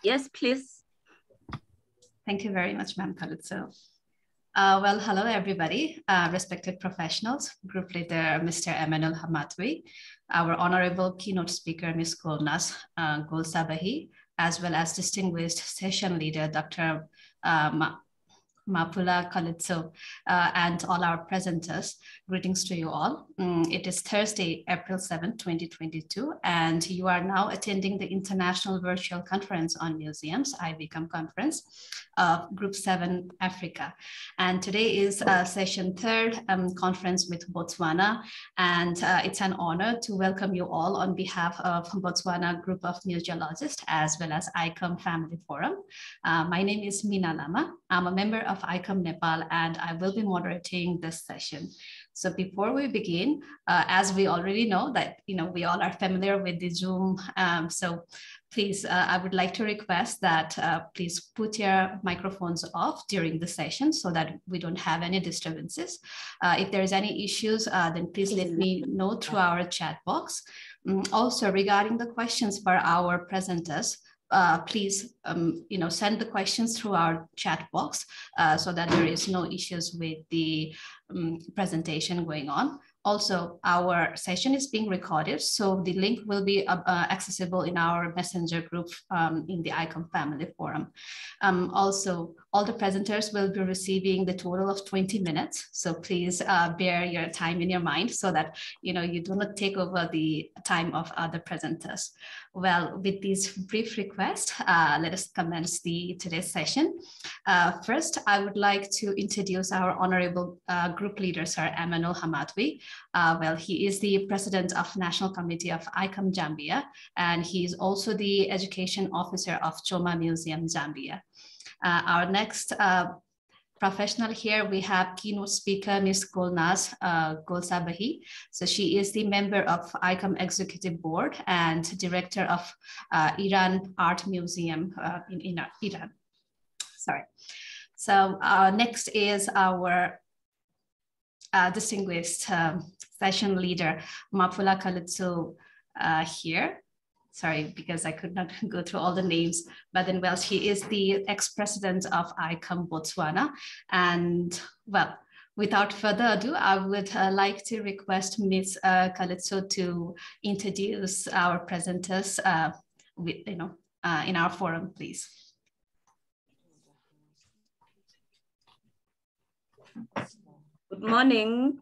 Yes, please. Thank you very much, Ma'am Kalitso. Well, hello, everybody, respected professionals, group leader, Mr. Emmanuel Hamatwi, our honorable keynote speaker, Ms. Golnas Golsabahi, as well as distinguished session leader, Dr. Mapula Kalitso, and all our presenters. Greetings to you all. It is Thursday, April 7, 2022, and you are now attending the International Virtual Conference on Museums, Ivcom conference of Group 7 Africa. And today is session 3rd conference with Botswana, and it's an honor to welcome you all on behalf of Botswana Group of Museologists as well as ICOM Family Forum. My name is Mina Lama. I'm a member of ICOM Nepal, and I will be moderating this session. So before we begin, as we already know that we all are familiar with the Zoom, so please, I would like to request that please put your microphones off during the session so that we don't have any disturbances. If there's any issues, then please let me know through our chat box. Also, regarding the questions for our presenters, please, send the questions through our chat box so that there is no issues with the presentation going on. Also, our session is being recorded, so the link will be accessible in our messenger group in the ICOM Family Forum. Also, all the presenters will be receiving the total of 20 minutes. So please bear your time in your mind so that you do not take over the time of other presenters. Well, with this brief request, let us commence today's session. First, I would like to introduce our honorable group leader, Sir Emmanuel Hamatwi. Well, he is the president of National Committee of ICOM Zambia, and he is also the education officer of Choma Museum Zambia. Our next professional here, we have keynote speaker, Ms. Golnas Golsabahi. So she is the member of ICOM Executive Board and director of Iran Art Museum in Iran. Sorry. So next is our distinguished session leader, Mapula Kalitso here. Sorry, because I could not go through all the names, but then, well, she is the ex-president of ICOM Botswana. And well, without further ado, I would like to request Ms. Kalitso to introduce our presenters in our forum, please. Good morning.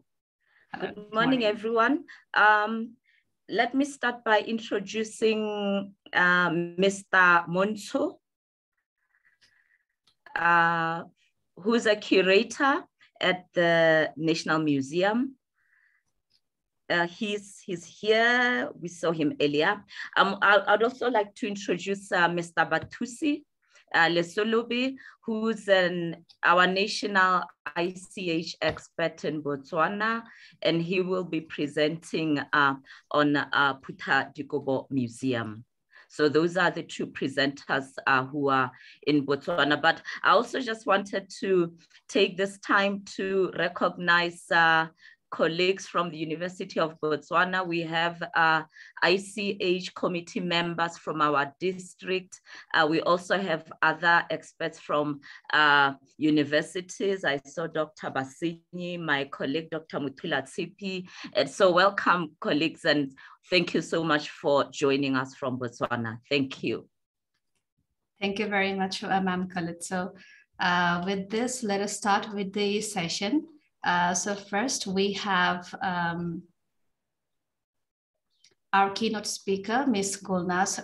Good morning, everyone. Let me start by introducing Mr. Monso, who's a curator at the National Museum. He's here. We saw him earlier. I'd also like to introduce Mr. Batusi Lesolobi, who's our national ICH expert in Botswana, and he will be presenting on Puta Dikobo Museum. So those are the two presenters who are in Botswana. But I also just wanted to take this time to recognize colleagues from the University of Botswana. We have ICH committee members from our district. We also have other experts from universities. I saw Dr. Basini, my colleague, Dr. Mutula Tsipi. And so welcome, colleagues, and thank you so much for joining us from Botswana. Thank you. Thank you very much, Ma'am Kalitso. With this, let us start with the session. So first we have our keynote speaker, Ms. Golnas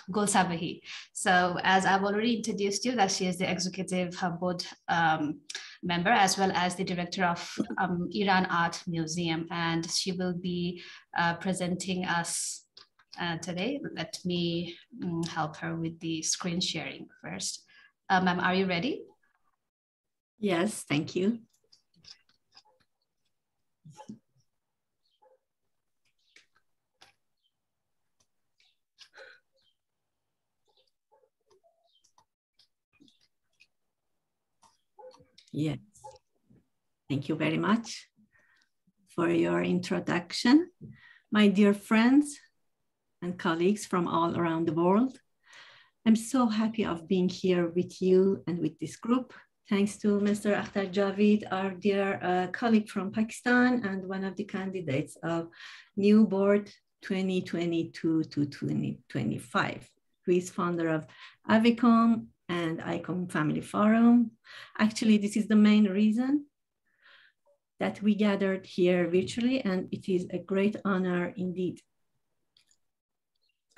Golsabahi. So as I've already introduced you, that she is the executive board member as well as the director of Iran Art Museum, and she will be presenting us today. Let me help her with the screen sharing first. Ma'am, are you ready? Yes, thank you. Yes, thank you very much for your introduction. My dear friends and colleagues from all around the world, I'm so happy of being here with you and with this group. Thanks to Mr. Akhtar Javid, our dear colleague from Pakistan and one of the candidates of New Board 2022 to 2025, who is founder of Ivcom and ICOM Family Forum. Actually, this is the main reason that we gathered here virtually, and it is a great honor indeed.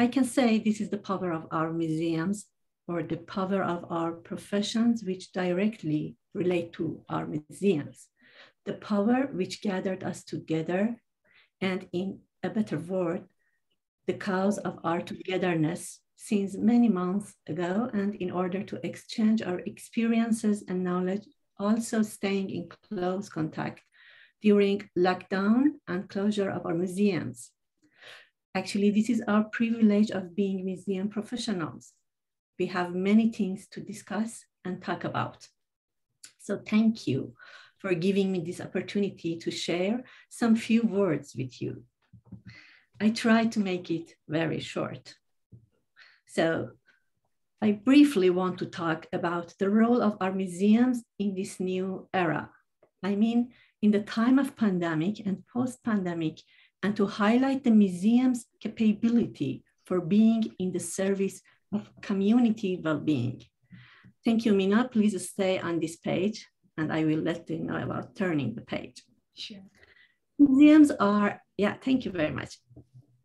I can say this is the power of our museums, or the power of our professions which directly relate to our museums. The power which gathered us together, and in a better word, the cause of our togetherness since many months ago, and in order to exchange our experiences and knowledge, also staying in close contact during lockdown and closure of our museums. Actually, this is our privilege of being museum professionals. We have many things to discuss and talk about. So thank you for giving me this opportunity to share some few words with you. I try to make it very short. So I briefly want to talk about the role of our museums in this new era. I mean, in the time of pandemic and post-pandemic, and to highlight the museum's capability for being in the service of community well-being. Thank you, Mina. Please stay on this page, and I will let you know about turning the page. Sure. Museums are, thank you very much.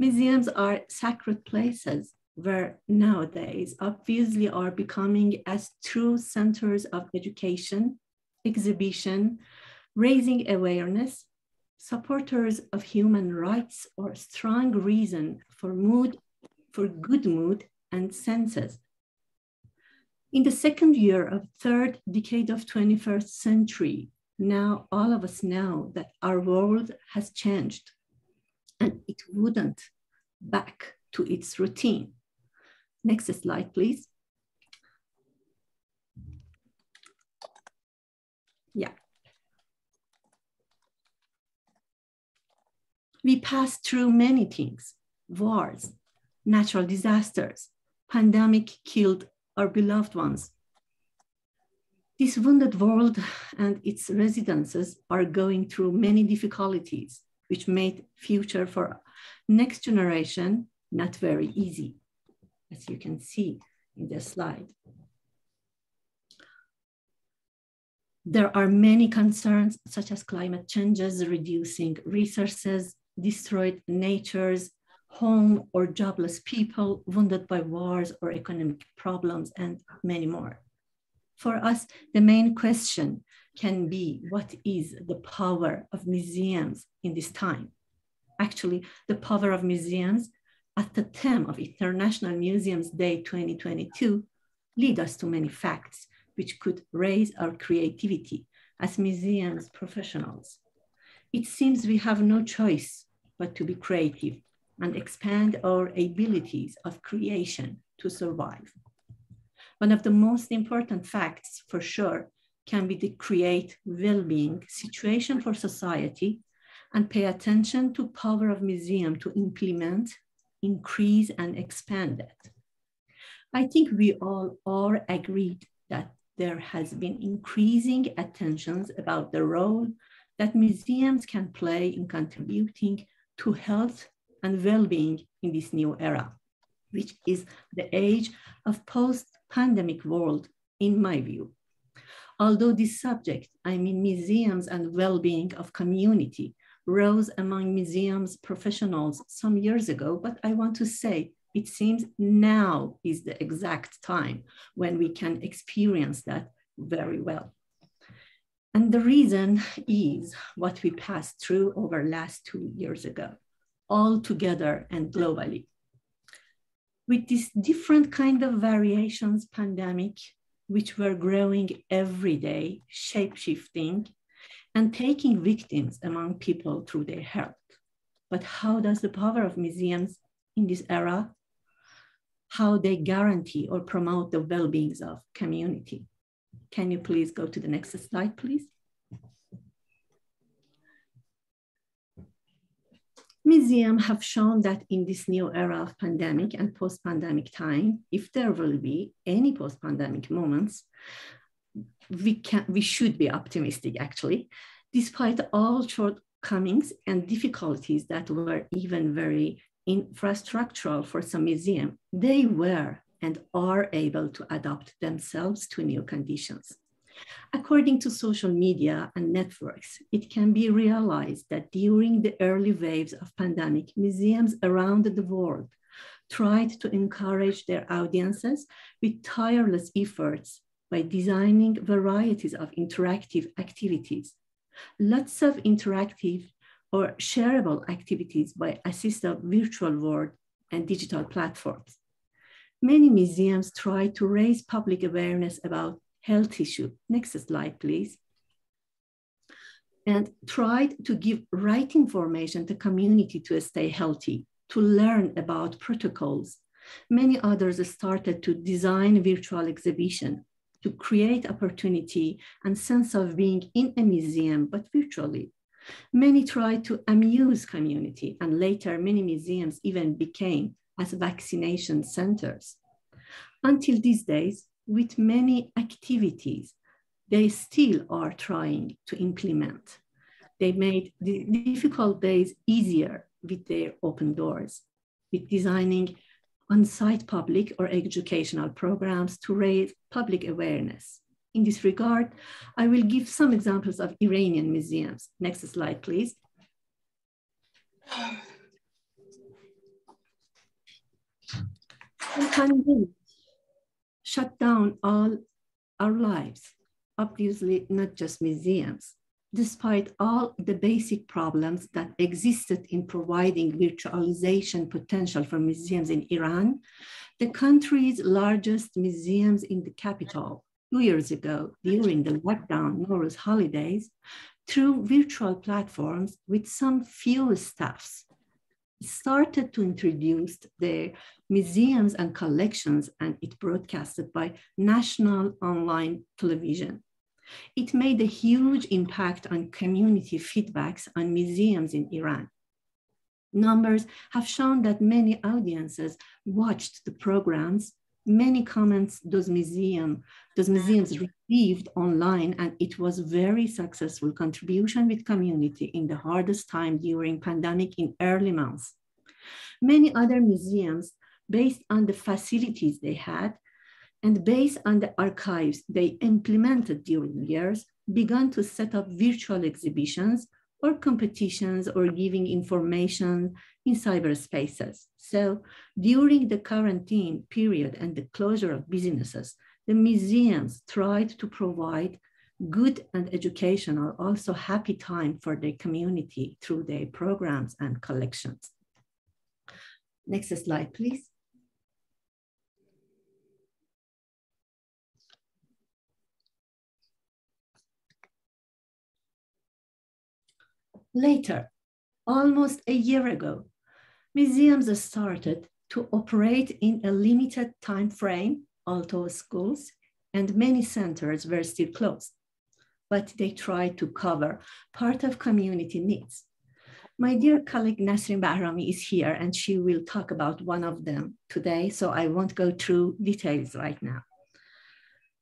Museums are sacred places where nowadays obviously are becoming as true centers of education, exhibition, raising awareness, supporters of human rights, or strong reason for good mood and senses. In the second year of third decade of 21st century, now all of us know that our world has changed and it wouldn't back to its routine. Next slide, please. Yeah. We passed through many things: wars, natural disasters, pandemic killed our beloved ones. This wounded world and its residents are going through many difficulties, which made future for next generation not very easy, as you can see in the slide. There are many concerns such as climate changes, reducing resources, destroyed natures, home or jobless people, wounded by wars or economic problems, and many more. For us, the main question can be, what is the power of museums in this time? Actually, the power of museums at the theme of International Museums Day 2022 lead us to many facts which could raise our creativity as museums professionals. It seems we have no choice but to be creative and expand our abilities of creation to survive. One of the most important facts for sure can be the create well-being situation for society and pay attention to power of museum to implement, increase and expand it. I think we all are agreed that there has been increasing attentions about the role that museums can play in contributing to health and well-being in this new era, which is the age of post-pandemic world, in my view. Although this subject, I mean museums and well-being of community, rose among museums professionals some years ago, but I want to say it seems now is the exact time when we can experience that very well. And the reason is what we passed through over last 2 years ago, all together and globally. With this different kind of variations pandemic, which were growing every day, shape-shifting, and taking victims among people through their health. But how does the power of museums in this era, how they guarantee or promote the well-being of community? Can you please go to the next slide, please? Museums have shown that in this new era of pandemic and post-pandemic time, if there will be any post-pandemic moments, we should be optimistic actually, despite all shortcomings and difficulties that were even very infrastructural for some museums, they were and are able to adapt themselves to new conditions. According to social media and networks, it can be realized that during the early waves of pandemic, museums around the world tried to encourage their audiences with tireless efforts by designing varieties of interactive activities. Lots of interactive or shareable activities by assist of virtual world and digital platforms. Many museums try to raise public awareness about health issue. Next slide, please. And tried to give right information to community to stay healthy, to learn about protocols. Many others started to design virtual exhibition, to create opportunity and sense of being in a museum, but virtually. Many tried to amuse community, and later many museums even became as vaccination centers. Until these days, with many activities, they still are trying to implement. They made the difficult days easier with their open doors, with designing on-site public or educational programs to raise public awareness. In this regard, I will give some examples of Iranian museums. Next slide, please. The pandemic shut down all our lives, obviously not just museums. Despite all the basic problems that existed in providing virtualization potential for museums in Iran, the country's largest museums in the capital 2 years ago during the lockdown Nowruz holidays, through virtual platforms with some few staffs, started to introduce their museums and collections, and it broadcasted by national online television. It made a huge impact on community feedbacks on museums in Iran. Numbers have shown that many audiences watched the programs, many comments those museums received online, and it was very successful contribution with community in the hardest time during pandemic in early months. Many other museums, based on the facilities they had and based on the archives they implemented during the years, began to set up virtual exhibitions or competitions or giving information in cyberspaces. So during the quarantine period and the closure of businesses, the museums tried to provide good and educational, also happy time for their community through their programs and collections. Next slide, please. Later, almost a year ago, museums started to operate in a limited time frame, although schools and many centers were still closed, but they tried to cover part of community needs. My dear colleague Nasrin Bahrami is here and she will talk about one of them today, so I won't go through details right now.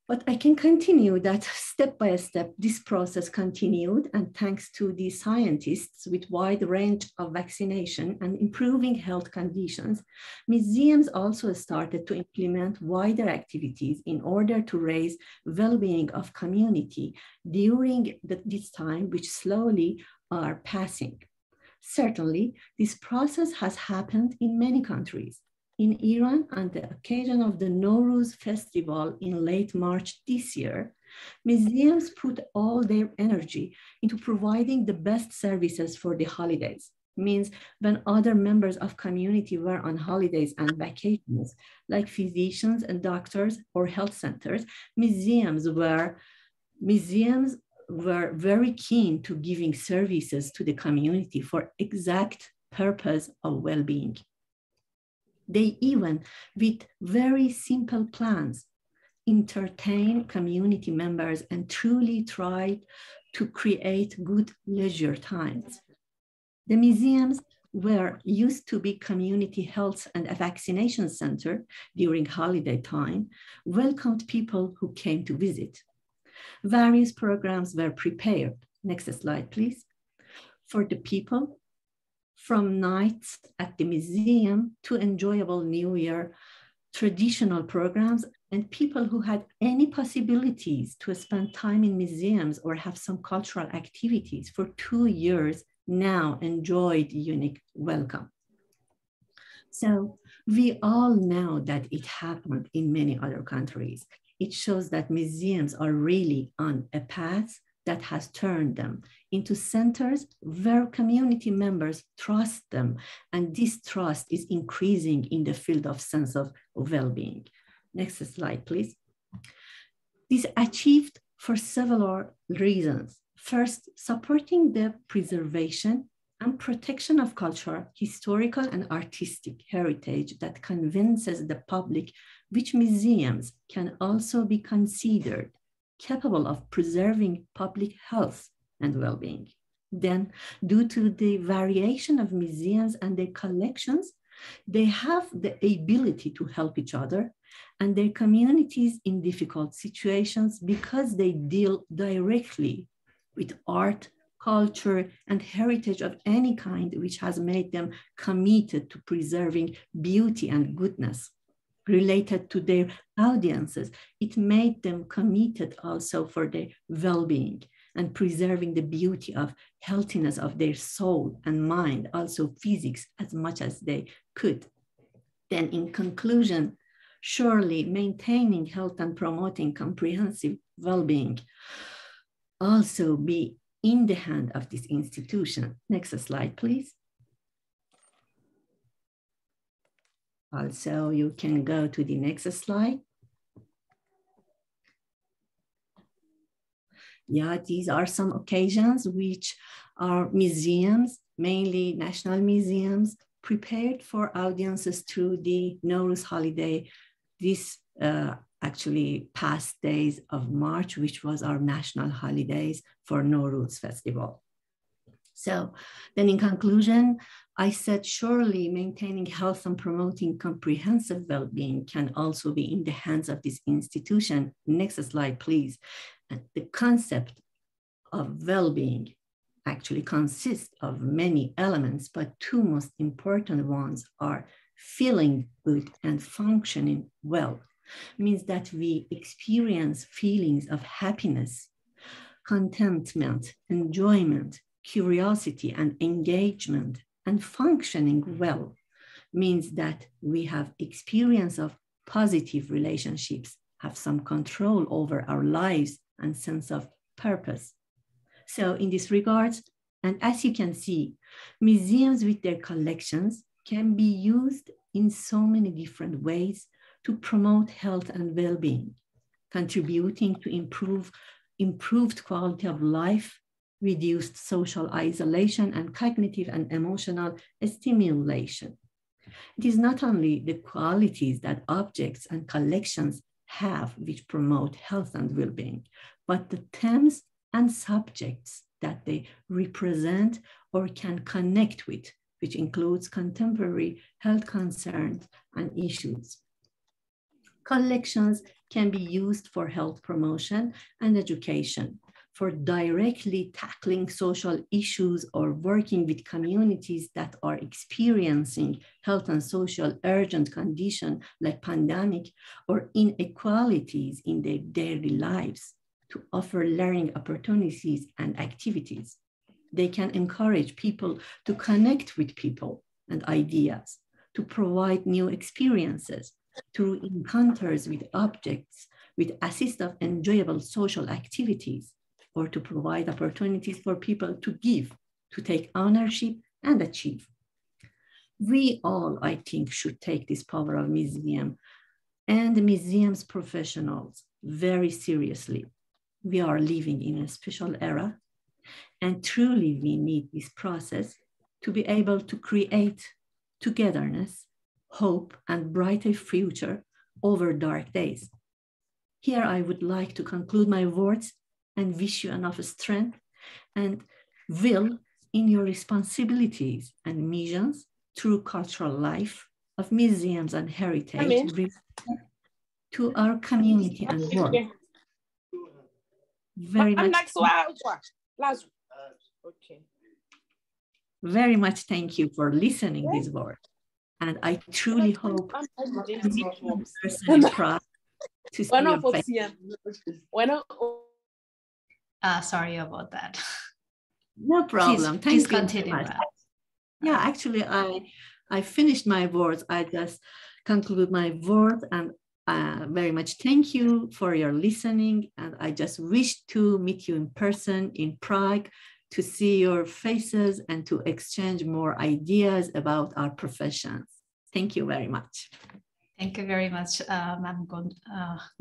But I can continue that step by step, this process continued, and thanks to the scientists with wide range of vaccination and improving health conditions, museums also started to implement wider activities in order to raise well-being of community during this time, which slowly are passing. Certainly, this process has happened in many countries. In Iran, on the occasion of the Nowruz festival in late March this year, museums put all their energy into providing the best services for the holidays. Means when other members of community were on holidays and vacations, like physicians and doctors or health centers, museums were very keen to giving services to the community for exact purpose of well-being. They even, with very simple plans, entertain community members and truly try to create good leisure times. The museums where used to be community health and a vaccination center during holiday time, welcomed people who came to visit. Various programs were prepared. Next slide, please. For the people, from nights at the museum to enjoyable New Year traditional programs, and people who had any possibilities to spend time in museums or have some cultural activities for 2 years now enjoyed unique welcome. So we all know that it happened in many other countries. It shows that museums are really on a path that has turned them into centers where community members trust them, and this trust is increasing in the field of sense of well-being. Next slide, please. This achieved for several reasons. First, supporting the preservation and protection of cultural, historical, and artistic heritage that convinces the public which museums can also be considered capable of preserving public health and well-being. Then, due to the variation of museums and their collections, they have the ability to help each other and their communities in difficult situations because they deal directly with art, culture, and heritage of any kind, which has made them committed to preserving beauty and goodness. Related to their audiences, it made them committed also for their well-being and preserving the beauty of healthiness of their soul and mind, also physics, as much as they could. Then in conclusion, surely maintaining health and promoting comprehensive well-being also be in the hand of this institution. Next slide, please. Also, you can go to the next slide. Yeah, these are some occasions which are museums, mainly national museums, prepared for audiences through the Nowruz holiday, this actually past days of March, which was our national holidays for Nowruz festival. So then in conclusion, I said surely maintaining health and promoting comprehensive well-being can also be in the hands of this institution. Next slide, please. And the concept of well-being actually consists of many elements, but two most important ones are feeling good and functioning well. Means that we experience feelings of happiness, contentment, enjoyment, curiosity, and engagement, and functioning well means that we have experience of positive relationships, have some control over our lives and sense of purpose. So in this regard, and as you can see, museums with their collections can be used in so many different ways to promote health and well-being, contributing to improved quality of life, reduced social isolation, and cognitive and emotional stimulation. It is not only the qualities that objects and collections have which promote health and well-being, but the themes and subjects that they represent or can connect with, which includes contemporary health concerns and issues. Collections can be used for health promotion and education, for directly tackling social issues or working with communities that are experiencing health and social urgent conditions like pandemic or inequalities in their daily lives, to offer learning opportunities and activities. They can encourage people to connect with people and ideas, to provide new experiences through encounters with objects, with assist of enjoyable social activities, or to provide opportunities for people to give, to take ownership and achieve. We all, I think, should take this power of museum and the museum's professionals very seriously. We are living in a special era, and truly we need this process to be able to create togetherness, hope, and brighter future over dark days. Here I would like to conclude my words and wish you enough strength and will in your responsibilities and missions through cultural life of museums and heritage to our community and world. Very much thank you for listening these words. And I truly hope to meet you in person in Prague to see your face. Sorry about that. No problem. Please continue. Yeah, actually, I finished my words. I just conclude my words, and very much thank you for your listening. And I just wish to meet you in person in Prague to see your faces and to exchange more ideas about our professions. Thank you very much. Thank you very much, Ma'am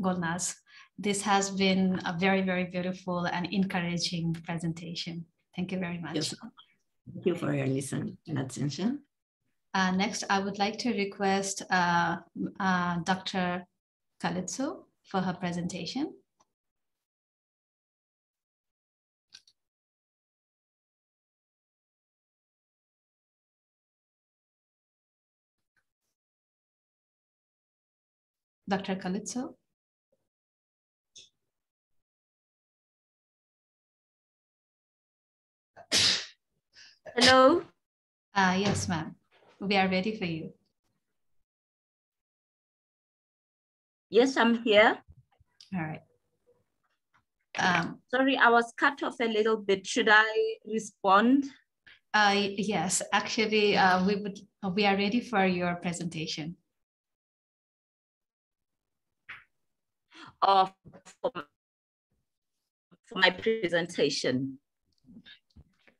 Golnaz. This has been a very, very beautiful and encouraging presentation. Thank you very much. Yes. Thank you for your listening and attention. Next, I would like to request Dr. Kalitso for her presentation. Dr. Kalitso. Hello. Yes, ma'am. We are ready for you. Yes, I'm here. All right. Sorry, I was cut off a little bit. Should I respond? Yes, actually, we are ready for your presentation. For my presentation.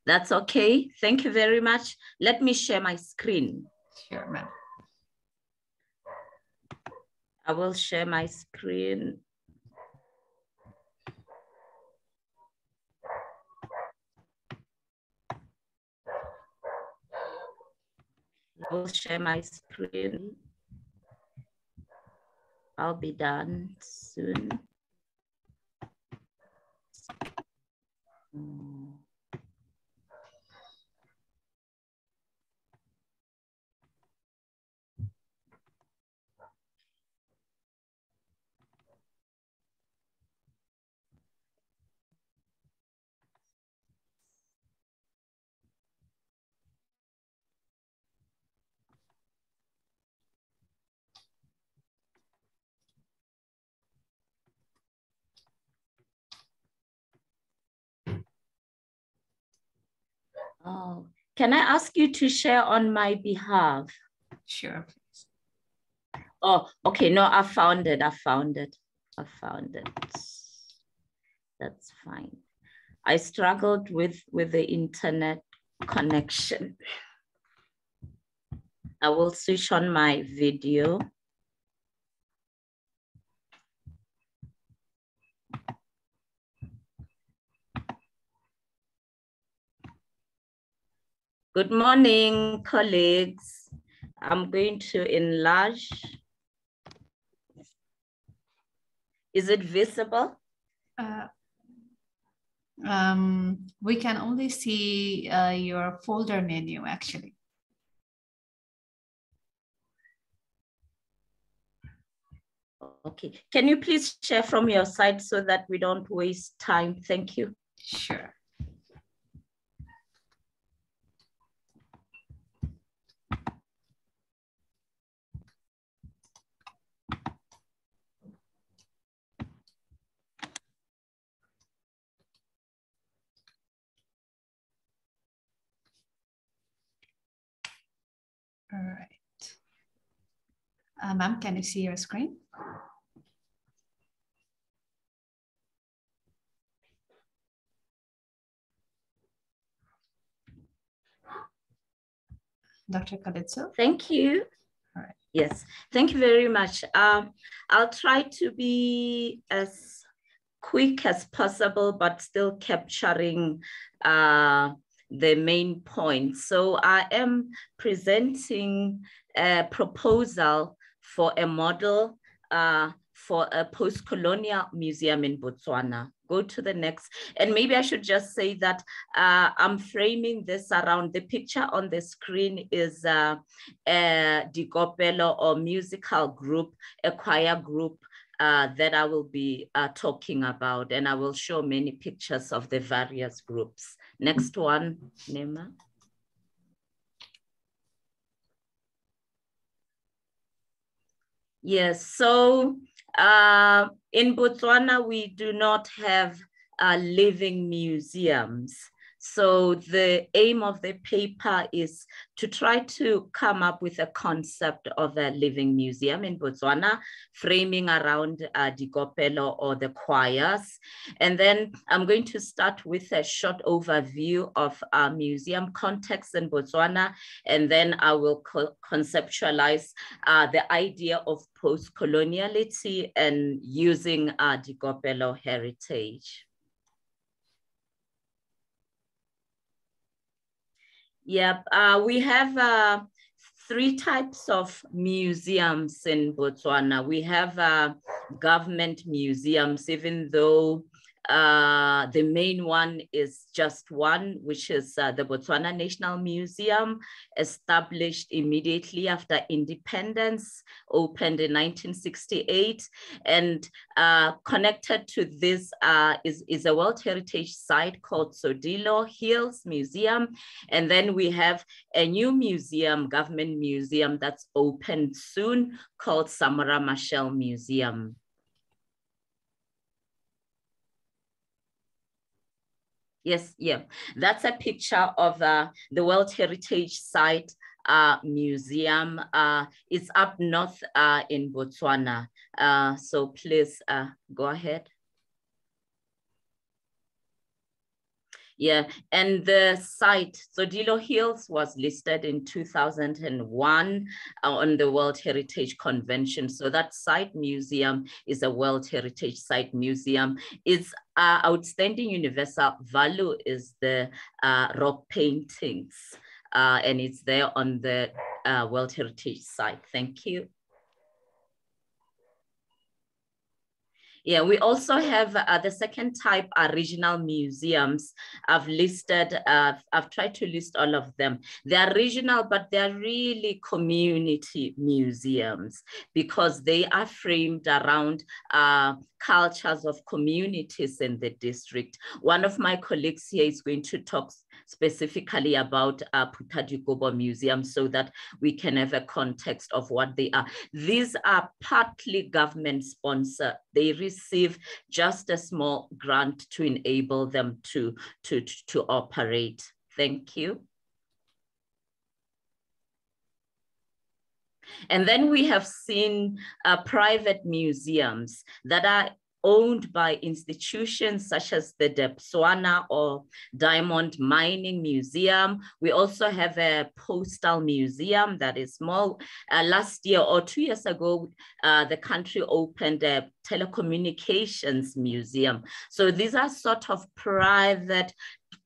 That's okay. Thank you very much. Let me share my screen. Sure, ma'am. I will share my screen. I will share my screen. I'll be done soon. Oh, can I ask you to share on my behalf? Sure, please. Oh, okay. No, I found it. I found it. That's fine. I struggled with the internet connection. I will switch on my video. Good morning, colleagues. I'm going to enlarge. Is it visible? We can only see your folder menu, actually. Okay. Can you please share from your side so that we don't waste time? Thank you. Sure. All right. Ma'am, can you see your screen? Dr. Kalitso? Thank you. All right. Yes, thank you very much. I'll try to be as quick as possible, but still capturing the main points. So I am presenting a proposal for a model for a post-colonial museum in Botswana. Go to the next. And maybe I should just say that I'm framing this around, the picture on the screen is a Dikopelo or musical group, a choir group that I will be talking about, and I will show many pictures of the various groups. Next one, Nema. Yes, so in Botswana, we do not have living museums. So the aim of the paper is to try to come up with a concept of a living museum in Botswana, framing around Dikopelo or the choirs. And then I'm going to start with a short overview of museum context in Botswana, and then I will conceptualize the idea of post-coloniality and using Dikopelo heritage. Yep, we have 3 types of museums in Botswana. We have government museums, even though the main one is just one, which is the Botswana National Museum, established immediately after independence, opened in 1968. And connected to this is a World Heritage Site called Sodilo Hills Museum. And then we have a new museum, government museum, that's open soon called Samora Machel Museum. Yes, yeah, that's a picture of the World Heritage Site Museum. It's up north in Botswana. So please go ahead. Yeah, and the site, Sodilo Hills, was listed in 2001 on the World Heritage Convention. So that site museum is a World Heritage Site Museum. Its outstanding universal value is the rock paintings, and it's there on the World Heritage Site. Thank you. Yeah, we also have the second type are regional museums. I've listed, I've tried to list all of them. They are regional, but they're really community museums because they are framed around cultures of communities in the district. One of my colleagues here is going to talk specifically about Putadikobo Museum so that we can have a context of what they are. These are partly government sponsored. They receive just a small grant to enable them to operate. Thank you. And then we have seen private museums that are owned by institutions such as the Botswana or Diamond Mining Museum. We also have a postal museum that is small. Last year or 2 years ago, the country opened a telecommunications museum. So these are sort of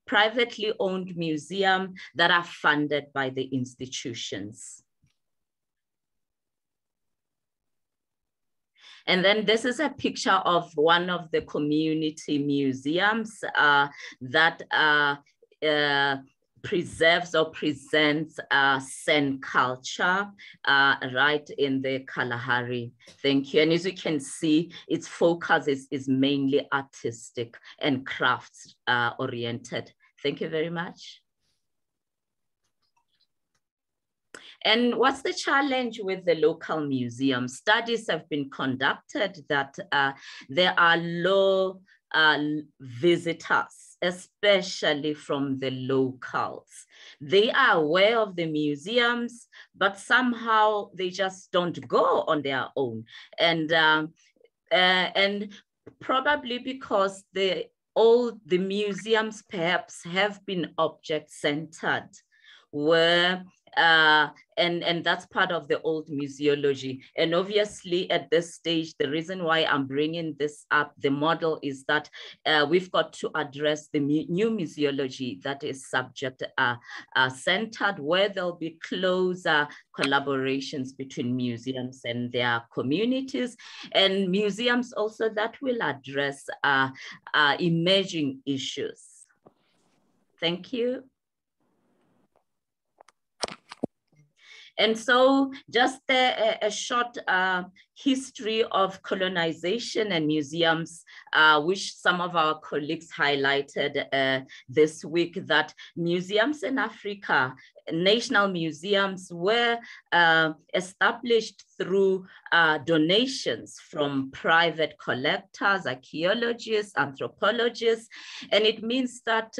privately owned museums that are funded by the institutions. And then this is a picture of one of the community museums that preserves or presents Sen culture right in the Kalahari. Thank you. And as you can see, its focus is mainly artistic and crafts oriented. Thank you very much. And what's the challenge with the local museum? Studies have been conducted that there are low visitors, especially from the locals. They are aware of the museums, but somehow they just don't go on their own. And probably because the museums perhaps have been object-centered, where And that's part of the old museology. And obviously at this stage, the reason why I'm bringing this up, the model is that we've got to address the new museology that is subject centered, where there'll be closer collaborations between museums and their communities, and museums also that will address emerging issues. Thank you. And so just a short history of colonization and museums, which some of our colleagues highlighted this week, that museums in Africa, national museums, were established through donations from private collectors, archaeologists, anthropologists. And it means that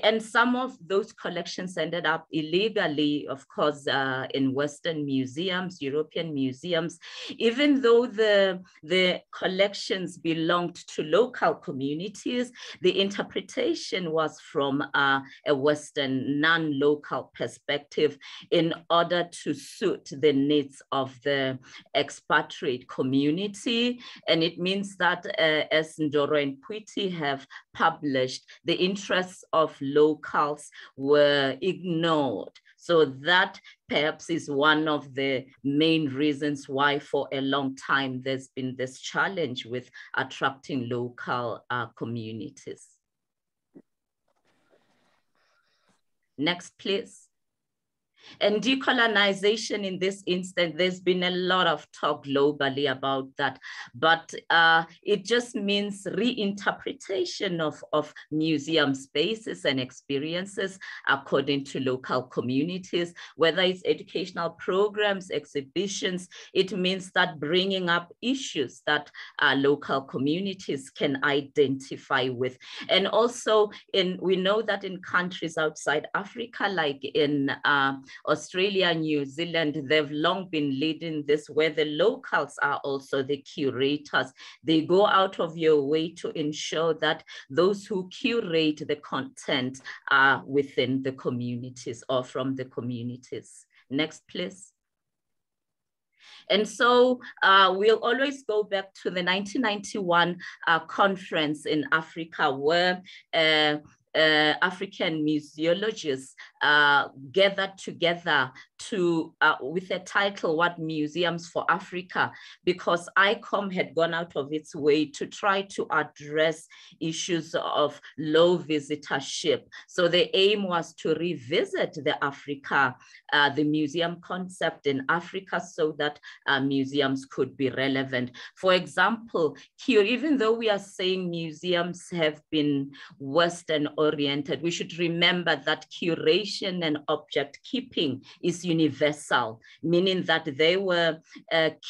and some of those collections ended up illegally, of course, in Western museums, European museums, even though the collections belonged to local communities. The interpretation was from a Western, non-local perspective in order to suit the needs of the expatriate community. And it means that, as Ndoro and Pwiti have published, the interests of locals were ignored. So that perhaps is one of the main reasons why for a long time there's been this challenge with attracting local communities. Next, please. And decolonization in this instance, there's been a lot of talk globally about that, but it just means reinterpretation of museum spaces and experiences according to local communities, whether it's educational programs, exhibitions. It means that bringing up issues that local communities can identify with. And also, we know that in countries outside Africa, like in Australia, New Zealand, they've long been leading this, where the locals are also the curators. They go out of your way to ensure that those who curate the content are within the communities or from the communities. Next, please. And so we'll always go back to the 1991 conference in Africa, where African museologists gathered together to with a title, What Museums for Africa, because ICOM had gone out of its way to try to address issues of low visitorship. So the aim was to revisit the museum concept in Africa, so that museums could be relevant. For example, here, even though we are saying museums have been Western oriented, we should remember that curation and object keeping is universal, meaning that they were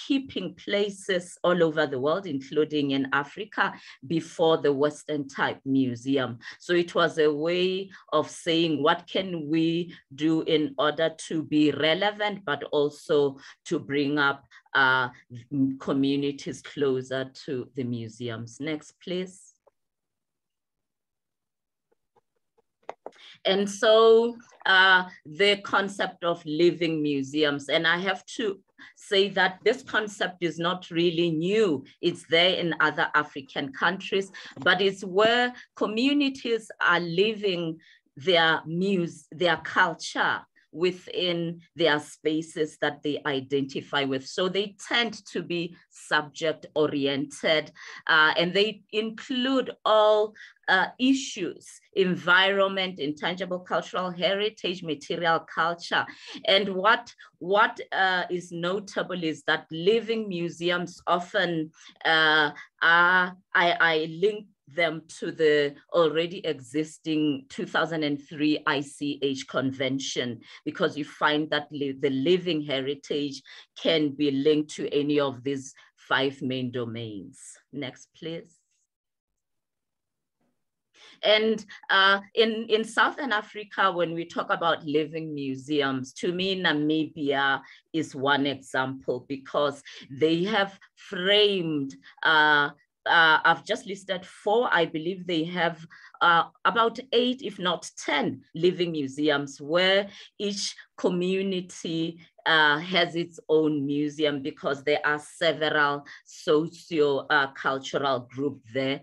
keeping places all over the world, including in Africa, before the Western type museum. So it was a way of saying, what can we do in order to be relevant, but also to bring up communities closer to the museums. Next, please. And so the concept of living museums, and I have to say that this concept is not really new. It's there in other African countries, but it's where communities are living their culture within their spaces that they identify with. So they tend to be subject oriented, and they include all issues: environment, intangible cultural heritage, material culture. And what is notable is that living museums often I link them to the already existing 2003 ICH convention, because you find that the living heritage can be linked to any of these 5 main domains. Next, please. And in Southern Africa, when we talk about living museums, to me, Namibia is one example, because they have framed I've just listed 4. I believe they have about 8, if not 10 living museums where each community has its own museum, because there are several socio-cultural groups there.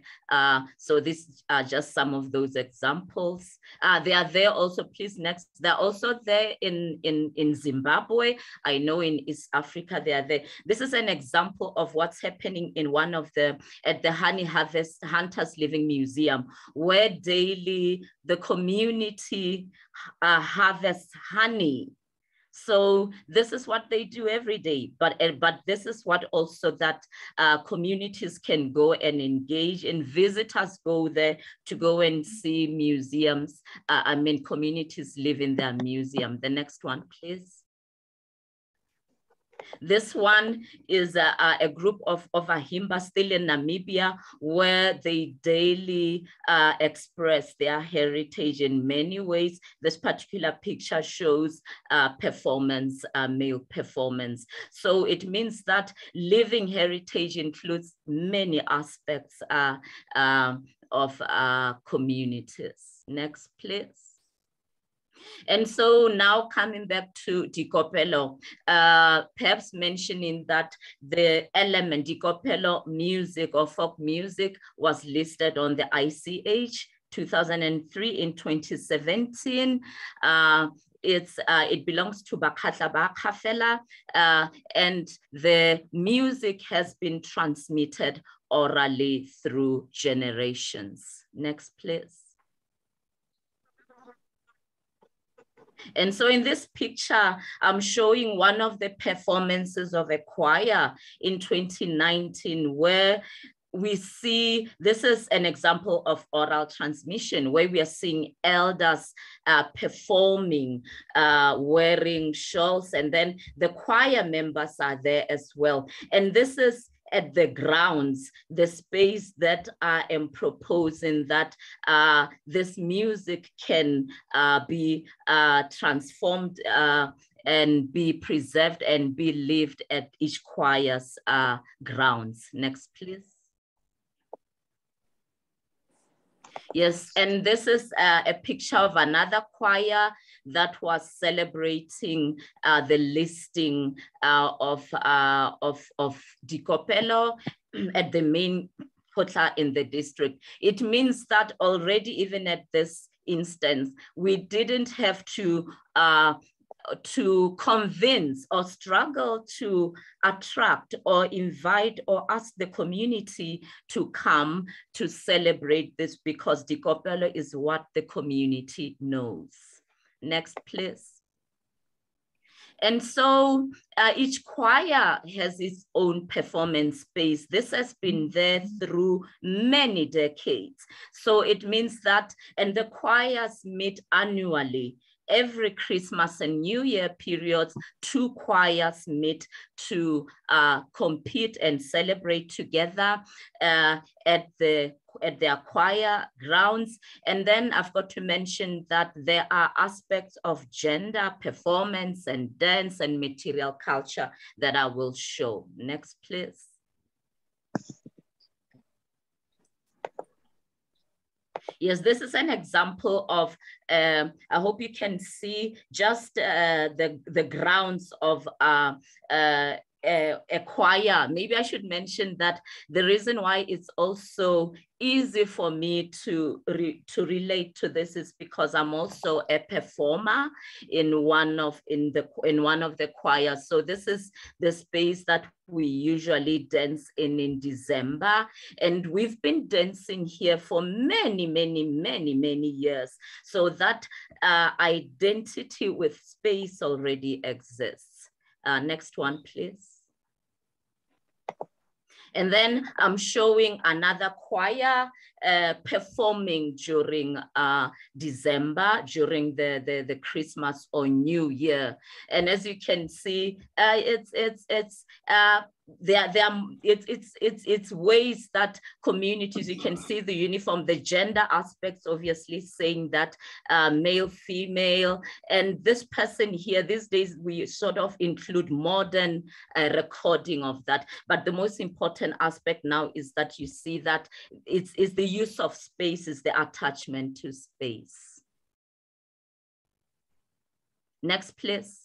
So these are just some of those examples. They are there also, please next. They're also there in Zimbabwe. I know in East Africa they are there. This is an example of what's happening in one of at the Honey Harvest Hunters Living Museum, where daily the community harvests honey. So this is what they do every day, but this is what also that communities can go and engage in. Visitors go there to go and see museums. Communities live in their museum. The next one, please. This one is a group of Ahimba still in Namibia, where they daily express their heritage in many ways. This particular picture shows performance, male performance. So it means that living heritage includes many aspects of communities. Next, please. And so now coming back to Dikopelo, perhaps mentioning that the element Dikopelo music or folk music was listed on the ICH 2003 in 2017. It belongs to Bakhatla Bakafela, and the music has been transmitted orally through generations. Next, please. And so in this picture, I'm showing one of the performances of a choir in 2019, where we see, this is an example of oral transmission, where we are seeing elders performing, wearing shawls, and then the choir members are there as well. And this is at the grounds, the space that I am proposing that this music can be transformed and be preserved and be lived at each choir's grounds. Next, please. Yes, and this is a picture of another choir that was celebrating the listing of Dikopelo at the main kotla in the district. It means that already, even at this instance, we didn't have to convince or struggle to attract or invite or ask the community to come to celebrate this, because Dikopelo is what the community knows. Next, please. And so each choir has its own performance space. This has been there through many decades. So it means that, and the choirs meet annually. Every Christmas and New Year periods, 2 choirs meet to compete and celebrate together at their choir grounds. And then I've got to mention that there are aspects of gender, performance, and dance and material culture that I will show. Next, please. Yes, this is an example of, I hope you can see just the grounds of a choir. Maybe I should mention that the reason why it's also easy for me to relate to this is because I'm also a performer in one of the choirs. So this is the space that we usually dance in December, and we've been dancing here for many years. So that identity with space already exists. Next one, please. And then I'm showing another choir performing during December, during the Christmas or New Year. And as you can see, it's it's ways that communities, you can see the uniform, the gender aspects, obviously saying that male, female, and this person here, these days we sort of include modern recording of that. But the most important aspect now is that you see that it's the use of spaces, the attachment to space. Next, please.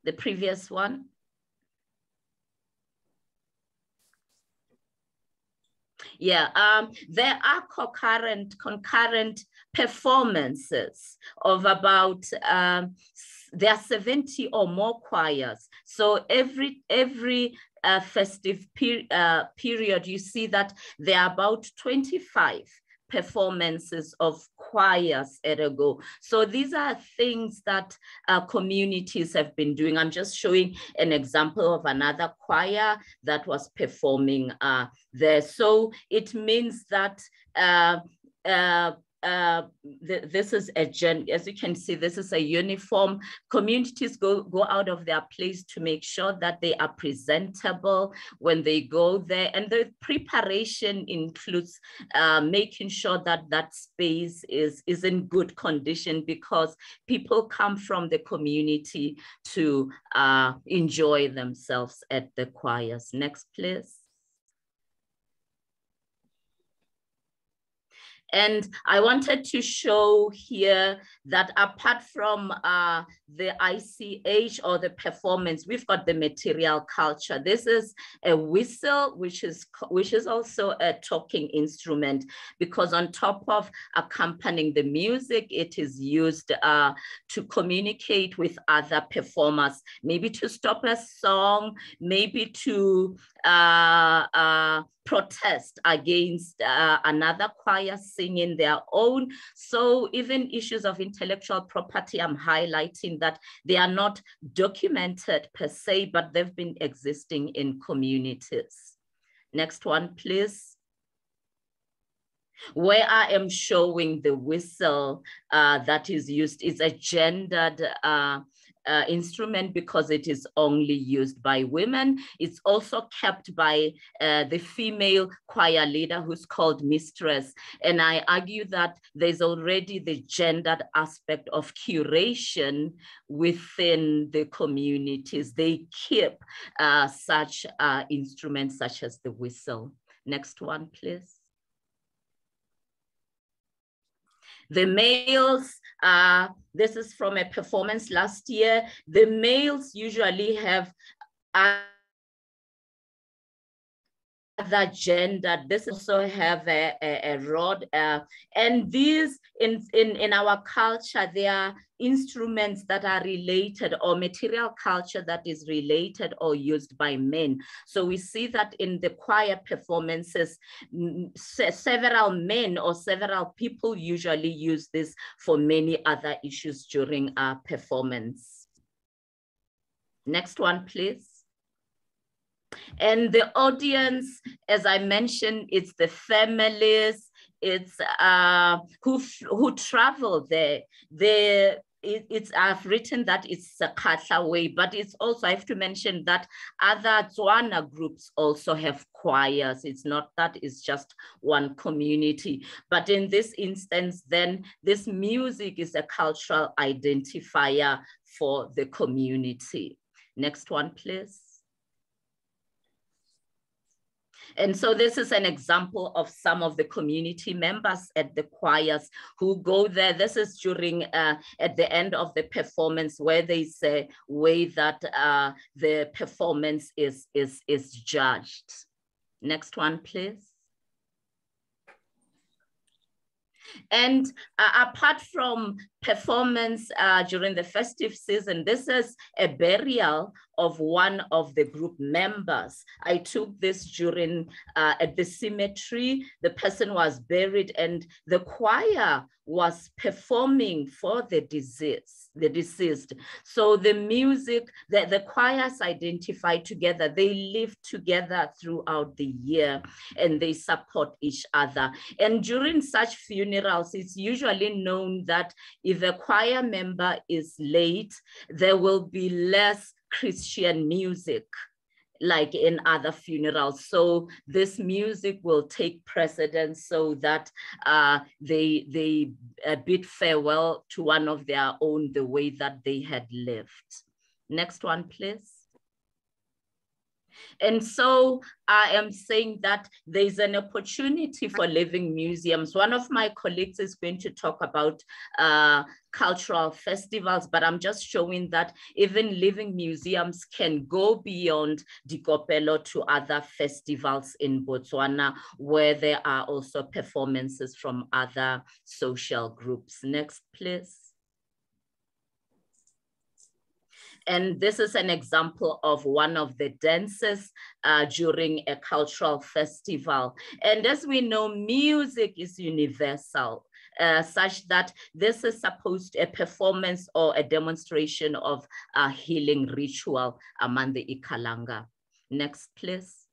The previous one. Yeah, there are concurrent performances of about, there are 70 or more choirs. So every festive period, you see that there are about 25 performances of choirs at a go. So these are things that communities have been doing. I'm just showing an example of another choir that was performing there. So it means that this is as you can see, this is a uniform. Communities go out of their place to make sure that they are presentable when they go there. And the preparation includes making sure that that space is in good condition, because people come from the community to enjoy themselves at the choirs. Next, please. And I wanted to show here that apart from the ICH or the performance, we've got the material culture. This is a whistle, which is also a talking instrument, because on top of accompanying the music, it is used to communicate with other performers, maybe to stop a song, maybe to protest against another choir singing their own. So even issues of intellectual property, I'm highlighting that they are not documented per se, but they've been existing in communities. Next one, please. Where I am showing the whistle that is used is a gendered instrument, because it is only used by women. It's also kept by the female choir leader, who's called mistress. And I argue that there's already the gendered aspect of curation within the communities. They keep such instruments such as the whistle. Next one, please. The males, this is from a performance last year. The males usually have other gender. This also have a rod. And these, in our culture, they are instruments that are related, or material culture that is related or used by men. So we see that in the choir performances, several men or several people usually use this for many other issues during our performance. Next one, please. And the audience, as I mentioned, it's the families, it's who travel there. I've written that it's a Sakatla way, but it's also, I have to mention that other Tswana groups also have choirs. It's not that it's just one community. But in this instance, then this music is a cultural identifier for the community. Next one, please. And so this is an example of some of the community members at the choirs who go there. This is during, at the end of the performance, where they say way that the performance is judged. Next one, please. And apart from performance during the festive season, this is a burial of one of the group members. I took this during at the cemetery. The person was buried and the choir was performing for the deceased. So the music, the choirs identify together, they live together throughout the year and they support each other. And during such funerals, it's usually known that if a choir member is late, there will be less Christian music like in other funerals. So this music will take precedence so that they bid farewell to one of their own the way that they had lived. Next one, please. And so I am saying that there's an opportunity for living museums. One of my colleagues is going to talk about cultural festivals, but I'm just showing that even living museums can go beyond Dikopelo to other festivals in Botswana, where there are also performances from other social groups. Next, please. And this is an example of one of the dances during a cultural festival. And as we know, music is universal, such that this is supposed a performance or a demonstration of a healing ritual among the Ikalanga. Next, please.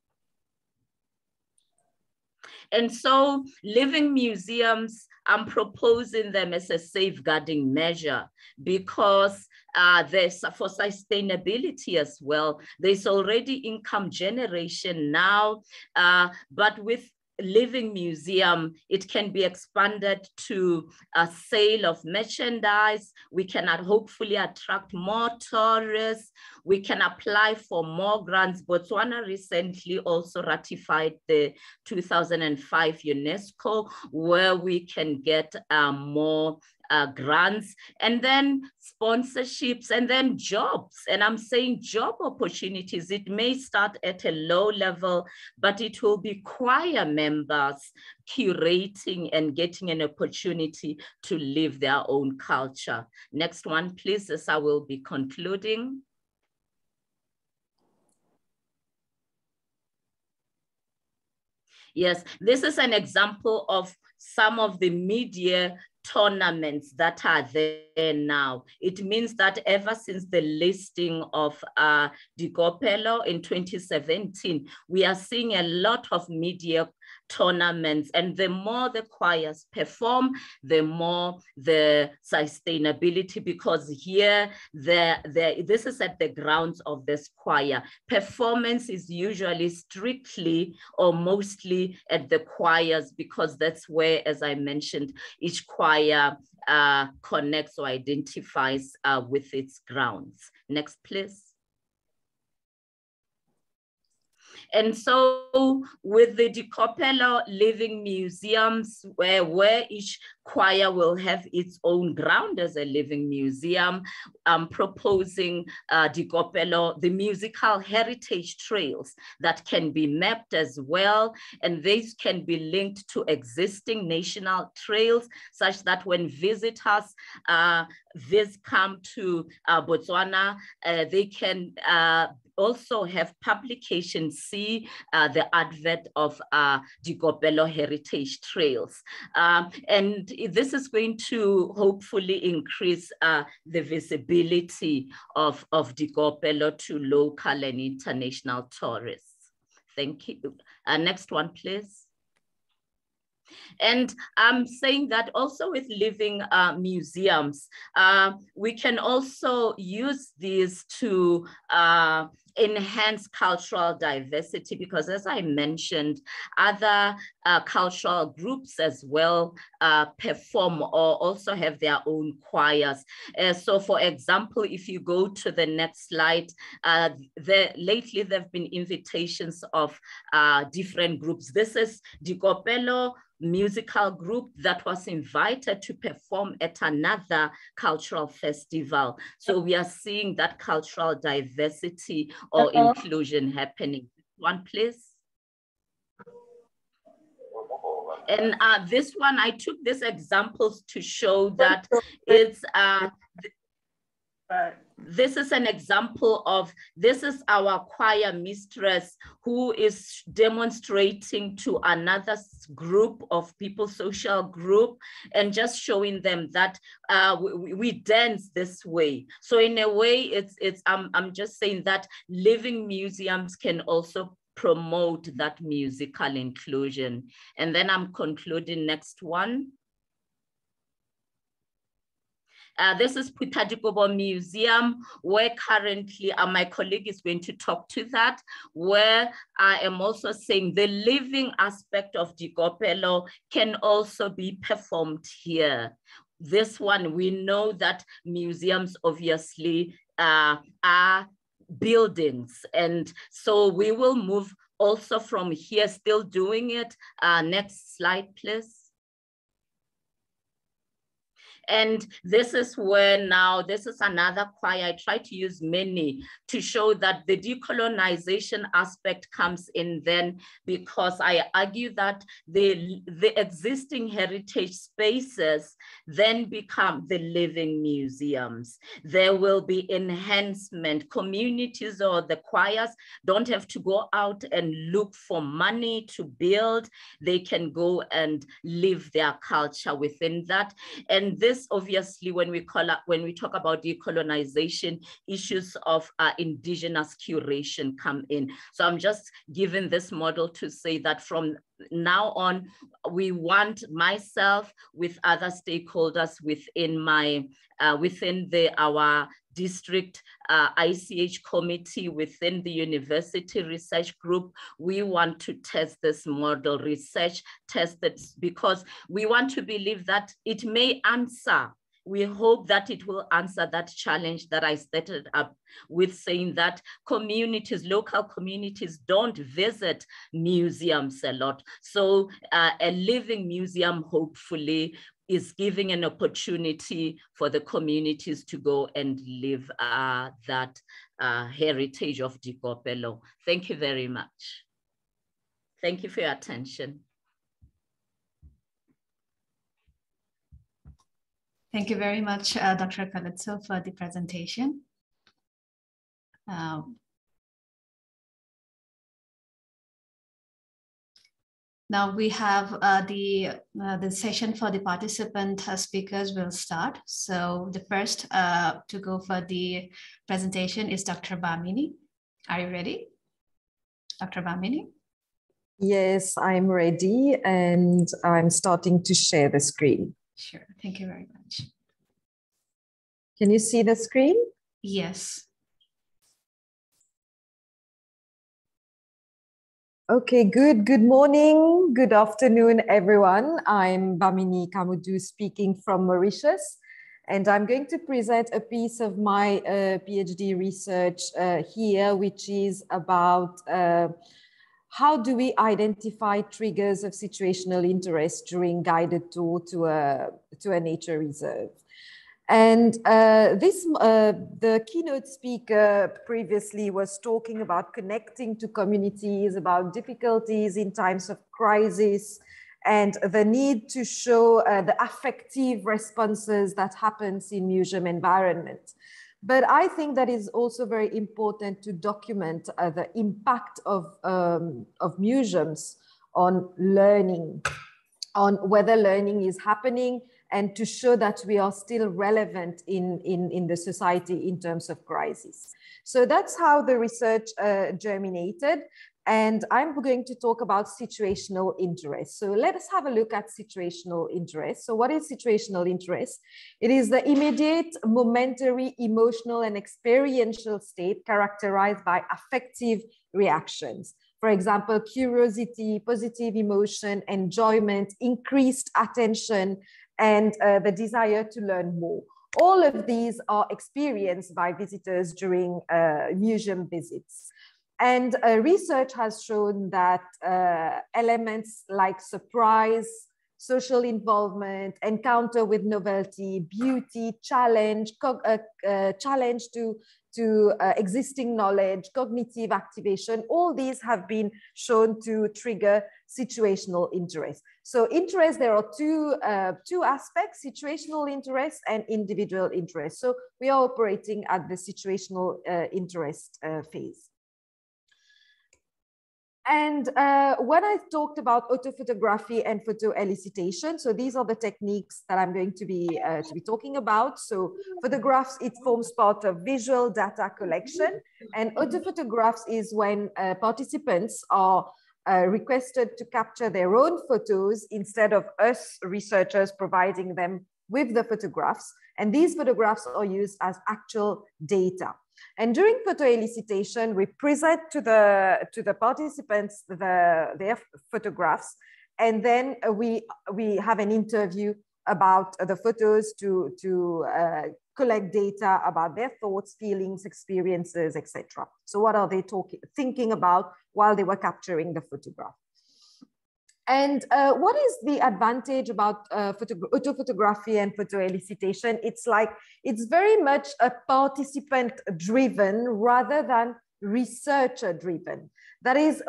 And so living museums, I'm proposing them as a safeguarding measure because there's for sustainability as well. There's already income generation now, but with living museum, it can be expanded to a sale of merchandise. We can hopefully attract more tourists. We can apply for more grants. Botswana recently also ratified the 2005 UNESCO, where we can get more grants, and then sponsorships, and then jobs. And I'm saying job opportunities. It may start at a low level, but it will be choir members curating and getting an opportunity to live their own culture. Next one, please, as I will be concluding. Yes, this is an example of some of the media tournaments that are there now. It means that ever since the listing of Dikopelo in 2017, we are seeing a lot of media tournaments, and the more the choirs perform, the more the sustainability, because here this is at the grounds of this choir. Performance is usually strictly or mostly at the choirs, because that's where, as I mentioned, each choir connects or identifies with its grounds. Next, please. And so with the Dikopelo living museums, where each choir will have its own ground as a living museum, I'm proposing Dikopelo, the musical heritage trails that can be mapped as well. And these can be linked to existing national trails, such that when visitors come to Botswana, they can also have publications see the advert of Dikopelo heritage trails. And this is going to hopefully increase the visibility of Dikopelo to local and international tourists. Thank you. Next one, please. And I'm saying that also with living museums, we can also use these to enhance cultural diversity, because as I mentioned, other cultural groups as well perform or also have their own choirs. So for example, if you go to the next slide, lately there have been invitations of different groups. This is Dikopelo musical group that was invited to perform at another cultural festival. So we are seeing that cultural diversity or inclusion happening. One, please. And this one, I took these examples to show that it's this is an example of, this is our choir mistress who is demonstrating to another group of people, social group, and just showing them that we dance this way. So in a way, I'm just saying that living museums can also promote that musical inclusion. And then I'm concluding next one. This is Putadikobo Museum, where currently my colleague is going to talk to that, where I am also saying the living aspect of Dikopelo can also be performed here. This one, we know that museums obviously are buildings. And so we will move also from here, still doing it. Next slide, please. And this is where now, this is another choir. I try to use many to show that the decolonization aspect comes in then, because I argue that the existing heritage spaces then become the living museums. There will be enhancement. Communities or the choirs don't have to go out and look for money to build. They can go and live their culture within that. And this obviously, when we talk about decolonization, issues of indigenous curation come in. So I'm just giving this model to say that from now on, we want myself with other stakeholders within our district ICH committee, within the university research group, we want to test this model, research, test it, because we want to believe that it may answer. We hope that it will answer that challenge that I started up with, saying that communities, local communities don't visit museums a lot. So a living museum, hopefully, is giving an opportunity for the communities to go and live that heritage of Dikopelo. Thank you very much. Thank you for your attention. Thank you very much, Dr. Kaletso, for the presentation. Now we have the session for the participant speakers will start. So the first to go for the presentation is Dr. Bhamini. Are you ready? Dr. Bhamini? Yes, I'm ready, and I'm starting to share the screen. Sure, thank you very much. Can you see the screen? Yes. Okay, good. Good morning, good afternoon, everyone. I'm Bhamini Kamudu speaking from Mauritius, and I'm going to present a piece of my PhD research here, which is about how do we identify triggers of situational interest during guided tour to a nature reserve. And the keynote speaker previously was talking about connecting to communities, about difficulties in times of crisis, and the need to show the affective responses that happens in museum environment. But I think that is also very important to document the impact of museums on learning, on whether learning is happening, and to show that we are still relevant in the society in terms of crisis. So that's how the research germinated. And I'm going to talk about situational interest. So let us have a look at situational interest. So what is situational interest? It is the immediate, momentary, emotional, and experiential state characterized by affective reactions. For example, curiosity, positive emotion, enjoyment, increased attention, and the desire to learn more. All of these are experienced by visitors during museum visits. And research has shown that elements like surprise, social involvement, encounter with novelty, beauty, challenge, challenge to existing knowledge, cognitive activation, all these have been shown to trigger situational interest. So interest, there are two aspects, situational interest and individual interest. So we are operating at the situational interest phase. And when I talked about autophotography and photo elicitation, so these are the techniques that I'm going to be talking about. So photographs, it forms part of visual data collection, and autophotographs is when participants are requested to capture their own photos instead of us researchers providing them with the photographs. And these photographs are used as actual data. And during photo elicitation, we present to the participants their photographs, and then we have an interview about the photos to collect data about their thoughts, feelings, experiences, etc. So what are they thinking about while they were capturing the photograph? And what is the advantage about auto photography and photo elicitation? It's very much a participant driven rather than researcher driven. That is,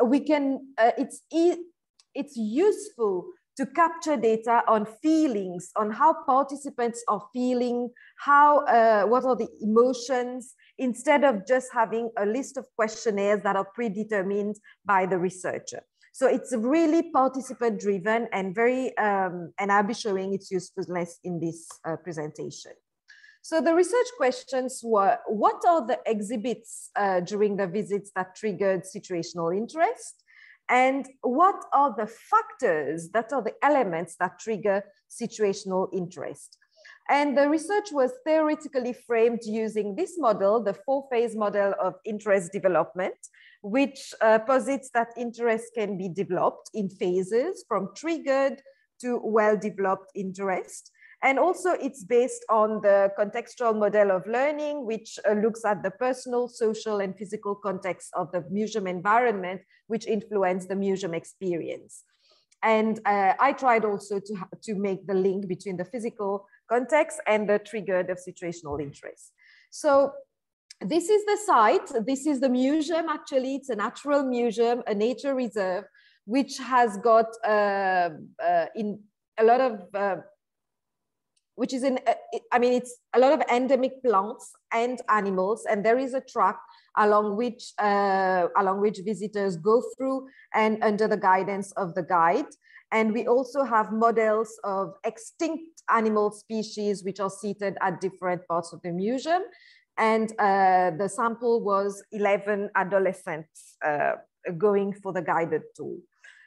it's useful to capture data on feelings, on how participants are feeling, what are the emotions, instead of just having a list of questionnaires that are predetermined by the researcher. So it's really participant driven and very, and I'll be showing its usefulness in this presentation. So the research questions were, what are the exhibits during the visits that triggered situational interest? And what are the factors, that are the elements that trigger situational interest? And the research was theoretically framed using this model, the 4-phase model of interest development, which posits that interest can be developed in phases from triggered to well-developed interest. And also it's based on the contextual model of learning, which looks at the personal, social, and physical context of the museum environment, which influence the museum experience. And I tried also to make the link between the physical context and the triggered of situational interest. So this is the site. This is the museum. Actually, it's a natural museum, a nature reserve, which has got in a lot of, which is it's a lot of endemic plants and animals, and there is a track along which visitors go through and under the guidance of the guide. And we also have models of extinct animal species which are seated at different parts of the museum. And the sample was 11 adolescents going for the guided tour.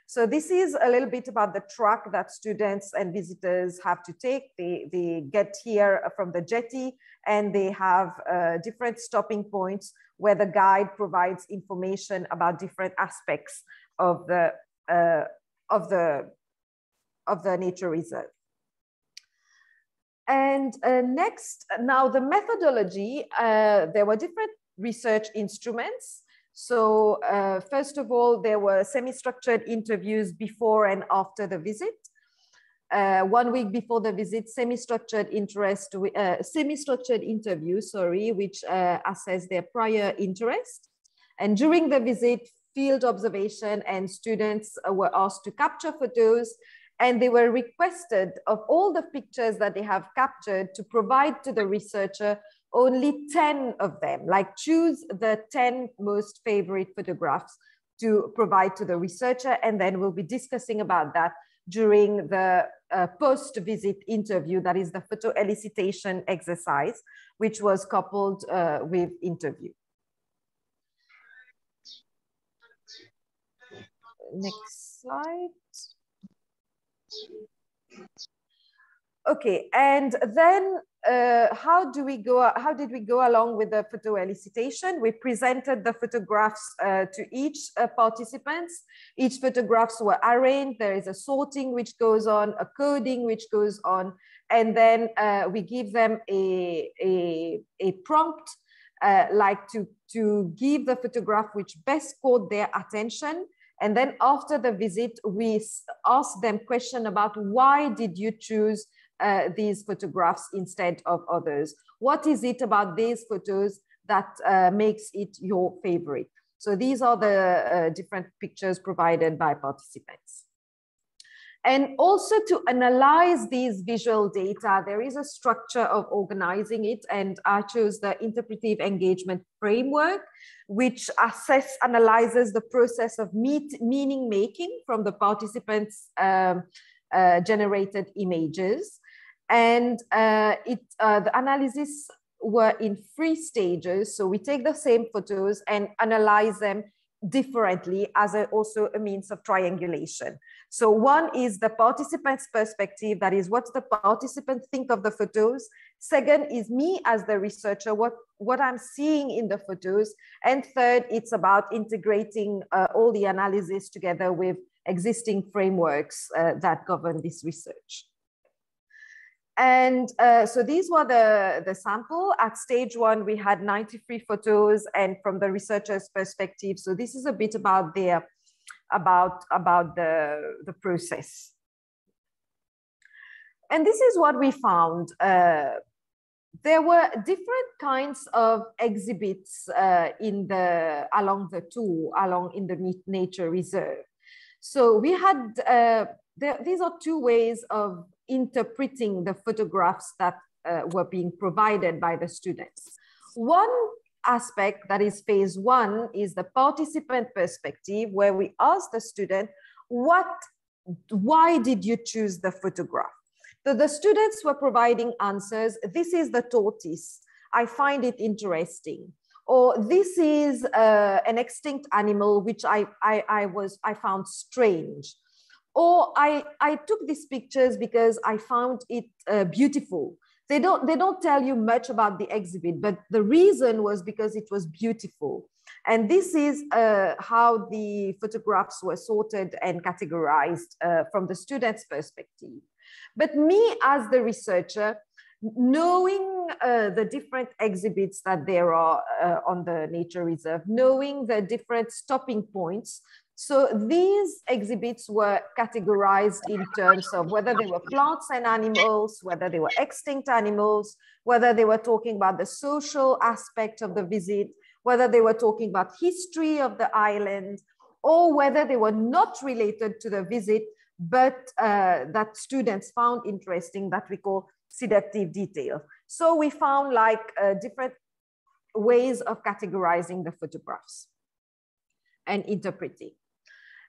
So this is a little bit about the track that students and visitors have to take. They get here from the jetty, and they have different stopping points where the guide provides information about different aspects of the nature reserve. And next, now the methodology, there were different research instruments. So first of all, there were semi-structured interviews before and after the visit. 1 week before the visit, semi-structured interview, which assess their prior interest. And during the visit, field observation, and students were asked to capture photos, and they were requested of all the pictures that they have captured to provide to the researcher only 10 of them, like choose the 10 most favorite photographs to provide to the researcher. And then we'll be discussing about that during the post-visit interview, that is the photo elicitation exercise, which was coupled with interview. Next slide. Okay, and then how did we go along with the photo elicitation? We presented the photographs to each participants. Each photographs were arranged. There is a sorting which goes on, a coding which goes on, and then we give them a prompt like to give the photograph which best caught their attention. And then after the visit, we ask them question about why did you choose these photographs instead of others? What is it about these photos that makes it your favorite? So these are the different pictures provided by participants. And also to analyze these visual data, there is a structure of organizing it, and I chose the interpretive engagement framework, which analyzes the process of meaning making from the participants' generated images. And the analysis were in 3 stages. So we take the same photos and analyze them differently as also a means of triangulation. So one is the participant's perspective, that is what the participant think of the photos. Second is me as the researcher, what I'm seeing in the photos. And third, it's about integrating all the analysis together with existing frameworks that govern this research. And so these were the sample. At stage 1, we had 93 photos, and from the researcher's perspective. So this is a bit about the process. And this is what we found. There were different kinds of exhibits along the tour, in the nature reserve. So we had, these are two ways of interpreting the photographs that were being provided by the students. One aspect, that is phase 1, is the participant perspective, where we ask the student, why did you choose the photograph? So the students were providing answers. This is the tortoise. I find it interesting. Or this is an extinct animal, which I found strange. Or I took these pictures because I found it beautiful. They don't tell you much about the exhibit, but the reason was because it was beautiful. And this is how the photographs were sorted and categorized from the student's perspective. But me as the researcher, knowing the different exhibits that there are on the nature reserve, knowing the different stopping points, so these exhibits were categorized in terms of whether they were plants and animals, whether they were extinct animals, whether they were talking about the social aspect of the visit, whether they were talking about history of the island, or whether they were not related to the visit, but that students found interesting, that we call seductive detail. So we found like different ways of categorizing the photographs and interpreting.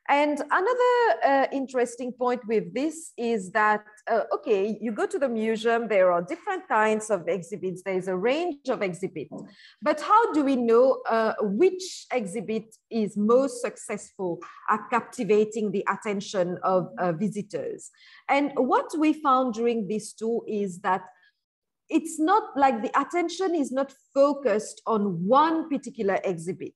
And another interesting point with this is that, okay, you go to the museum, there are different kinds of exhibits, there's a range of exhibits, but how do we know which exhibit is most successful at captivating the attention of visitors? And what we found during this tour is that it's not like the attention is not focused on one particular exhibit.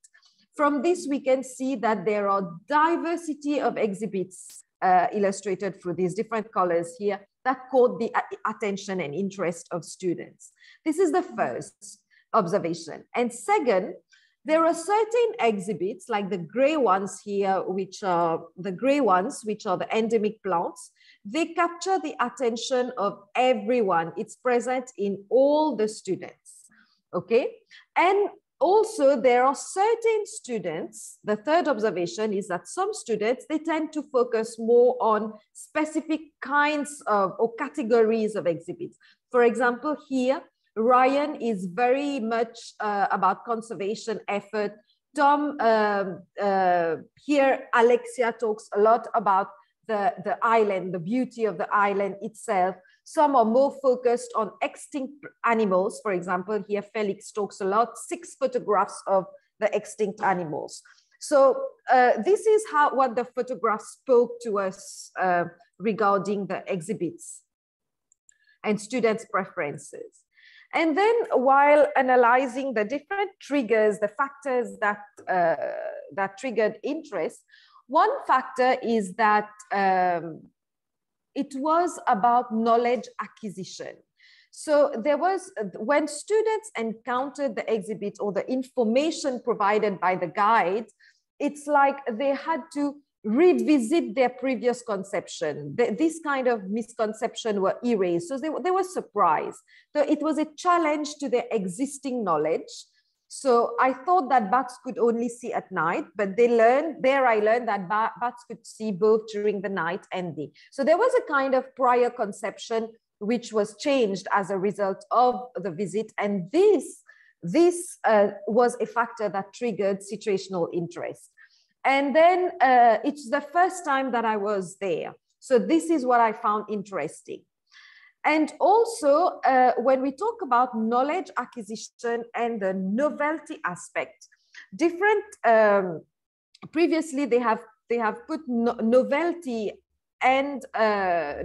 From this, we can see that there are diversity of exhibits illustrated through these different colors here that caught the attention and interest of students. This is the first observation. And second, there are certain exhibits like the gray ones here, which are the endemic plants. They capture the attention of everyone. It's present in all the students, okay? And also, there are certain students, the third observation is that some students, they tend to focus more on specific kinds of or categories of exhibits. For example, here, Ryan is very much about conservation effort. Tom, here, Alexia talks a lot about the island, the beauty of the island itself. Some are more focused on extinct animals. For example, here Felix talks a lot, 6 photographs of the extinct animals. So this is what the photograph spoke to us regarding the exhibits and students' preferences. And then while analyzing the different triggers, the factors that triggered interest, one factor is that it was about knowledge acquisition. So there was, when students encountered the exhibit or the information provided by the guide, it's like they had to revisit their previous conception. This kind of misconception were erased. So they were surprised. So it was a challenge to their existing knowledge. So I thought that bats could only see at night, but I learned that bats could see both during the night and day. So there was a kind of prior conception which was changed as a result of the visit. And this was a factor that triggered situational interest. And then it's the first time that I was there. So this is what I found interesting. And also, when we talk about knowledge acquisition and the novelty aspect, different previously they have put novelty and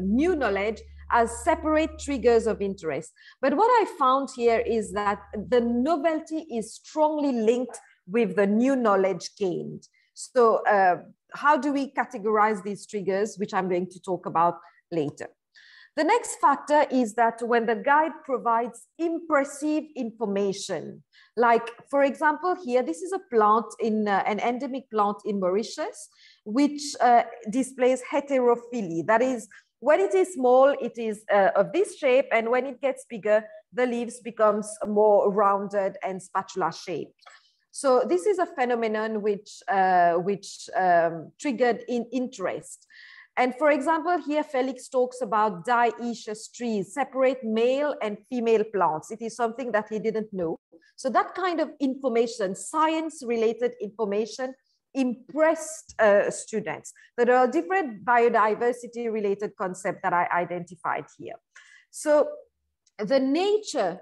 new knowledge as separate triggers of interest. But what I found here is that the novelty is strongly linked with the new knowledge gained. So how do we categorize these triggers, which I'm going to talk about later? The next factor is that when the guide provides impressive information, like, for example, here, this is a plant in an endemic plant in Mauritius, which displays heterophyly. That is, when it is small, it is of this shape, and when it gets bigger, the leaves becomes more rounded and spatula shaped. So this is a phenomenon which triggered interest. And for example, here Felix talks about dioecious trees, separate male and female plants. It is something that he didn't know. So that kind of information, science-related information, impressed students. There are different biodiversity-related concepts that I identified here. So the nature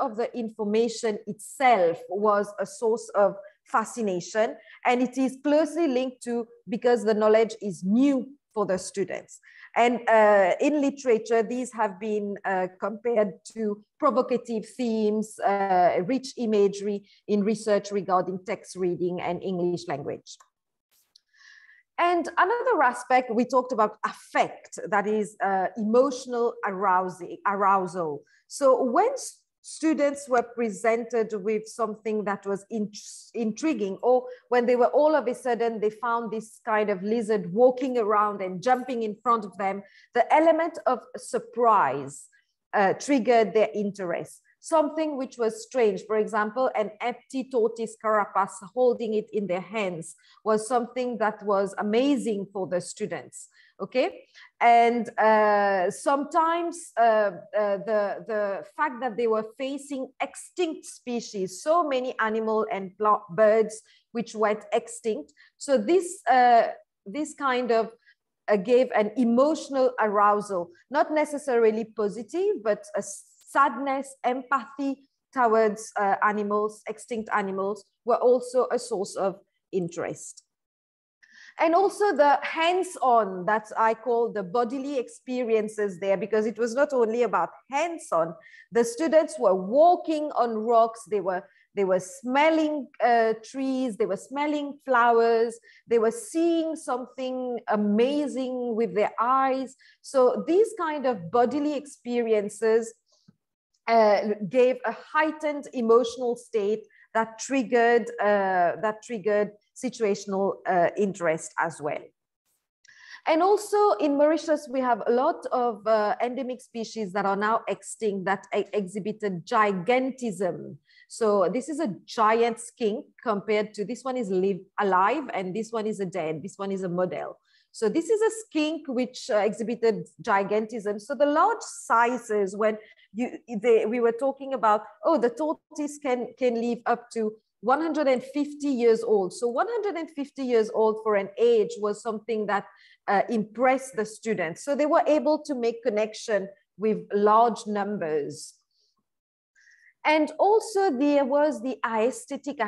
of the information itself was a source of fascination, and it is closely linked to, because the knowledge is new for the students. And in literature, these have been compared to provocative themes, rich imagery in research regarding text reading and English language. And another aspect, we talked about affect, that is emotional arousal. So when students were presented with something that was intriguing, or when they were all of a sudden, they found this kind of lizard walking around and jumping in front of them, the element of surprise triggered their interest. Something which was strange, for example, an empty tortoise carapace holding it in their hands was something that was amazing for the students. Okay, and sometimes the fact that they were facing extinct species, so many animal and birds which went extinct. So this kind of gave an emotional arousal, not necessarily positive, but a sadness, empathy towards animals, extinct animals, were also a source of interest. And also the hands-on, that I call the bodily experiences there, because it was not only about hands-on. The students were walking on rocks, they were smelling trees, they were smelling flowers, they were seeing something amazing with their eyes. So these kind of bodily experiences gave a heightened emotional state that triggered situational interest as well. And also in Mauritius, we have a lot of endemic species that are now extinct that exhibited gigantism. So this is a giant skink compared to, this one is alive and this one is a dead, this one is a model. So this is a skink which exhibited gigantism. So the large sizes, when we were talking about, oh, the tortoise can live up to 150 years old. So 150 years old for an age was something that impressed the students. So they were able to make connection with large numbers. And also there was the aesthetic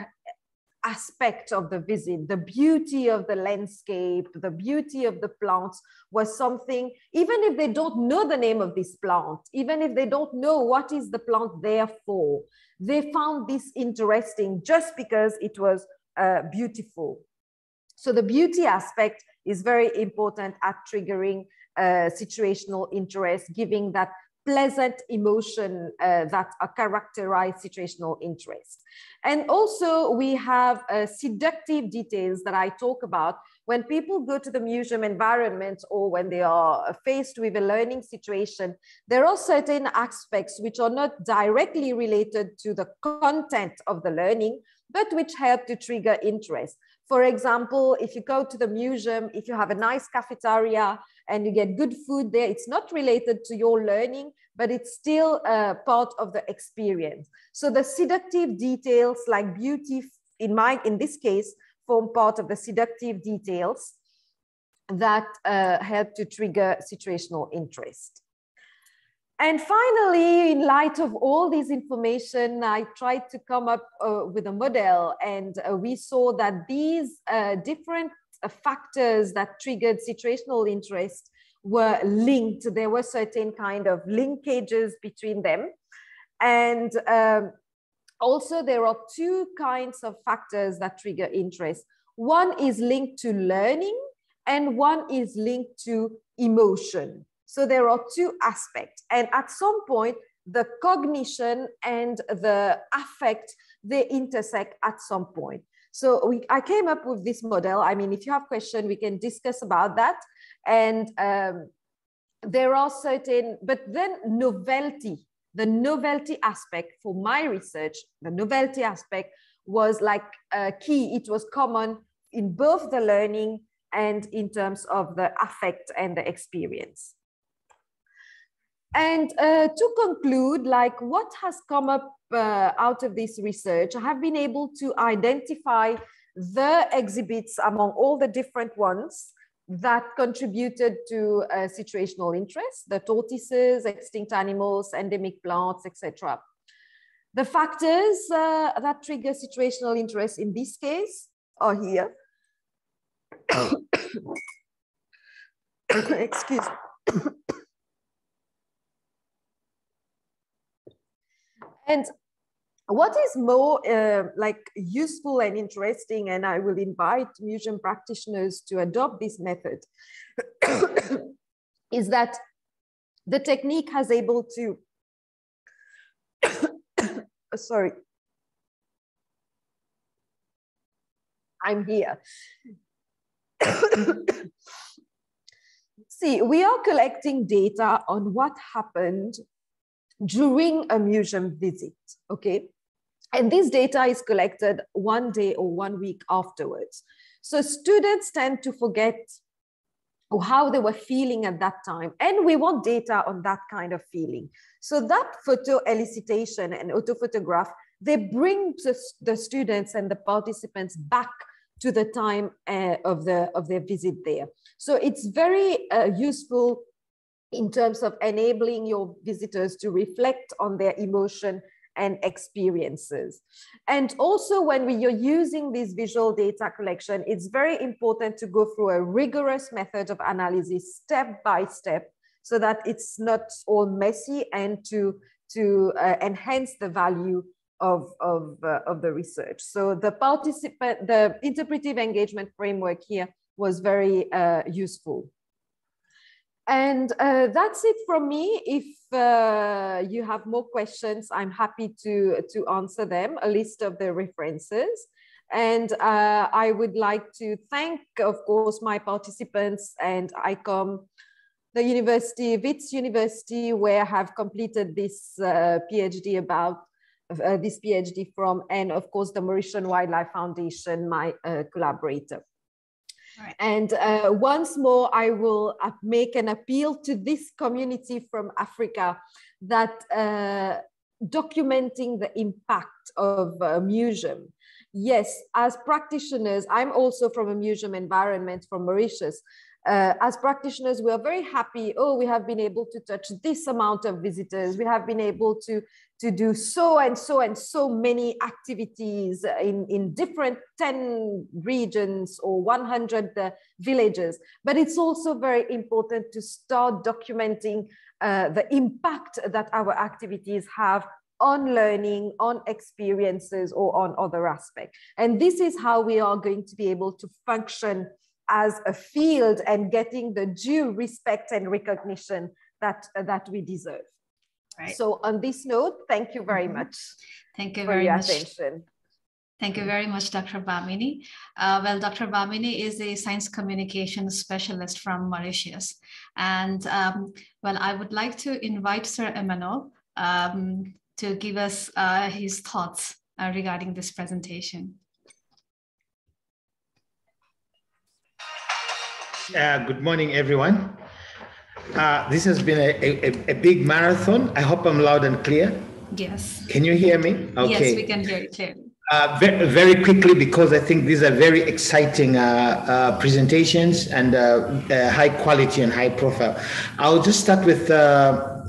aspect of the visit, the beauty of the landscape, the beauty of the plants was something, even if they don't know the name of this plant, even if they don't know what is the plant there for, they found this interesting just because it was beautiful. So the beauty aspect is very important at triggering situational interest, giving that pleasant emotion that characterize situational interest. And also we have seductive details that I talk about. When people go to the museum environment or when they are faced with a learning situation, there are certain aspects which are not directly related to the content of the learning, but which help to trigger interest. For example, if you go to the museum, if you have a nice cafeteria and you get good food there, it's not related to your learning, but it's still part of the experience. So the seductive details like beauty, in this case, form part of the seductive details that help to trigger situational interest. And finally, in light of all this information, I tried to come up with a model, and we saw that these different factors that triggered situational interest were linked. There were certain kind of linkages between them. And also there are two kinds of factors that trigger interest. One is linked to learning and one is linked to emotion. So there are two aspects. And at some point, the cognition and the affect, they intersect at some point. So I came up with this model. I mean, if you have questions, we can discuss about that. And there are certain, but then novelty, the novelty aspect for my research, the novelty aspect was like key. It was common in both the learning and in terms of the affect and the experience. And to conclude, like what has come up out of this research, I have been able to identify the exhibits among all the different ones that contributed to situational interest, the tortoises, extinct animals, endemic plants, etc. The factors that trigger situational interest in this case are here. Excuse me. And what is more like useful and interesting, and I will invite museum practitioners to adopt this method, is that the technique has able to, sorry, I'm here. See, we are collecting data on what happened during a museum visit, okay? And this data is collected 1 day or 1 week afterwards. So students tend to forget how they were feeling at that time. And we want data on that kind of feeling. So that photo elicitation and autophotograph, they bring the students and the participants back to the time of their visit there. So it's very useful in terms of enabling your visitors to reflect on their emotion and experiences. And also when you're using this visual data collection, it's very important to go through a rigorous method of analysis step by step so that it's not all messy, and to enhance the value of the research. So the interpretive engagement framework here was very useful. And that's it from me. If you have more questions, I'm happy to answer them, a list of the references. And I would like to thank, of course, my participants and ICOM, the university, Wits University, where I have completed this PhD about this PhD from, and of course, the Mauritian Wildlife Foundation, my collaborator. Right. And once more, I will make an appeal to this community from Africa that documenting the impact of a museum. Yes, as practitioners, I'm also from a museum environment from Mauritius. As practitioners, we are very happy. Oh, we have been able to touch this amount of visitors. We have been able to do so and so and so many activities in different 10 regions or 100 villages. But it's also very important to start documenting the impact that our activities have on learning, on experiences, or on other aspects. And this is how we are going to be able to function as a field and getting the due respect and recognition that we deserve. Right. So on this note, thank you very much. Thank you very much. Attention. Thank you very much, Dr. Bhamini. Well, Dr. Bhamini is a science communication specialist from Mauritius. And well, I would like to invite Sir Emmanuel to give us his thoughts regarding this presentation. Good morning, everyone. This has been a big marathon. I hope I'm loud and clear. Yes. Can you hear me? Okay. Yes, we can hear you clearly. Very quickly, because I think these are very exciting presentations and high quality and high profile. I'll just start with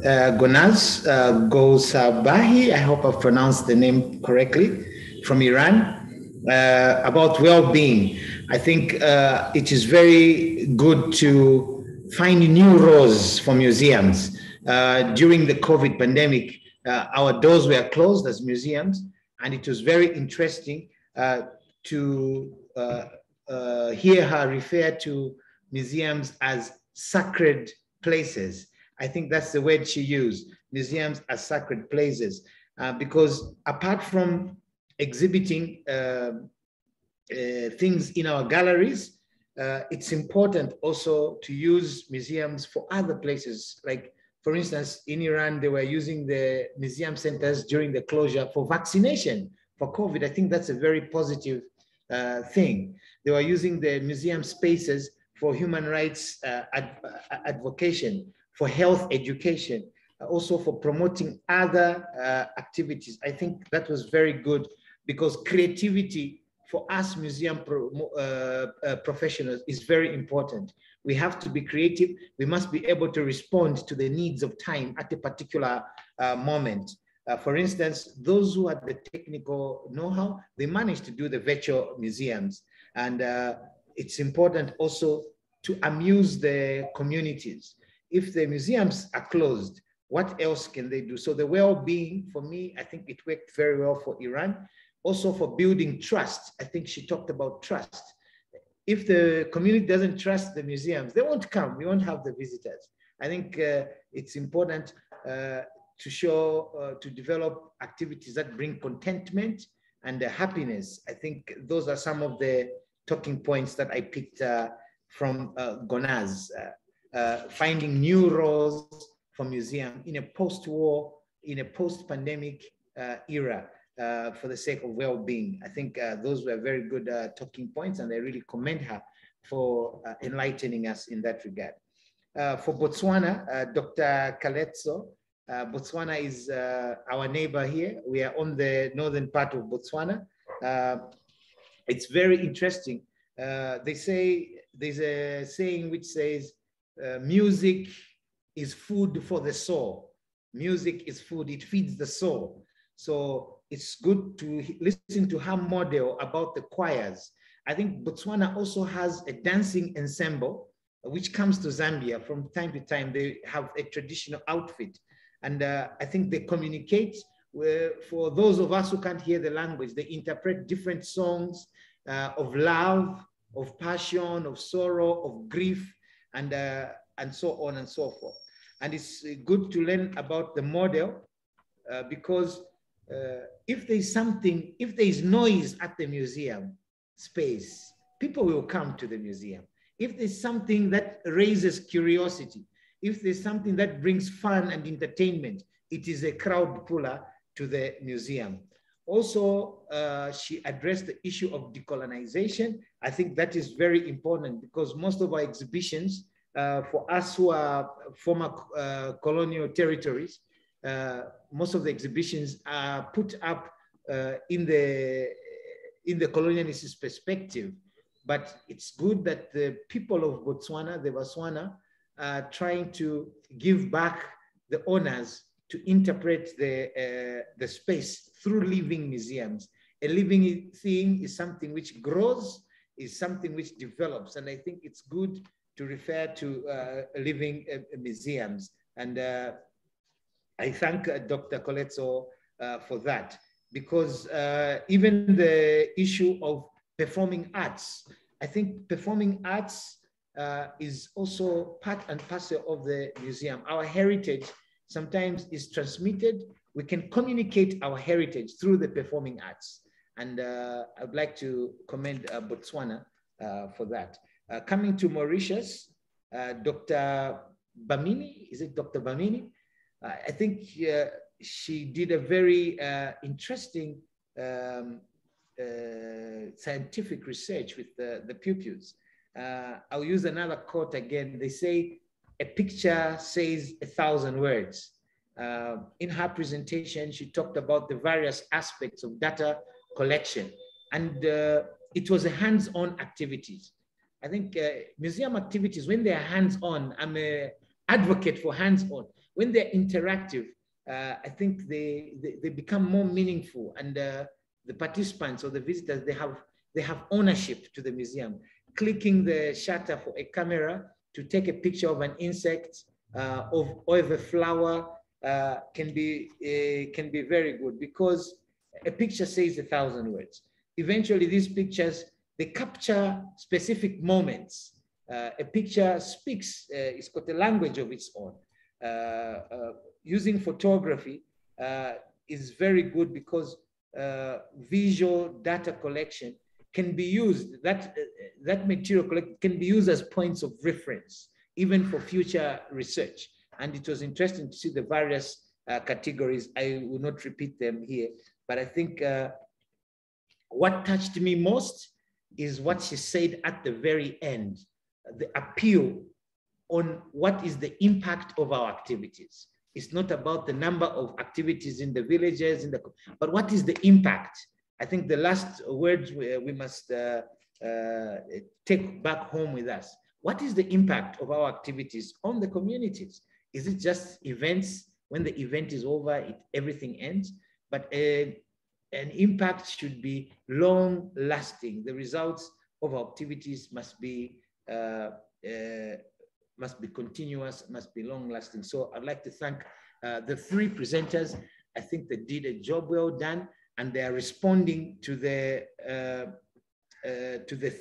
Gonaz Gosabahi, I hope I've pronounced the name correctly, from Iran, about well-being. I think it is very good to find new roles for museums. During the COVID pandemic, our doors were closed as museums, and it was very interesting to hear her refer to museums as sacred places. I think that's the word she used, museums as sacred places, because apart from exhibiting things in our galleries, it's important also to use museums for other places. Like, for instance, in Iran, they were using the museum centers during the closure for vaccination for COVID. I think that's a very positive thing. They were using the museum spaces for human rights advocacy, for health education, also for promoting other activities. I think that was very good, because creativity for us museum professionals is very important. We have to be creative. We must be able to respond to the needs of time at a particular moment. For instance, those who had the technical know-how, they managed to do the virtual museums. And it's important also to amuse the communities. If the museums are closed, what else can they do? So the well-being, for me, I think it worked very well for Iran. Also for building trust. I think she talked about trust. If the community doesn't trust the museums, they won't come. We won't have the visitors. I think it's important to show, to develop activities that bring contentment and happiness. I think those are some of the talking points that I picked from Gonaz. Finding new roles for museum in a post-war, in a post-pandemic era for the sake of well-being. I think those were very good talking points, and I really commend her for enlightening us in that regard. For Botswana, Dr. Kaletso, Botswana is our neighbor here. We are on the northern part of Botswana. It's very interesting. They say, there's a saying which says, music is food for the soul. Music is food, it feeds the soul. So it's good to listen to her model about the choirs. I think Botswana also has a dancing ensemble, which comes to Zambia from time to time. They have a traditional outfit. And I think they communicate for those of us who can't hear the language. They interpret different songs of love, of passion, of sorrow, of grief, and so on and so forth. And it's good to learn about the model because if there's something, if there's noise at the museum space, people will come to the museum. If there's something that raises curiosity, if there's something that brings fun and entertainment, it is a crowd puller to the museum. Also, she addressed the issue of decolonization. I think that is very important because most of our exhibitions, for us who are former colonial territories, most of the exhibitions are put up in the colonialist perspective. But it's good that the people of Botswana, the Botswana, are trying to give back the owners to interpret the space through living museums. A living thing is something which grows, is something which develops. And I think it's good to refer to living museums. And I thank Dr. Koletso for that, because even the issue of performing arts, I think performing arts is also part and parcel of the museum. Our heritage sometimes is transmitted. We can communicate our heritage through the performing arts. And I'd like to commend Botswana for that. Coming to Mauritius, Dr. Bamini, is it Dr. Bamini? I think she did a very interesting scientific research with the pupils. I'll use another quote again. They say, a picture says 1,000 words. In her presentation, she talked about the various aspects of data collection. And it was a hands-on activities. I think museum activities, when they are hands-on, I'm advocate for hands-on. When they're interactive, I think they become more meaningful, and the participants or the visitors, they have ownership to the museum. Clicking the shutter for a camera to take a picture of an insect or of a flower can be very good, because a picture says 1,000 words. Eventually, these pictures, they capture specific moments. A picture speaks, it's got a language of its own. Using photography is very good, because visual data collection can be used, that material can be used as points of reference, even for future research. And it was interesting to see the various categories. I will not repeat them here, but I think what touched me most is what she said at the very end, the appeal on what is the impact of our activities. It's not about the number of activities in the villages, but what is the impact? I think the last words we must take back home with us. What is the impact of our activities on the communities? Is it just events? When the event is over, everything ends? But an impact should be long lasting. The results of our activities must be continuous, must be long lasting. So I'd like to thank the three presenters. I think they did a job well done, and they are responding to the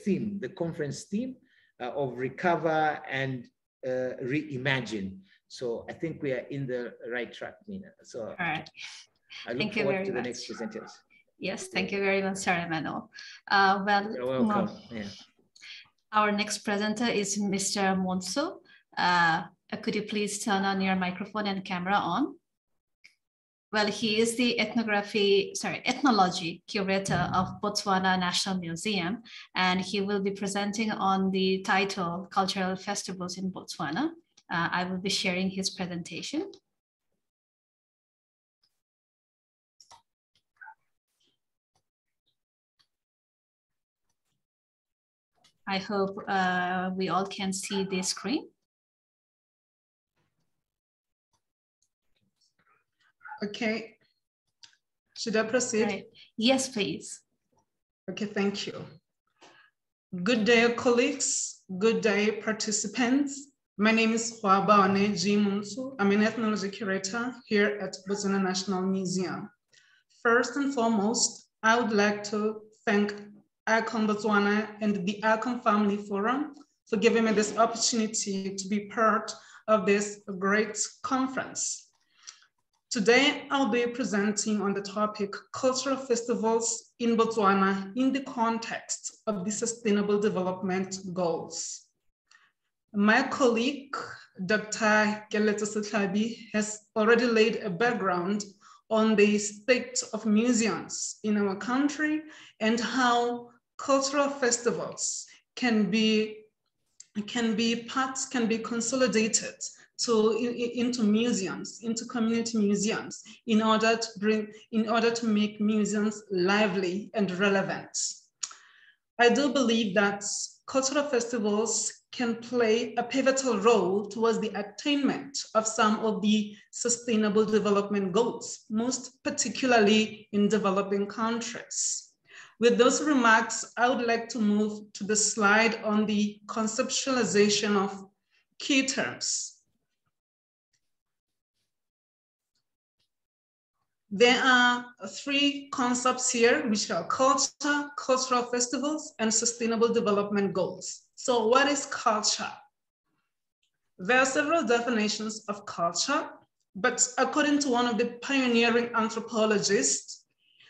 theme, the conference theme of recover and reimagine. So I think we are in the right track, Nina. So all right. I look forward to the next presenters. Yes, thank you very much, Sir Emmanuel. You're welcome. Yeah. Our next presenter is Mr. Monso. Could you please turn on your microphone and camera on? Well, he is the ethnology curator of Botswana National Museum, and he will be presenting on the title Cultural Festivals in Botswana. I will be sharing his presentation. I hope we all can see the screen. Okay, should I proceed? Right. Yes, please. Okay, thank you. Good day, colleagues. Good day, participants. My name is Hwabaone G. Munsu. I'm an ethnology curator here at Botswana National Museum. First and foremost, I would like to thank ICOM Botswana and the ICOM Family Forum for giving me this opportunity to be part of this great conference. Today, I'll be presenting on the topic Cultural Festivals in Botswana in the context of the Sustainable Development Goals. My colleague, Dr. Keletso Setlabi, has already laid a background on the state of museums in our country and how cultural festivals can be consolidated into museums, into community museums, in order to make museums lively and relevant. I do believe that cultural festivals can play a pivotal role towards the attainment of some of the sustainable development goals, most particularly in developing countries. With those remarks, I would like to move to the slide on the conceptualization of key terms. There are three concepts here, which are culture, cultural festivals, and sustainable development goals. So what is culture? There are several definitions of culture, but according to one of the pioneering anthropologists,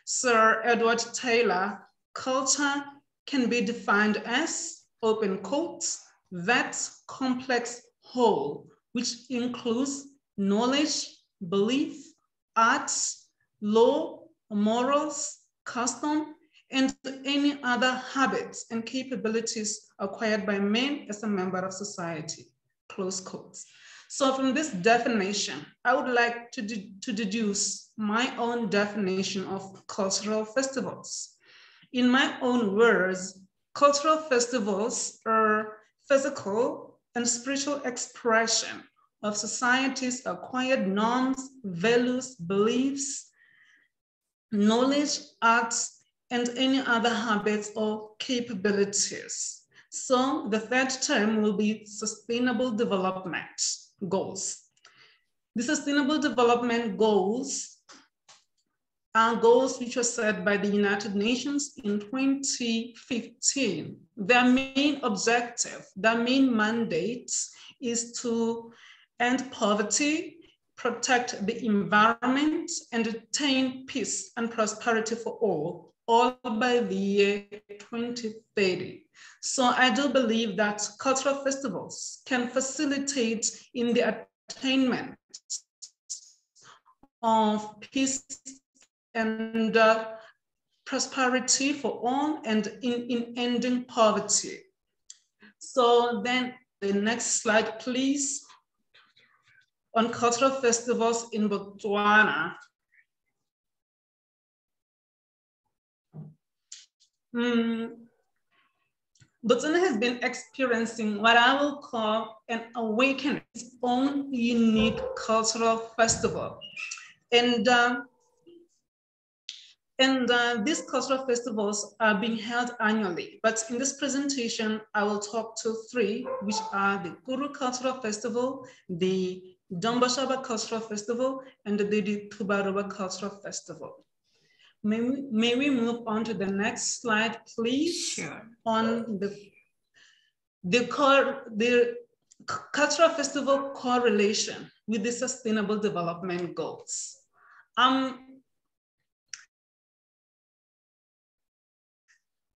Sir Edward Taylor, culture can be defined as, open quotes, that complex whole, which includes knowledge, belief, arts, law, morals, custom, and any other habits and capabilities acquired by man as a member of society, close quotes. So from this definition, I would like to deduce my own definition of cultural festivals. In my own words, cultural festivals are physical and spiritual expression of society's acquired norms, values, beliefs, knowledge, arts, and any other habits or capabilities. So the third term will be Sustainable Development Goals. The Sustainable Development Goals are goals which were set by the United Nations in 2015. Their main objective, their main mandate is to end poverty, protect the environment, and attain peace and prosperity for all by the year 2030. So I do believe that cultural festivals can facilitate in the attainment of peace and prosperity for all and in ending poverty. So then the next slide, please. On cultural festivals in Botswana. Botswana has been experiencing what I will call an awakening, its own unique cultural festival. And these cultural festivals are being held annually, but in this presentation, I will talk to three, which are the Guru Cultural Festival, the Domboshaba Cultural Festival, and the Tubaruba Cultural Festival. May we move on to the next slide, please? Sure. On the cultural festival correlation with the Sustainable Development Goals.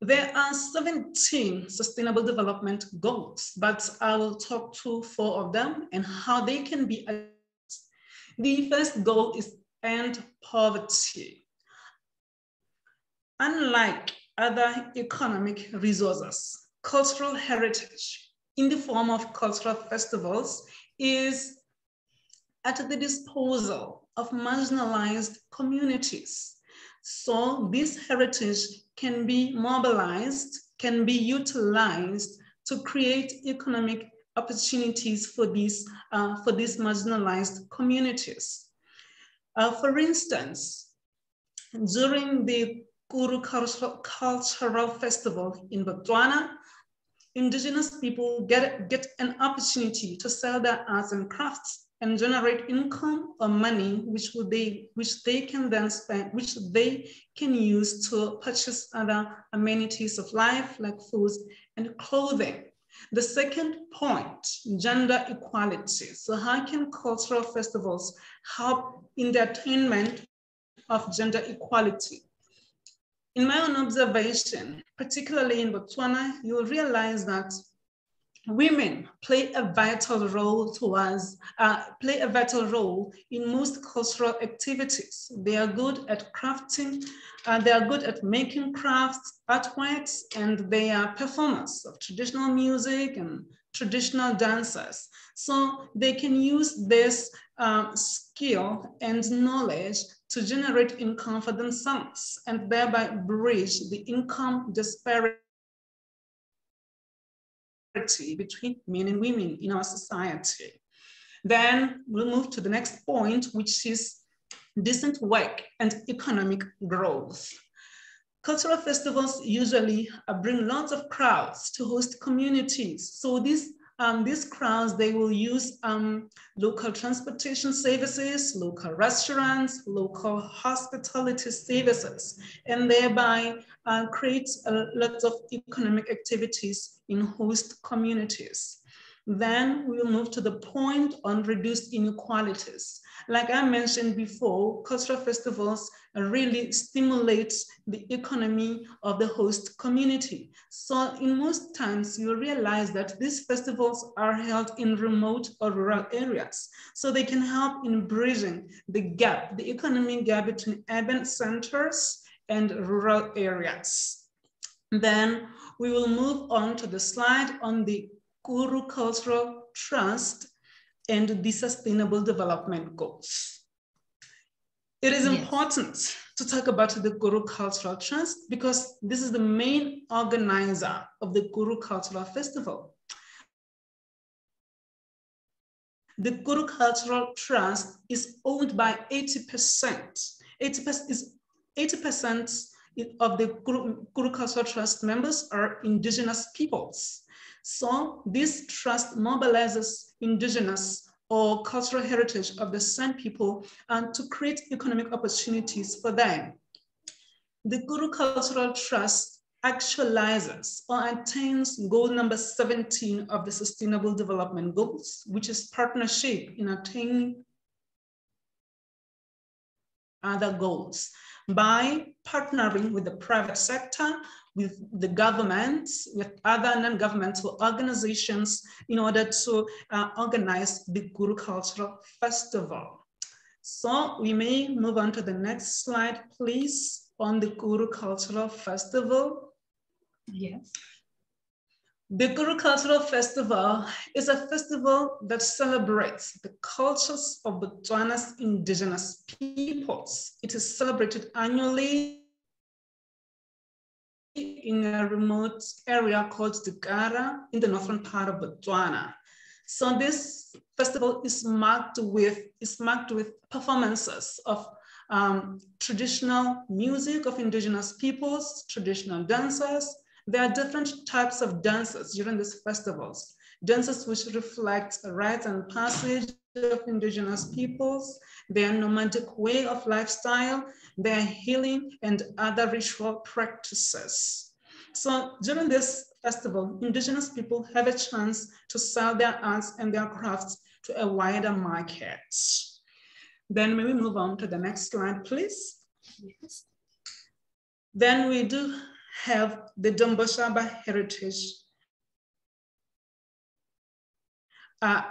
There are 17 Sustainable Development Goals, but I will talk to 4 of them and how they can be achieved. The first goal is end poverty. Unlike other economic resources, cultural heritage in the form of cultural festivals is at the disposal of marginalized communities. So this heritage can be mobilized, can be utilized to create economic opportunities for these marginalized communities. For instance, during the Guru Cultural Festival in Botswana, indigenous people get an opportunity to sell their arts and crafts and generate income or money which they can then spend, which they can use to purchase other amenities of life like foods and clothing. The second point, gender equality. So how can cultural festivals help in the attainment of gender equality? In my own observation, particularly in Botswana, you will realize that women play a vital role in most cultural activities. They are good at crafting, they are good at making crafts, artworks, and they are performers of traditional music and traditional dancers. So they can use this skill and knowledge to generate income for themselves and thereby bridge the income disparity between men and women in our society. Then we'll move to the next point, which is decent work and economic growth. Cultural festivals usually bring lots of crowds to host communities. So these crowds, they will use local transportation services, local restaurants, local hospitality services, and thereby create lots of economic activities in host communities. Then we'll move to the point on reduced inequalities. Like I mentioned before, cultural festivals really stimulate the economy of the host community. So in most times, you realize that these festivals are held in remote or rural areas. So they can help in bridging the gap, the economic gap between urban centers and rural areas. Then we will move on to the slide on the Guru Cultural Trust and the Sustainable Development Goals. It is important to talk about the Guru Cultural Trust because this is the main organizer of the Guru Cultural Festival. The Guru Cultural Trust is owned by 80%. 80% of the Guru Cultural Trust members are indigenous peoples. So this trust mobilizes indigenous or cultural heritage of the San people and to create economic opportunities for them. The Guru Cultural Trust actualizes or attains goal number 17 of the Sustainable Development Goals, which is partnership in attaining other goals by partnering with the private sector, with the government, with other non-governmental organizations in order to organize the Guru Cultural Festival. So we may move on to the next slide, please, on the Guru Cultural Festival. Yes. The Guru Cultural Festival is a festival that celebrates the cultures of Botswana's indigenous peoples. It is celebrated annually in a remote area called the Gara in the northern part of Botswana. So this festival is marked with performances of traditional music of indigenous peoples, traditional dances. There are different types of dances during these festivals. Dances which reflect a rite and passage of indigenous peoples, their nomadic way of lifestyle, their healing and other ritual practices. So during this festival, indigenous people have a chance to sell their arts and their crafts to a wider market. Then may we move on to the next slide, please? Yes. Then we do have the Domboshaba Heritage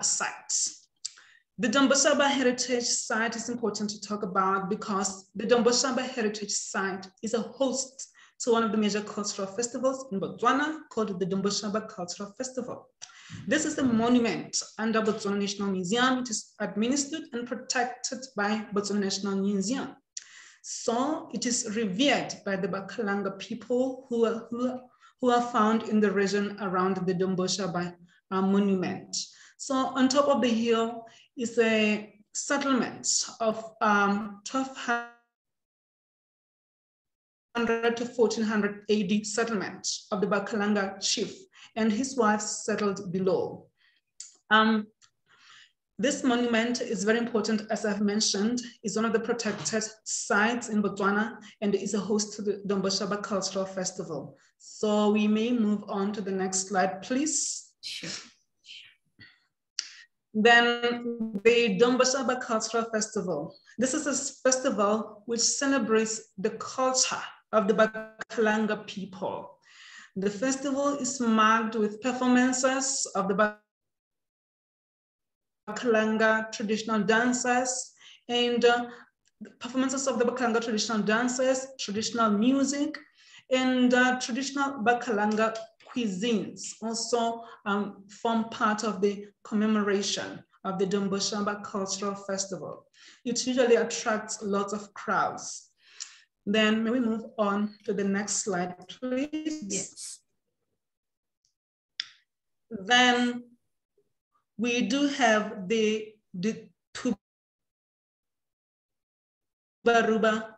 site. The Domboshaba Heritage Site is important to talk about because the Domboshaba Heritage Site is a host to one of the major cultural festivals in Botswana called the Domboshaba Cultural Festival. This is a monument under Botswana National Museum. It is administered and protected by Botswana National Museum. So it is revered by the Bakalanga people who are found in the region around the Domboshaba monument. So on top of the hill is a settlement of 1200 to 1400 AD settlement of the Bakalanga chief and his wife settled below. This monument is very important, as I've mentioned, is one of the protected sites in Botswana and is a host to the Domboshaba Cultural Festival. So we may move on to the next slide, please. Sure. Then the Domboshaba Cultural Festival. This is a festival which celebrates the culture of the Bakalanga people. The festival is marked with performances of the Bakalanga traditional dances and performances of the Bakalanga traditional dances, traditional music, and traditional Bakalanga cuisines also form part of the commemoration of the Domboshaba Cultural Festival. It usually attracts lots of crowds. Then may we move on to the next slide, please? Yes. Then we do have the Tubaruba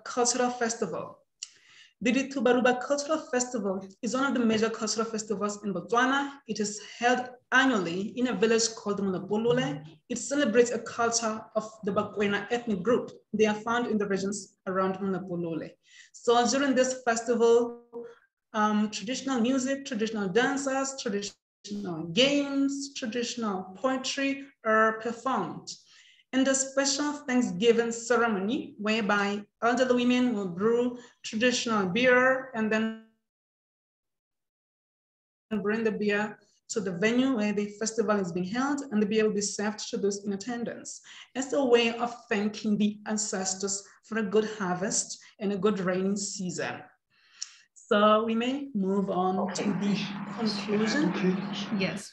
Cultural Festival. The Tubaruba Cultural Festival is one of the major cultural festivals in Botswana. It is held annually in a village called Mulebolole. It celebrates a culture of the Bakwena ethnic group. They are found in the regions around Mulebolole. So during this festival, traditional music, traditional dances, traditional games, traditional poetry are performed. And a special Thanksgiving ceremony whereby elderly women will brew traditional beer and then bring the beer to the venue where the festival is being held, and the beer will be served to those in attendance as a way of thanking the ancestors for a good harvest and a good rainy season. So we may move on to the conclusion. Yes.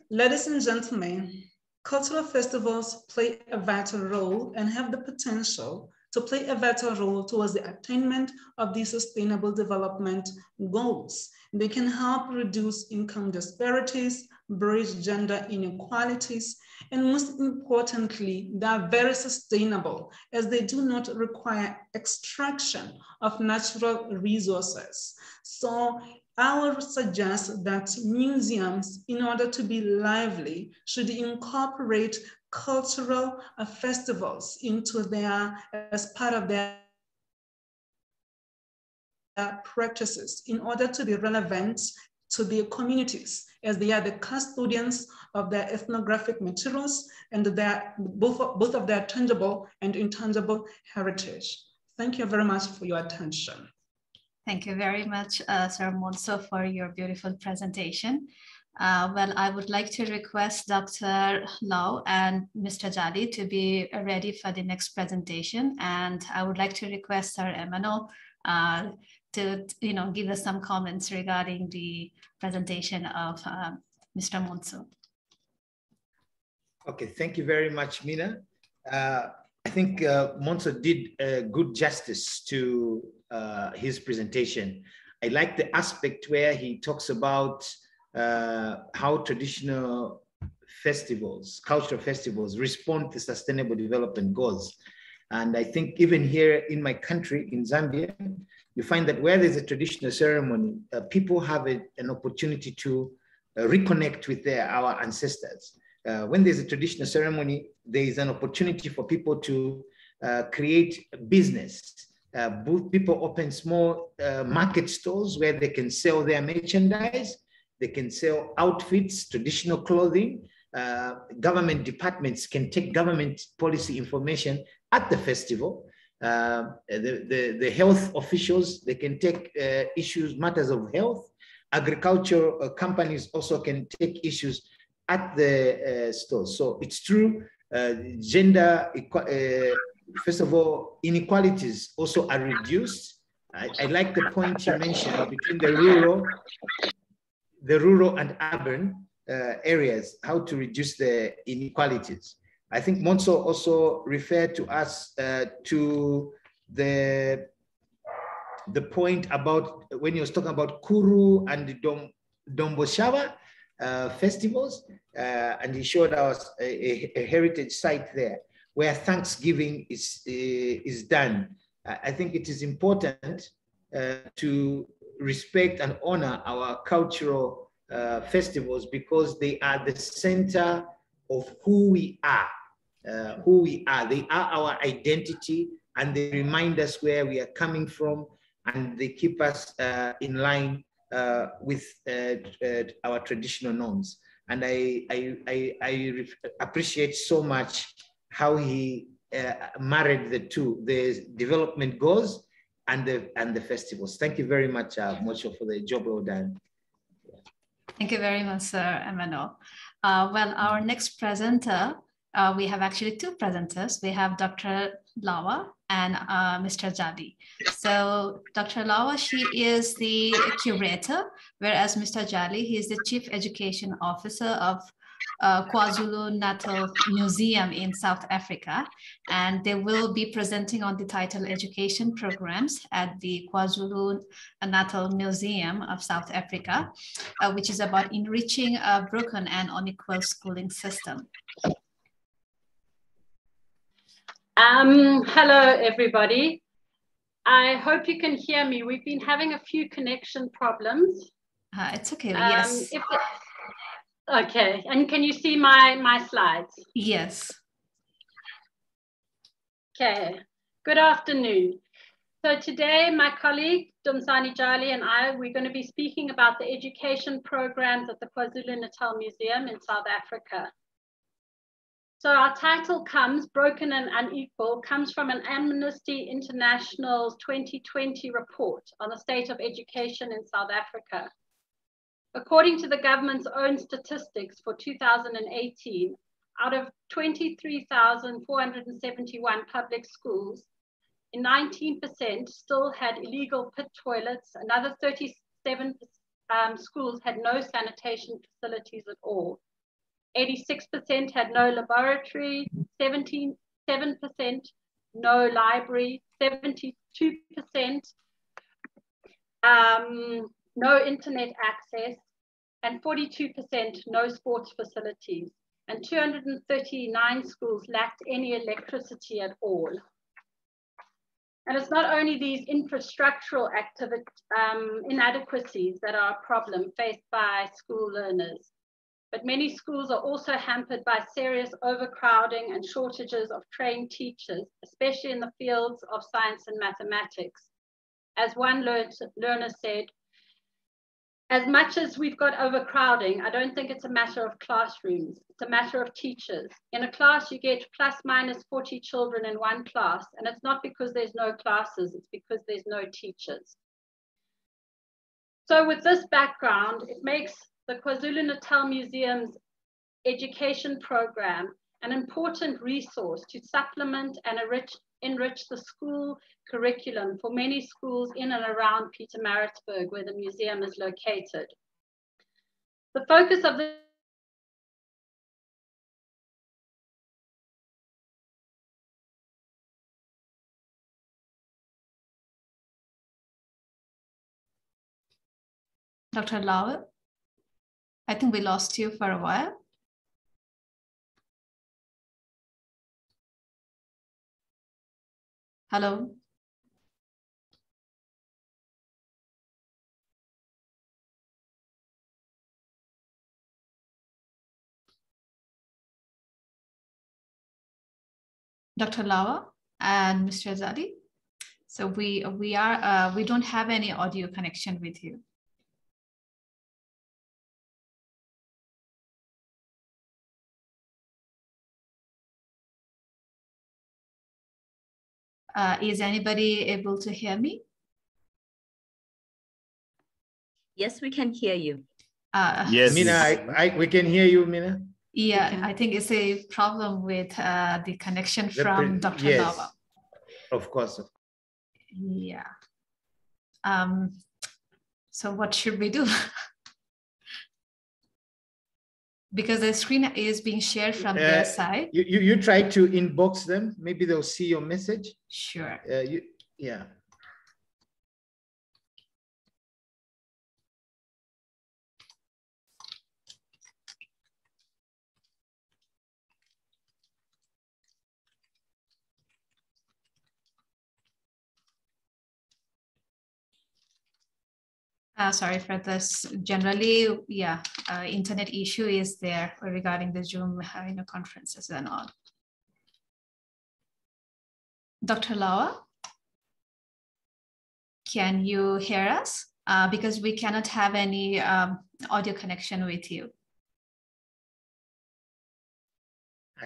Ladies and gentlemen, cultural festivals play a vital role and have the potential to play a vital role towards the attainment of the Sustainable Development Goals. They can help reduce income disparities, bridge gender inequalities, and most importantly, they are very sustainable as they do not require extraction of natural resources. So I would suggest that museums, in order to be lively, should incorporate cultural festivals into as part of their practices in order to be relevant to their communities, as they are the custodians of their ethnographic materials and both of their tangible and intangible heritage. Thank you very much for your attention. Thank you very much, Sir Monso, for your beautiful presentation. Well, I would like to request Dr. Lau and Mr. Jali to be ready for the next presentation. And I would like to request Sir Emmanuel to give us some comments regarding the presentation of Mr. Monso. Okay, thank you very much, Mina. I think Monso did good justice to his presentation. I like the aspect where he talks about how traditional festivals, cultural festivals, respond to sustainable development goals. And I think even here in my country, in Zambia, you find that where there's a traditional ceremony, people have an opportunity to reconnect with our ancestors. When there's a traditional ceremony, there is an opportunity for people to create business. People open small market stores where they can sell their merchandise. They can sell outfits, traditional clothing. Government departments can take government policy information at the festival. The health officials, they can take matters of health. Agricultural companies also can take issues at the stores. So it's true, gender, first of all, inequalities also are reduced. I like the point you mentioned between the rural and urban areas, how to reduce the inequalities. I think Monso also referred to us to the point about when he was talking about Kuru and the Domboshawa festivals, and he showed us a heritage site there where Thanksgiving is done. I think it is important to respect and honor our cultural festivals because they are the center of who we are. They are our identity, and they remind us where we are coming from, and they keep us in line with our traditional norms. And I appreciate so much how he married the two, the development goals and the festivals. Thank you very much, Mocho, for the job well done. Thank you very much, Sir Emmanuel. Well, our next presenter, we have actually two presenters. We have Dr. Lawa and Mr. Jadi. So Dr. Lawa, she is the curator, whereas Mr. Jali, he is the Chief Education Officer of KwaZulu-Natal Museum in South Africa. And they will be presenting on the title Education Programs at the KwaZulu-Natal Museum of South Africa, which is about enriching a broken and unequal schooling system. Hello, everybody. I hope you can hear me. We've been having a few connection problems. It's okay, yes. Okay, and can you see my slides? Yes. Okay, good afternoon. So today, my colleague, Dumsani Jali, and I, we're going to be speaking about the education programs at the KwaZulu-Natal Museum in South Africa. So our title Broken and Unequal, comes from an Amnesty International's 2020 report on the state of education in South Africa. According to the government's own statistics for 2018, out of 23,471 public schools, 19% still had illegal pit toilets. Another 37 schools had no sanitation facilities at all. 86% had no laboratory, 7% no library, 72% no internet access, and 42% no sports facilities. And 239 schools lacked any electricity at all. And it's not only these infrastructural inadequacies that are a problem faced by school learners, but many schools are also hampered by serious overcrowding and shortages of trained teachers, especially in the fields of science and mathematics. As one learner said, as much as we've got overcrowding, I don't think it's a matter of classrooms, it's a matter of teachers. In a class, you get plus minus 40 children in one class, and it's not because there's no classes, it's because there's no teachers. So with this background, it makes the KwaZulu-Natal Museum's education program an important resource to supplement and enrich the school curriculum for many schools in and around Pietermaritzburg, where the museum is located. The focus of the Dr. Lauer, I think we lost you for a while. Hello. Dr. Lauer and Mr. Azadi. So we don't have any audio connection with you. Is anybody able to hear me? Yes, we can hear you. Yes, Mina, we can hear you, Mina. Yeah, I think it's a problem with the connection from Dr. Yes, Lava. Of course. Yeah. So what should we do? Because the screen is being shared from their side. You try to inbox them. Maybe they'll see your message. Sure. Yeah. Sorry for this. Generally, yeah, internet issue is there regarding the Zoom conferences and all. Dr. Lawa, can you hear us? Because we cannot have any audio connection with you.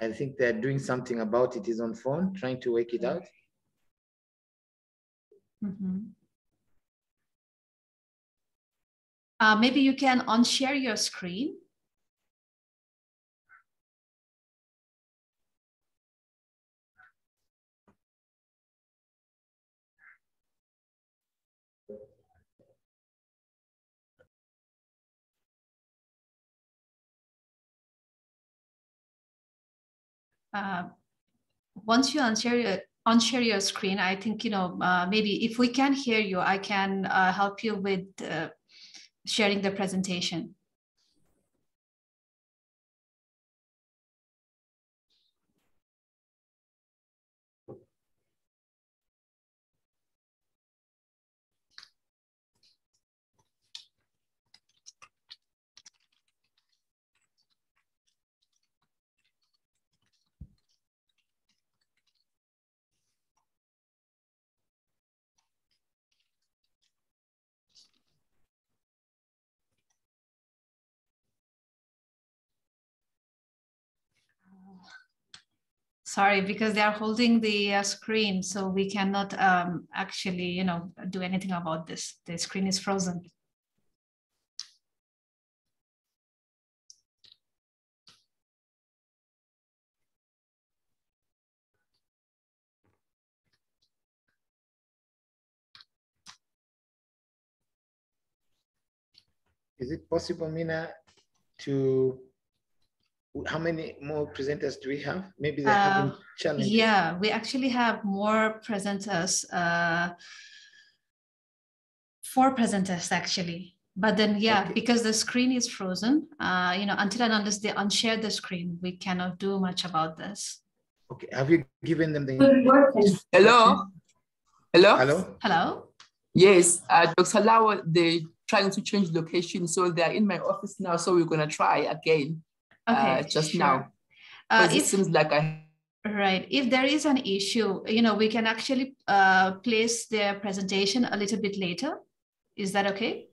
I think they're doing something about it. Is on phone, trying to work it out. Mm-hmm. Maybe you can unshare your screen. Once you unshare your screen, I think, maybe if we can hear you, I can help you with sharing the presentation. Sorry, because they are holding the screen, so we cannot actually, do anything about this. The screen is frozen. Is it possible, Mina, to, how many more presenters do we have? Maybe they're having challenges. Yeah, we actually have more presenters, 4 presenters actually. But then, yeah, Okay. because the screen is frozen, until and unless they unshare the screen, we cannot do much about this. Okay. Have you given them the Hello? Hello? Hello? Hello? Yes, Dr. Lawa, they're trying to change location. So they're in my office now. So we're going to try again just sure. now. Because it seems like Right. If there is an issue, we can actually place their presentation a little bit later. Is that okay?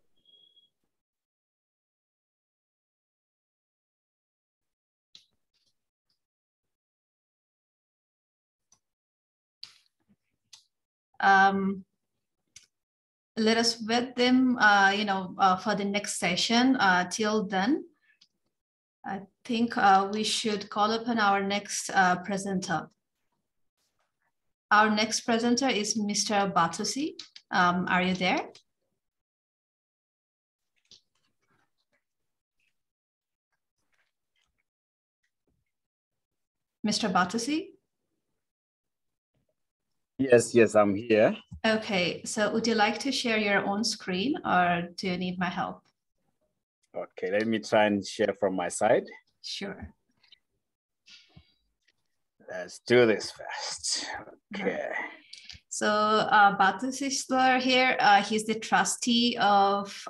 Let us wait them, for the next session. Till then, I think we should call upon our next presenter. Our next presenter is Mr. Batusi. Are you there? Mr. Batusi? Yes, I'm here. Okay, so would you like to share your own screen or do you need my help? Okay, let me try and share from my side. Sure. Let's do this first. Okay. So Batusi Slar here, he's the trustee of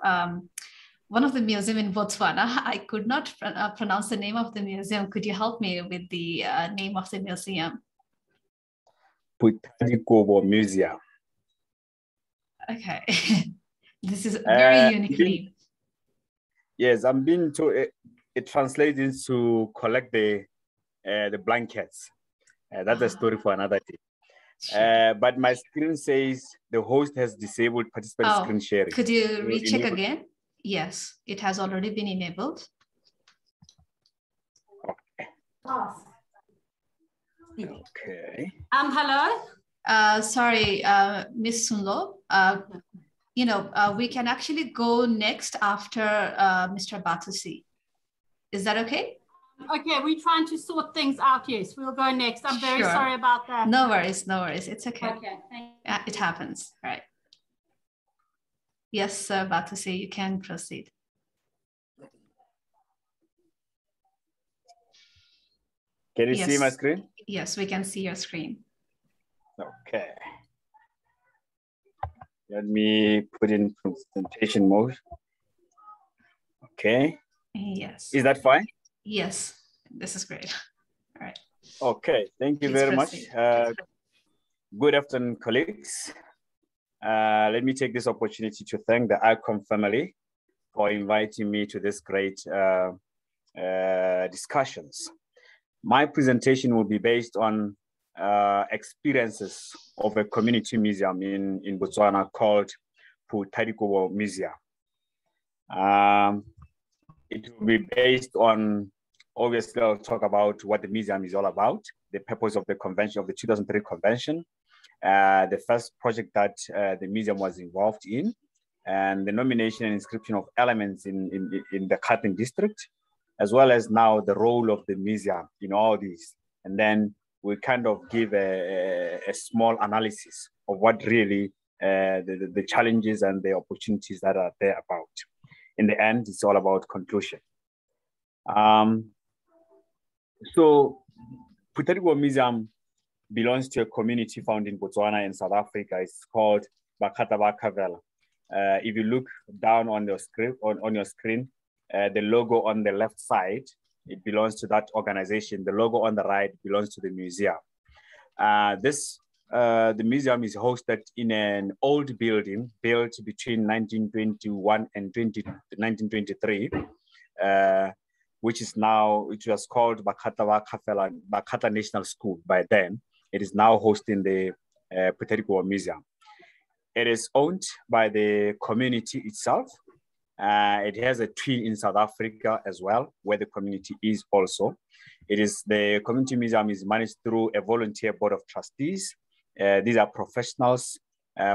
one of the museum in Botswana. I could not pronounce the name of the museum. Could you help me with the name of the museum? ICOM Museum. Okay. This is very unique name. Yes, I'm being told it translates into collect the blankets. That's a story for another day. Sure. But my screen says the host has disabled participant screen sharing. Could you recheck again? Yes, it has already been enabled. Okay. Okay. Hello. Sorry, Miss Sunlo. We can actually go next after Mr. Batusi. Is that okay? Okay, we're trying to sort things out. Yes, we'll go next. I'm very sorry about that. No worries, no worries. It's okay. Okay, thank you. It happens. All right. Yes, Sir Batusi, you can proceed. Can you see my screen? Yes, we can see your screen. Okay. Let me put in presentation mode. Okay. Yes. Is that fine? Yes, this is great. All right. Okay, thank you very much. Good afternoon, colleagues. Let me take this opportunity to thank the ICOM family for inviting me to this great discussions. My presentation will be based on experiences of a community museum in Botswana called ICOM Museum. It will be based on, obviously, I'll talk about what the museum is all about, the purpose of the convention, of the 2003 convention, the first project that the museum was involved in, and the nomination and inscription of elements in the Gauteng district, as well as now the role of the museum in all these. And then we kind of give a small analysis of what really the challenges and the opportunities that are there about. In the end, it's all about conclusion. So ICOM Museum belongs to a community found in Botswana in South Africa. It's called Bakata. If you look down on your screen, the logo on the left side, it belongs to that organization. The logo on the right belongs to the museum. The museum is hosted in an old building built between 1921 and 1923, which was called Bakata National School by then. It is now hosting the ICOM Museum. It is owned by the community itself. It has a twin in South Africa as well, where the community is also. The community museum is managed through a volunteer board of trustees. These are professionals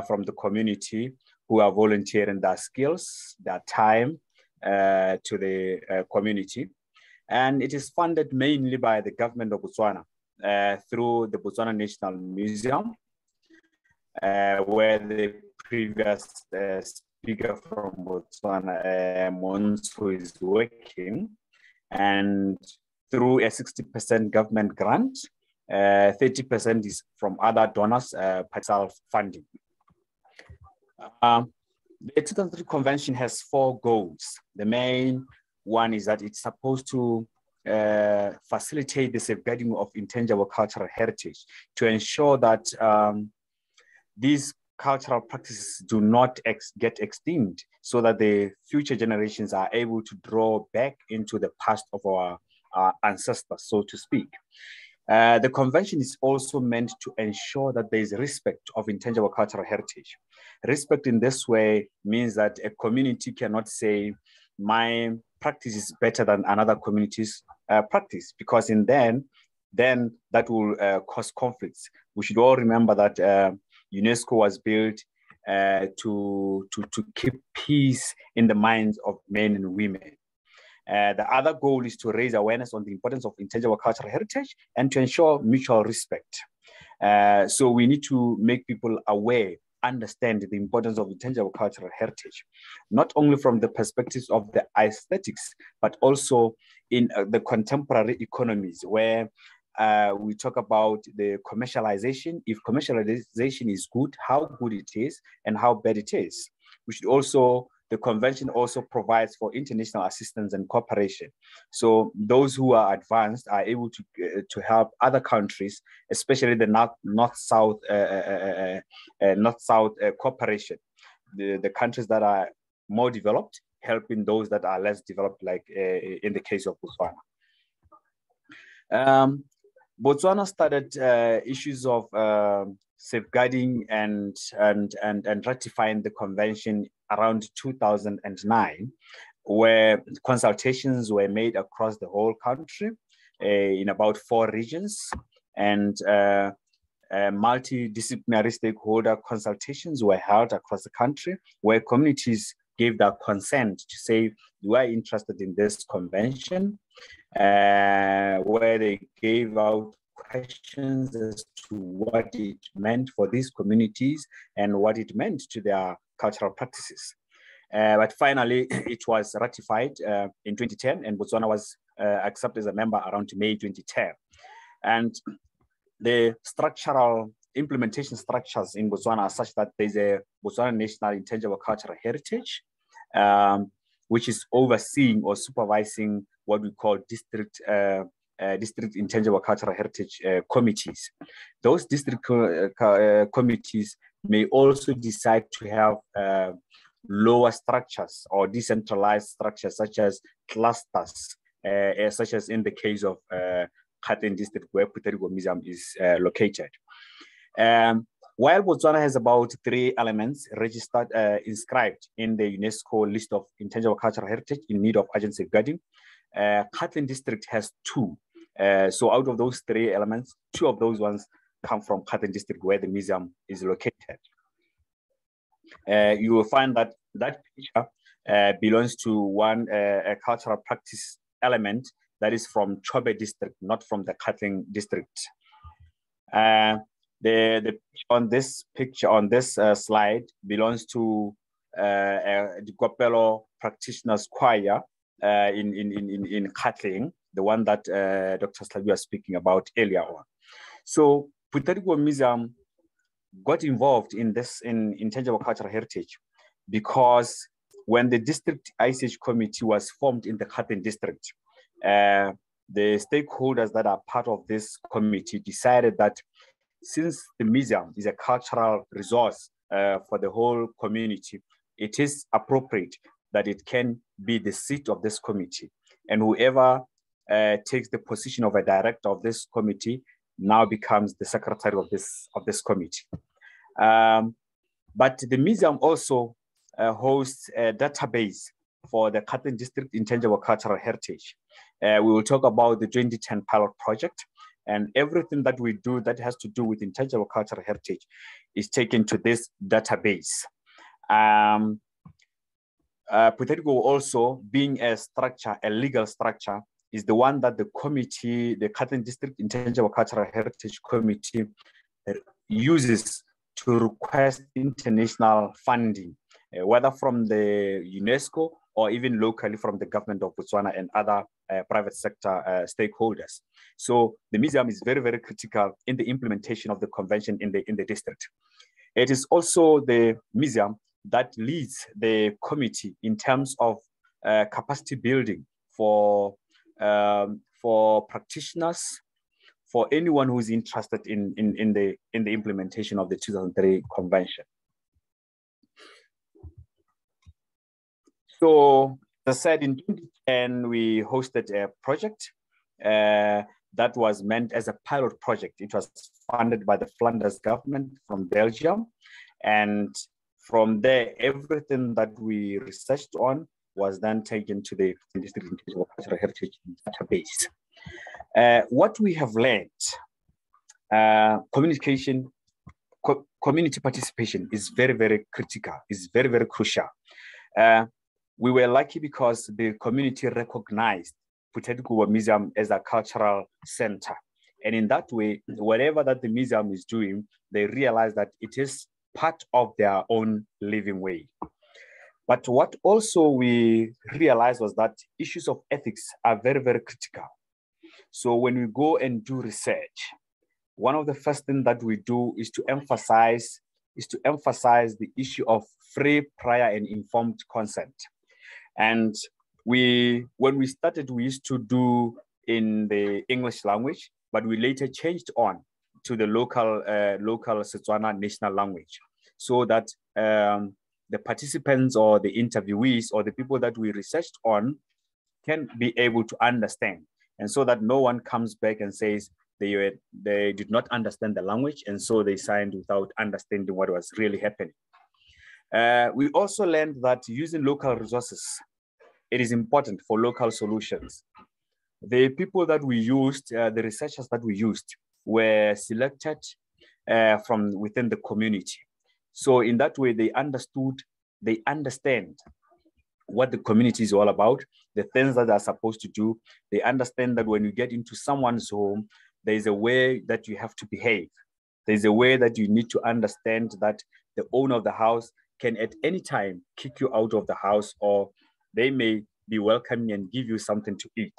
from the community who are volunteering their skills, their time to the community. And it is funded mainly by the government of Botswana through the Botswana National Museum, where the previous speaker from Botswana, Monso, is working, and through a 60% government grant, 30% is from other donors, partial funding. The 2003 convention has 4 goals. The main one is that it's supposed to facilitate the safeguarding of intangible cultural heritage to ensure that these cultural practices do not get extinct, so that the future generations are able to draw back into the past of our ancestors, so to speak. The convention is also meant to ensure that there is respect of intangible cultural heritage. Respect in this way means that a community cannot say, my practice is better than another community's practice, because then that will cause conflicts. We should all remember that UNESCO was built to keep peace in the minds of men and women. The other goal is to raise awareness on the importance of intangible cultural heritage and to ensure mutual respect. So we need to make people aware, understand the importance of intangible cultural heritage, not only from the perspectives of the aesthetics, but also in the contemporary economies where we talk about the commercialization. If commercialization is good, how good it is and how bad it is. We should also, the convention also provides for international assistance and cooperation. So those who are advanced are able to help other countries, especially the North-South cooperation. The countries that are more developed, helping those that are less developed, like in the case of Botswana. Botswana started issues of safeguarding and ratifying the convention around 2009, where consultations were made across the whole country in about 4 regions, and multidisciplinary stakeholder consultations were held across the country, where communities gave their consent to say, we are interested in this convention, where they gave out questions as to what it meant for these communities and what it meant to their cultural practices. But finally, it was ratified in 2010, and Botswana was accepted as a member around May 2010. And the structural implementation structures in Botswana are such that there's a Botswana National Intangible Cultural Heritage, which is overseeing or supervising what we call district intangible cultural heritage committees. Those district committees may also decide to have lower structures or decentralized structures, such as clusters, such as in the case of Gauteng district, where Puterigo Museum is located. While Botswana has about 3 elements registered, inscribed in the UNESCO list of intangible cultural heritage in need of urgent safeguarding, Gauteng district has 2. So out of those 3 elements, 2 of those ones come from Gauteng district, where the museum is located. You will find that that picture belongs to a cultural practice element that is from Chobe district, not from the Gauteng district. The on this slide belongs to the Kopelo practitioners choir in Gauteng, the one that Dr. Slavi was speaking about earlier on. So Puterigo Museum got involved in this in intangible cultural heritage because when the district ICH committee was formed in the Gauteng district, the stakeholders that are part of this committee decided that since the museum is a cultural resource for the whole community, it is appropriate that it can be the seat of this committee. And whoever takes the position of a director of this committee now becomes the secretary of this committee. But the museum also hosts a database for the Gauteng district intangible cultural heritage. We will talk about the 2010 pilot project, and everything that we do that has to do with intangible cultural heritage is taken to this database. Puterigo also, being a structure, a legal structure, is the one that the committee, the Gauteng District Intangible Cultural Heritage Committee, uses to request international funding whether from the UNESCO or even locally from the government of Botswana and other private sector stakeholders. So the museum is very, very critical in the implementation of the convention in the district. It is also the museum that leads the committee in terms of capacity building for practitioners, for anyone who is interested in the implementation of the 2003 convention. So, as I said, in 2010, we hosted a project that was meant as a pilot project. It was funded by the Flanders government from Belgium. And from there, everything that we researched on was then taken to the District Intellectual Cultural Heritage database. What we have learned, community participation is very, very critical, is very, very crucial. We were lucky because the community recognized Putedikuwa Museum as a cultural center. And in that way, whatever that the museum is doing, they realize that it is part of their own living way. But what also we realized was that issues of ethics are very, very critical. So when we go and do research, one of the first things that we do is to emphasize the issue of free, prior, and informed consent. And when we started, we used to do in the English language, but we later changed on to the local Setswana national language, so that the participants or the interviewees or the people that we researched on can be able to understand, and so that no one comes back and says they did not understand the language, and so they signed without understanding what was really happening. We also learned that using local resources, it is important for local solutions. The people that we used, the researchers that we used, were selected from within the community. So in that way, they understand what the community is all about, the things that they're supposed to do. They understand that when you get into someone's home, there's a way that you have to behave. There's a way that you need to understand that the owner of the house can at any time kick you out of the house, or they may be welcoming and give you something to eat.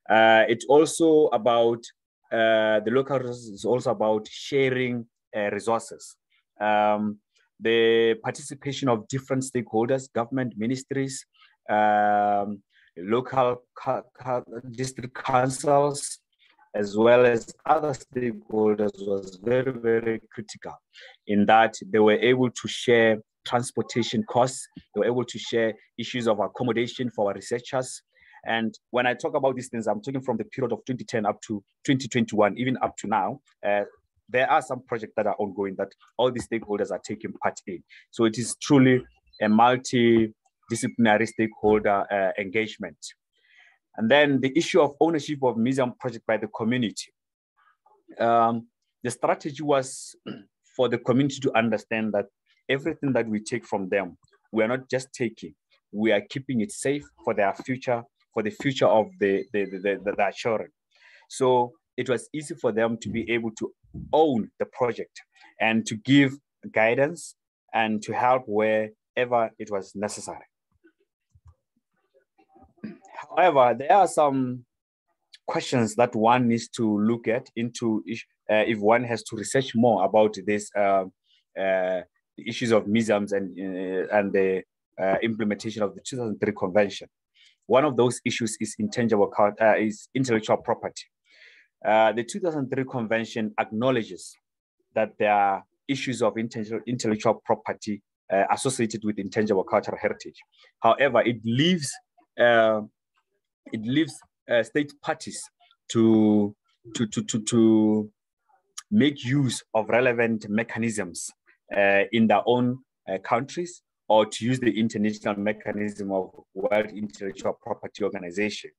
It's also about, the local resources is also about sharing resources. The participation of different stakeholders, government ministries, local district councils, as well as other stakeholders was very, very critical in that they were able to share transportation costs, they were able to share issues of accommodation for our researchers. And when I talk about these things, I'm talking from the period of 2010 up to 2021, even up to now. There are some projects that are ongoing that all the stakeholders are taking part in. So it is truly a multidisciplinary stakeholder engagement. And then the issue of ownership of museum project by the community. The strategy was for the community to understand that everything that we take from them, we are not just taking, we are keeping it safe for their future, for the future of their children. So it was easy for them to be able to own the project and to give guidance and to help wherever it was necessary. However, there are some questions that one needs to look at into if one has to research more about this, the issues of museums and the implementation of the 2003 convention. One of those issues is intellectual property. The 2003 convention acknowledges that there are issues of intellectual property associated with intangible cultural heritage. However, it leaves state parties to make use of relevant mechanisms in their own countries, or to use the international mechanism of World Intellectual Property Organization.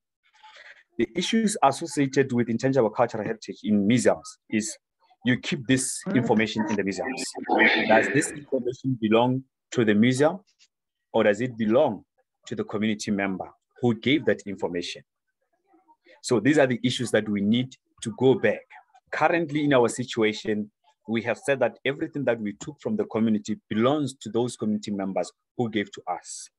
The issues associated with intangible cultural heritage in museums is you keep this information in the museums. Does this information belong to the museum, or does it belong to the community member who gave that information? So these are the issues that we need to go back. Currently in our situation, we have said that everything that we took from the community belongs to those community members who gave to us.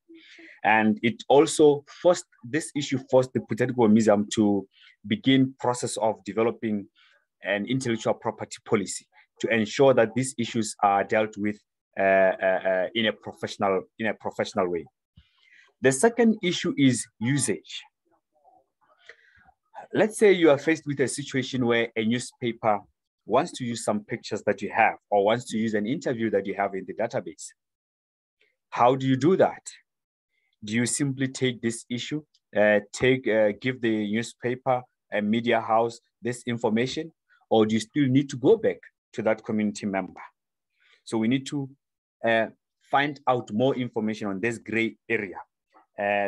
And it also forced, this issue forced the Putetiko Museum to begin process of developing an intellectual property policy to ensure that these issues are dealt with in a professional way. The second issue is usage. Let's say you are faced with a situation where a newspaper wants to use some pictures that you have or wants to use an interview that you have in the database. How do you do that? Do you simply take this issue, give the newspaper and media house this information, or do you still need to go back to that community member? So we need to find out more information on this gray area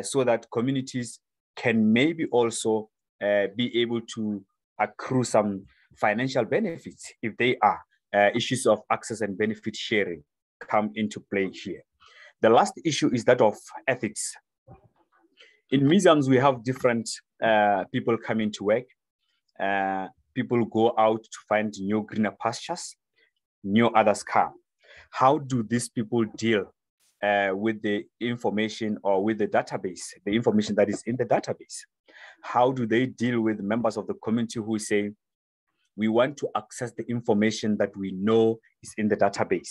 so that communities can maybe also be able to accrue some financial benefits if they are. Issues of access and benefit sharing come into play here. The last issue is that of ethics. In museums, we have different people coming to work. People go out to find new greener pastures, new others come. How do these people deal with the information or with the database, the information that is in the database? How do they deal with members of the community who say, we want to access the information that we know is in the database,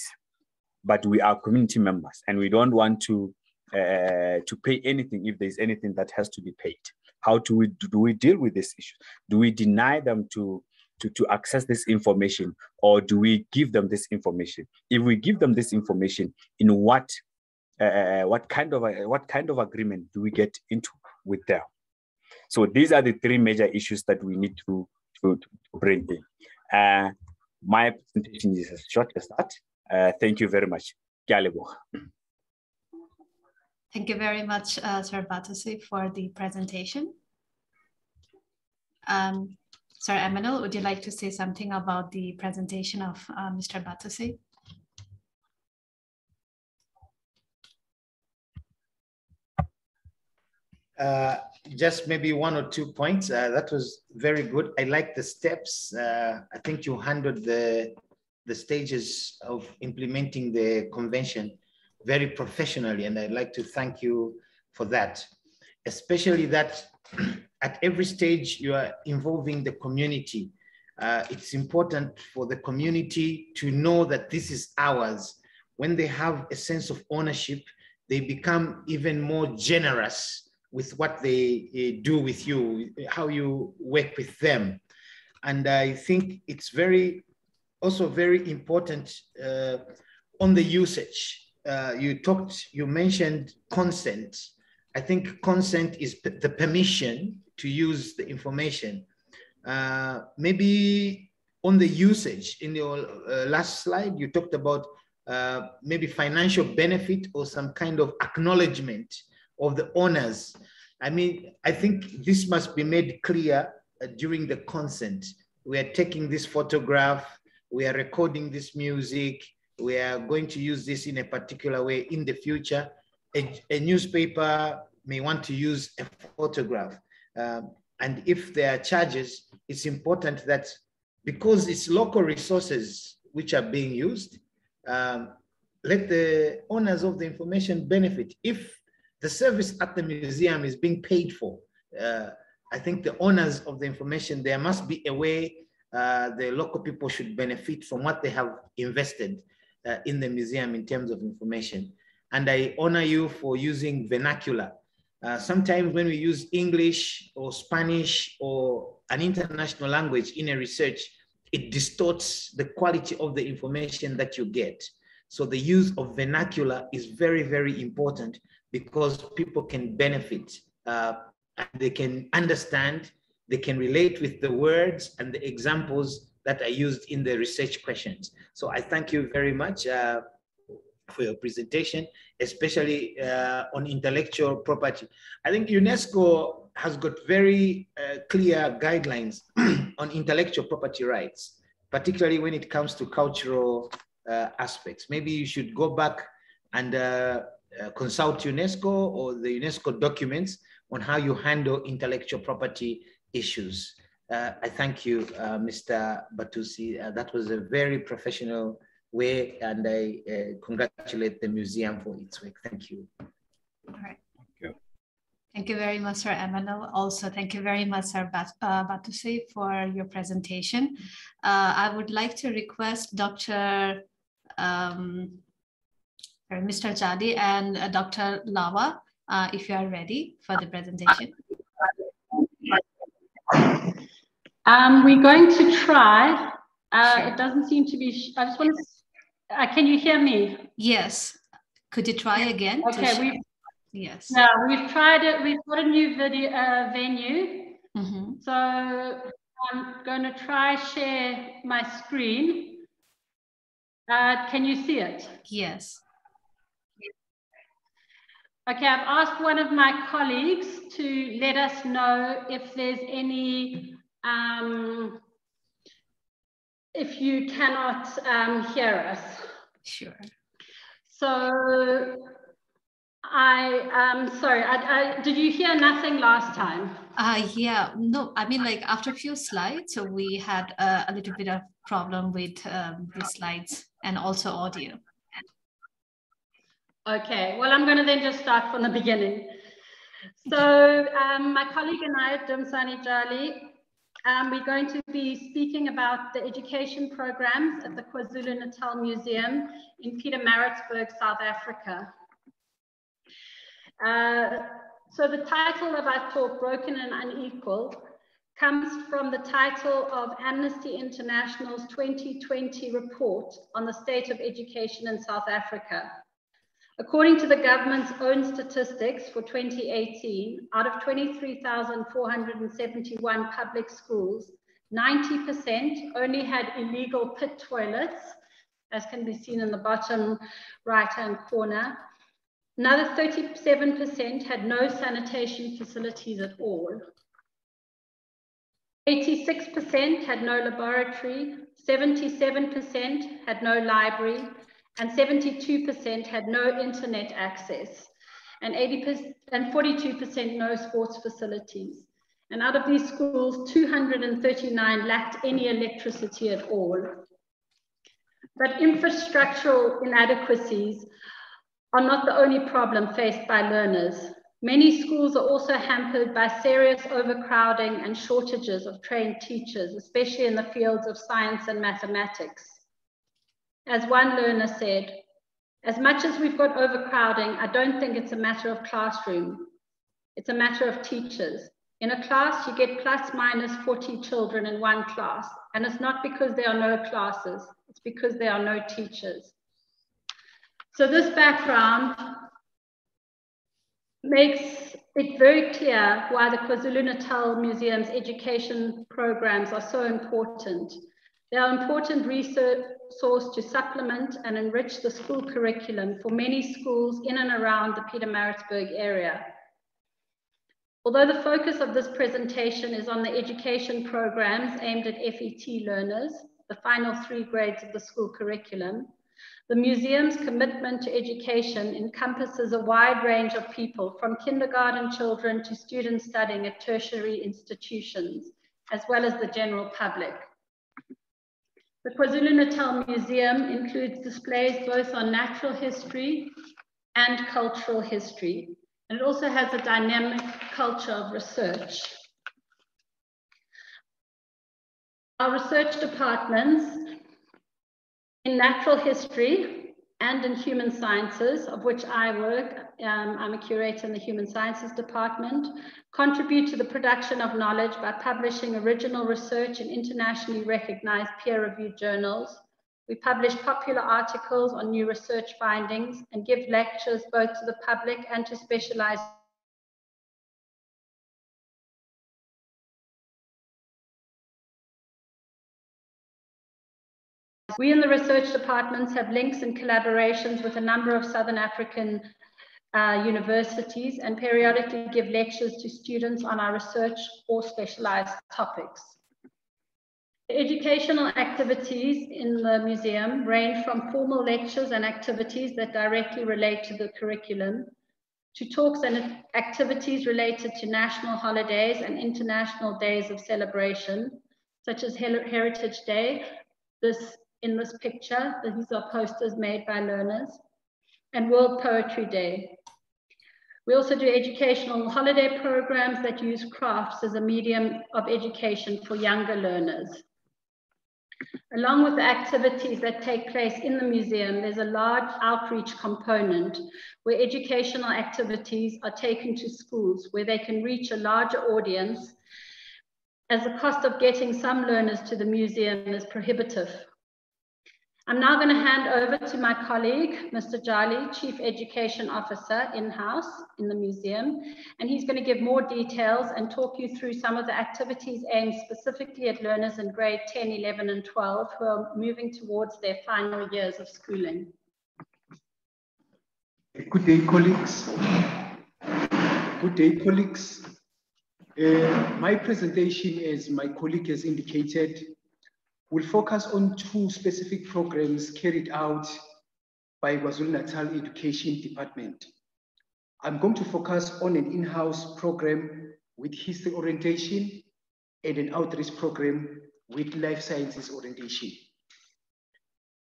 but we are community members and we don't want to pay anything if there's anything that has to be paid? How do we deal with this issue? Do we deny them to access this information, or do we give them this information? If we give them this information, in what kind of agreement do we get into with them? So these are the three major issues that we need to bring in. My presentation is as short as that. Thank you very much. Thank you very much, Sir Batusi, for the presentation. Sir Emmanuel, would you like to say something about the presentation of Mr. Batusi? Just maybe one or 2 points. That was very good. I like the steps. I think you handled the stages of implementing the convention very professionally, and I'd like to thank you for that. Especially that at every stage you are involving the community. It's important for the community to know that this is ours. When they have a sense of ownership, they become even more generous with what they do with you, how you work with them. And I think it's also very important on the usage. You mentioned consent. I think consent is the permission to use the information. Maybe on the usage, in your last slide, you talked about maybe financial benefit or some kind of acknowledgement of the owners. I mean, I think this must be made clear during the consent. We are taking this photograph, we are recording this music, we are going to use this in a particular way in the future. A newspaper may want to use a photograph. And if there are charges, it's important that because it's local resources which are being used, let the owners of the information benefit. If the service at the museum is being paid for, I think the owners of the information, there must be a way the local people should benefit from what they have invested in the museum in terms of information. And I honor you for using vernacular. Sometimes when we use English or Spanish or an international language in a research, it distorts the quality of the information that you get. So the use of vernacular is very, very important because people can benefit. They can understand, they can relate with the words and the examples that are used in the research questions. So I thank you very much for your presentation, especially on intellectual property. I think UNESCO has got very clear guidelines on intellectual property rights, particularly when it comes to cultural aspects. Maybe you should go back and consult UNESCO or the UNESCO documents on how you handle intellectual property issues. I thank you, Mr. Batusi. That was a very professional way, and I congratulate the museum for its work. Thank you. All right. Thank you very much, Sir Emmanuel. Also, thank you very much, Sir Batusi, for your presentation. I would like to request Mr. Jadi and Dr. Lawa, if you are ready for the presentation. We're going to try. Sure. It doesn't seem to be. I just want to. Can you hear me? Yes. Could you try again? Okay. Yes. No, we've tried it. We've got a new video venue. Mm-hmm. So I'm going to try share my screen. Can you see it? Yes. Okay, I've asked one of my colleagues to let us know if there's any, if you cannot hear us. Sure. So sorry, did you hear nothing last time? Yeah, no, I mean, like after a few slides, so we had a little bit of problem with the slides and also audio. Okay, well, I'm going to then just start from the beginning. So my colleague and I, Dumsani Jali, we're going to be speaking about the education programs at the KwaZulu-Natal Museum in Pietermaritzburg, South Africa. So the title of our talk, Broken and Unequal, comes from the title of Amnesty International's 2020 report on the state of education in South Africa. According to the government's own statistics for 2018, out of 23,471 public schools, 90% only had illegal pit toilets, as can be seen in the bottom right-hand corner. Another 37% had no sanitation facilities at all. 86% had no laboratory, 77% had no library, and 72% had no internet access, and 42% no sports facilities. And out of these schools, 239 lacked any electricity at all. But infrastructural inadequacies are not the only problem faced by learners. Many schools are also hampered by serious overcrowding and shortages of trained teachers, especially in the fields of science and mathematics. As one learner said, as much as we've got overcrowding, I don't think it's a matter of classroom. It's a matter of teachers. In a class, you get plus minus 40 children in one class. And it's not because there are no classes, it's because there are no teachers. So this background makes it very clear why the KwaZulu-Natal Museum's education programs are so important. They are an important research source to supplement and enrich the school curriculum for many schools in and around the Pietermaritzburg area. Although the focus of this presentation is on the education programs aimed at FET learners, the final 3 grades of the school curriculum, the museum's commitment to education encompasses a wide range of people, from kindergarten children to students studying at tertiary institutions, as well as the general public. The KwaZulu-Natal Museum includes displays both on natural history and cultural history, and it also has a dynamic culture of research. Our research departments in natural history and in human sciences, of which I work, I'm a curator in the human sciences department, contribute to the production of knowledge by publishing original research in internationally recognized peer-reviewed journals. We publish popular articles on new research findings and give lectures both to the public and to specialized We in the research departments have links and collaborations with a number of Southern African universities and periodically give lectures to students on our research or specialized topics. The educational activities in the museum range from formal lectures and activities that directly relate to the curriculum, to talks and activities related to national holidays and international days of celebration, such as Heritage Day, in this picture, these are posters made by learners, and World Poetry Day. We also do educational holiday programs that use crafts as a medium of education for younger learners. Along with the activities that take place in the museum, there's a large outreach component where educational activities are taken to schools where they can reach a larger audience, as the cost of getting some learners to the museum is prohibitive. I'm now going to hand over to my colleague, Mr. Jali, Chief Education Officer in-house in the museum, and he's going to give more details and talk you through some of the activities aimed specifically at learners in grade 10, 11, and 12 who are moving towards their final years of schooling. Good day, colleagues. Good day, colleagues. My presentation, as my colleague has indicated, will focus on two specific programs carried out by KwaZulu-Natal Education Department. I'm going to focus on an in-house program with history orientation and an outreach program with life sciences orientation.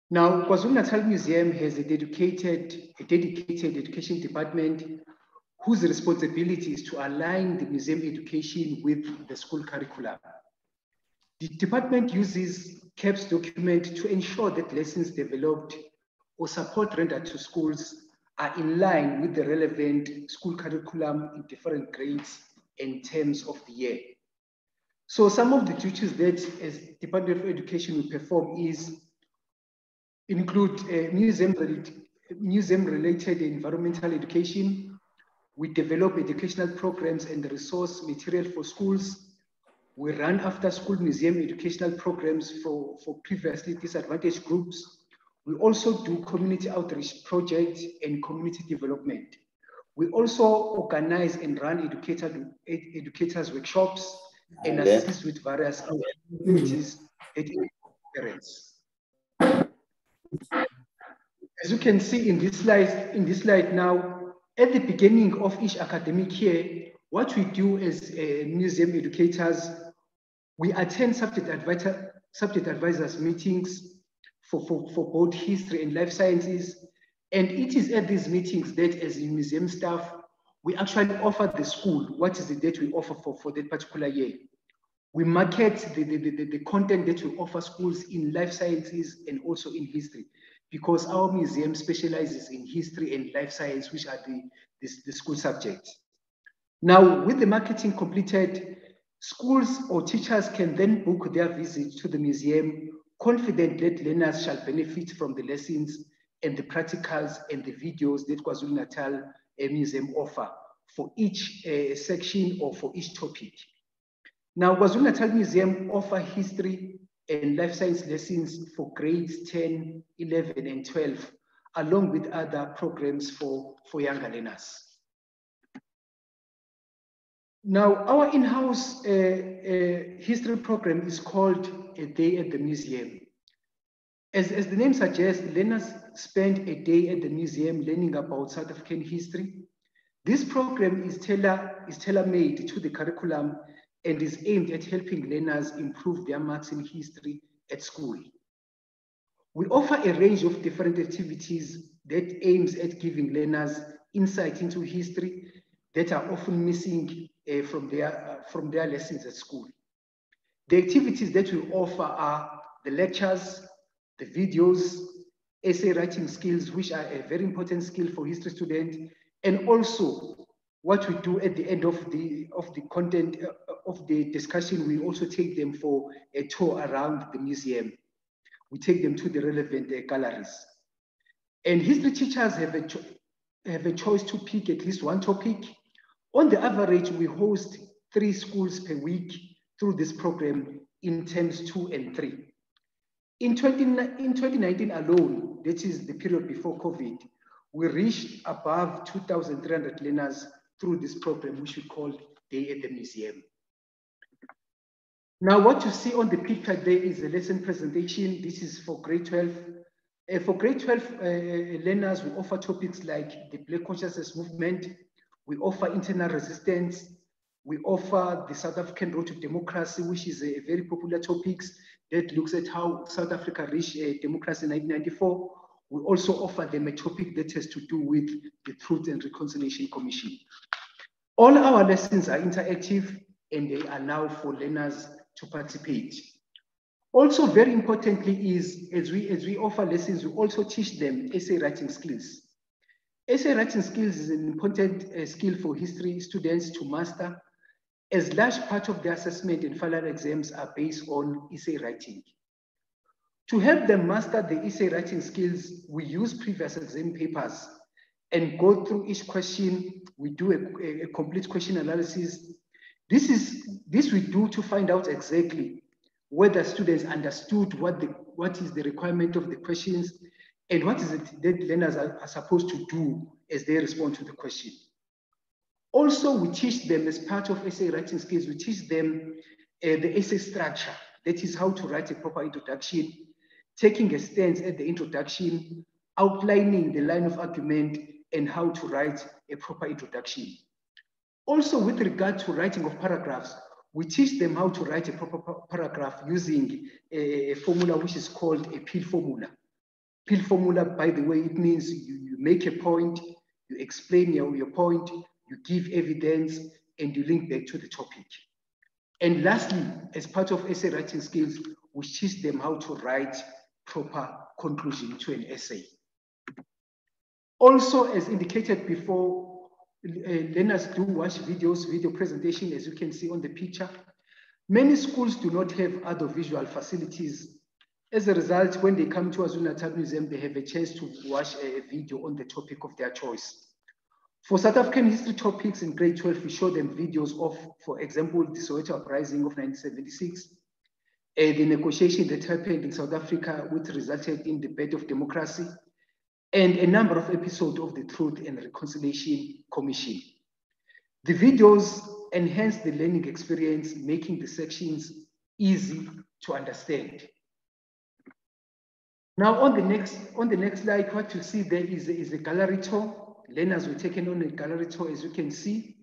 Now, KwaZulu-Natal Museum has a dedicated education department whose responsibility is to align the museum education with the school curriculum. The department uses CAPS document to ensure that lessons developed or support rendered to schools are in line with the relevant school curriculum in different grades and terms of the year. So some of the duties that as Department of Education will perform include museum-related environmental education. We develop educational programs and resource material for schools. We run after-school museum educational programs for previously disadvantaged groups. We also do community outreach projects and community development. We also organize and run educators workshops and assist with various activities at parents. As you can see in this slide now, at the beginning of each academic year, what we do as museum educators, we attend subject advisors meetings for both history and life sciences. And it is at these meetings that as a museum staff, we actually offer the school what is it that we offer for that particular year. We market the content that we offer schools in life sciences and also in history, because our museum specializes in history and life science, which are the school subjects. Now, with the marketing completed, schools or teachers can then book their visit to the museum, confident that learners shall benefit from the lessons and the practicals and the videos that KwaZulu-Natal Museum offer for each section or for each topic. Now, KwaZulu-Natal Museum offer history and life science lessons for grades 10, 11, and 12, along with other programs for younger learners. Now, our in-house history program is called A Day at the Museum. As the name suggests, learners spend a day at the museum learning about South African history. This program is tailor-made to the curriculum and is aimed at helping learners improve their marks in history at school. We offer a range of different activities that aims at giving learners insight into history that are often missing from their lessons at school. The activities that we offer are the lectures, the videos, essay writing skills, which are a very important skill for history students, and also what we do at the end of the content of the discussion, we also take them for a tour around the museum. We take them to the relevant galleries. And history teachers have a choice to pick at least one topic. On the average, we host 3 schools per week through this program in terms 2 and 3. In 2019 alone, that is the period before COVID, we reached above 2,300 learners through this program, which we call Day at the Museum. Now, what you see on the picture there is a lesson presentation. This is for grade 12. For grade 12 learners, we offer topics like the Black Consciousness Movement. we offer internal resistance, we offer the South African Road to Democracy, which is a very popular topic that looks at how South Africa reached democracy in 1994. We also offer them a topic that has to do with the Truth and Reconciliation Commission. All our lessons are interactive and they allow for learners to participate. Also very importantly is, as we offer lessons, we also teach them essay writing skills. Essay writing skills is an important skill for history students to master, as large part of the assessment and final exams are based on essay writing. To help them master the essay writing skills, we use previous exam papers and go through each question. We do a complete question analysis. This we do to find out exactly whether students understood what is the requirement of the questions and what is it that learners are supposed to do as they respond to the question. Also, we teach them as part of essay writing skills, we teach them the essay structure. That is how to write a proper introduction, taking a stance at the introduction, outlining the line of argument, and how to write a proper introduction. Also, with regard to writing of paragraphs, we teach them how to write a proper paragraph using a formula which is called a PEEL formula. PEEL formula, by the way, it means you make a point, you explain your point, you give evidence, and you link back to the topic. And lastly, as part of essay writing skills, we teach them how to write proper conclusion to an essay. Also, as indicated before, learners do watch videos, video presentation, as you can see on the picture. Many schools do not have other visual facilities. As a result, when they come to KwaZulu-Natal Museum, they have a chance to watch a video on the topic of their choice. For South African history topics in grade 12, we show them videos of, for example, the Soweto Uprising of 1976, the negotiation that happened in South Africa, which resulted in the birth of democracy, and a number of episodes of the Truth and Reconciliation Commission. The videos enhance the learning experience, making the sections easy to understand. Now on the next slide, what you see there is a gallery tour. Learners were taken on a gallery tour, as you can see.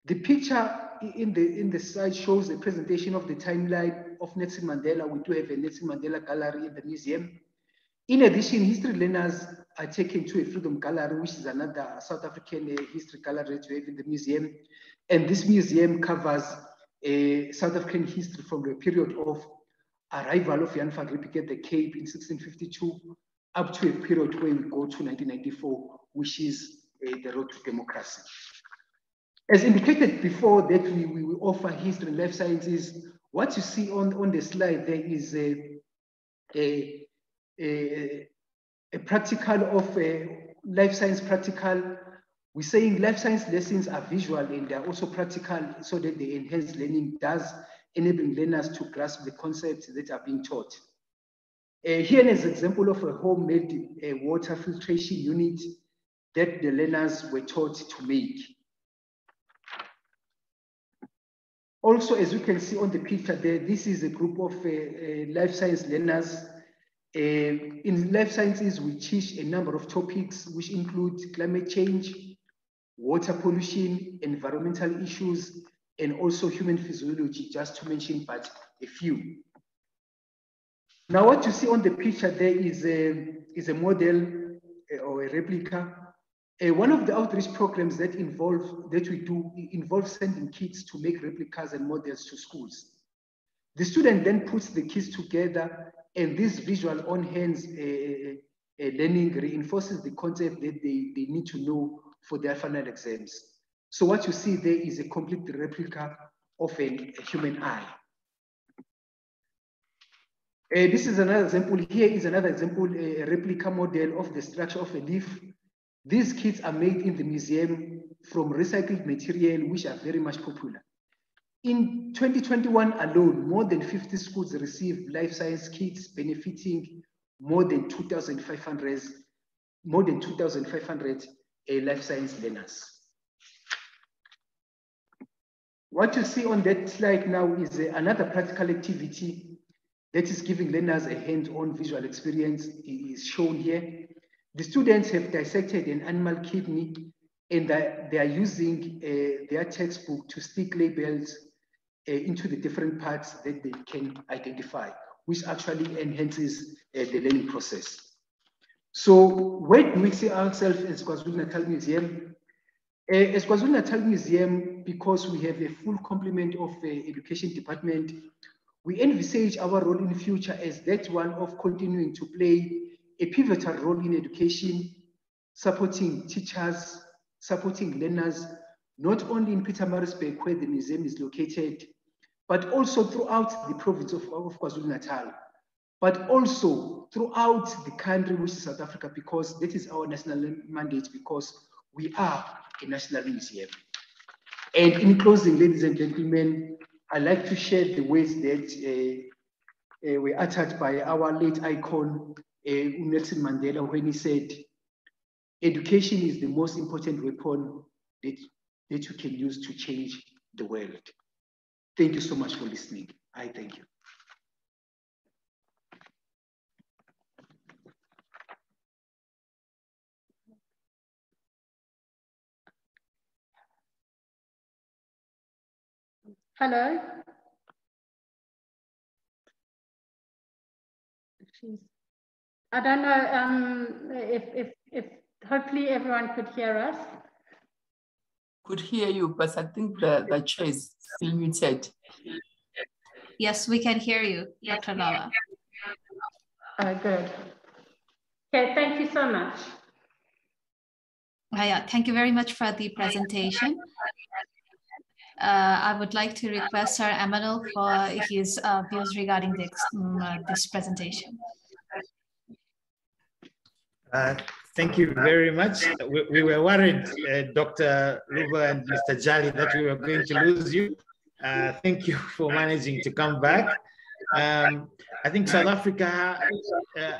The picture in the slide shows a presentation of the timeline of Nelson Mandela. We do have a Nelson Mandela gallery in the museum. In addition, history learners are taken to a Freedom Gallery, which is another South African history gallery that we have in the museum. And this museum covers South African history from the period of arrival of Jan van Riebeeck at the Cape in 1652 up to a period where we go to 1994, which is the road to democracy. As indicated before, that we offer history and life sciences. What you see on the slide there is a practical of a life science practical. We're saying life science lessons are visual and they're also practical so that they enhance learning, thus enabling learners to grasp the concepts that are being taught. Here is an example of a homemade water filtration unit that the learners were taught to make. Also, as you can see on the picture there, this is a group of life science learners. In life sciences, we teach a number of topics which include climate change, water pollution, environmental issues, and also human physiology, just to mention but a few. Now, what you see on the picture there is a model or a replica. One of the outreach programs that we do involves sending kids to make replicas and models to schools. The student then puts the kids together, and this visual on-hands learning reinforces the concept that they need to know for their final exams. So what you see there is a complete replica of a human eye. This is another example. Here is another example, a replica model of the structure of a leaf. These kits are made in the museum from recycled material, which are very much popular. In 2021 alone, more than 50 schools received life science kits, benefiting more than 2,500 life science learners. What you see on that slide now is another practical activity that is giving learners a hands-on visual experience is shown here. The students have dissected an animal kidney and that they are using their textbook to stick labels into the different parts that they can identify, which actually enhances the learning process. So where do we see ourselves as KwaZulu-Natal Museum? As KwaZulu-Natal Museum, because we have a full complement of the education department, we envisage our role in the future as that one of continuing to play a pivotal role in education, supporting teachers, supporting learners, not only in Pietermaritzburg where the museum is located, but also throughout the province of KwaZulu-Natal, but also throughout the country, which is South Africa, because that is our national mandate, because we are a national museum. And in closing, ladies and gentlemen, I'd like to share the words that were uttered by our late icon, Nelson Mandela, when he said, education is the most important weapon that you can use to change the world. Thank you so much for listening. I thank you. Hello. I don't know if hopefully everyone could hear us. Could hear you, but I think the chair is still muted. Yes, we can hear you, Dr. Lala. Good. Okay, thank you so much. Yeah, thank you very much for the presentation. I would like to request Sir Emmanuel for his views regarding this presentation. Thank you very much. We were worried, Dr. Luba and Mr. Jali, that we were going to lose you. Thank you for managing to come back. I think South Africa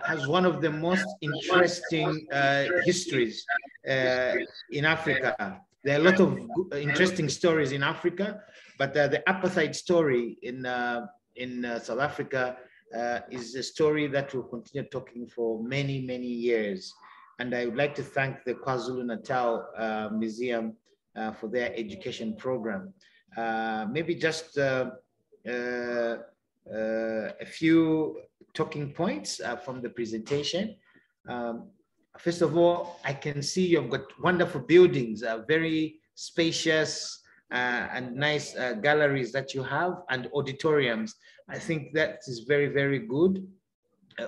has one of the most interesting histories in Africa. There are a lot of interesting stories in Africa, but the apartheid story in South Africa is a story that will continue talking for many, many years. And I would like to thank the KwaZulu-Natal Museum for their education program. Maybe just a few talking points from the presentation. First of all, I can see you've got wonderful buildings, very spacious and nice galleries that you have, and auditoriums. I think that is very, very good.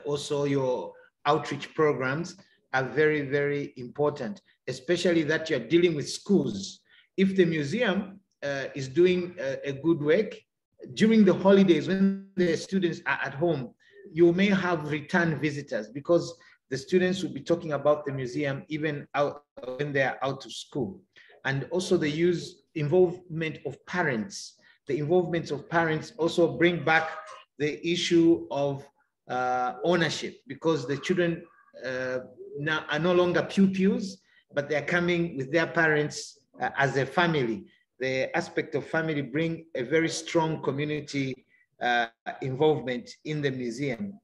Also, your outreach programs are very, very important, especially that you're dealing with schools. If the museum is doing a good work, during the holidays when the students are at home, you may have return visitors because the students will be talking about the museum even out when they're out of school. And also the involvement of parents. The involvement of parents also bring back the issue of ownership, because the children now are no longer pupils, but they're coming with their parents as a family. The aspect of family bring a very strong community involvement in the museum.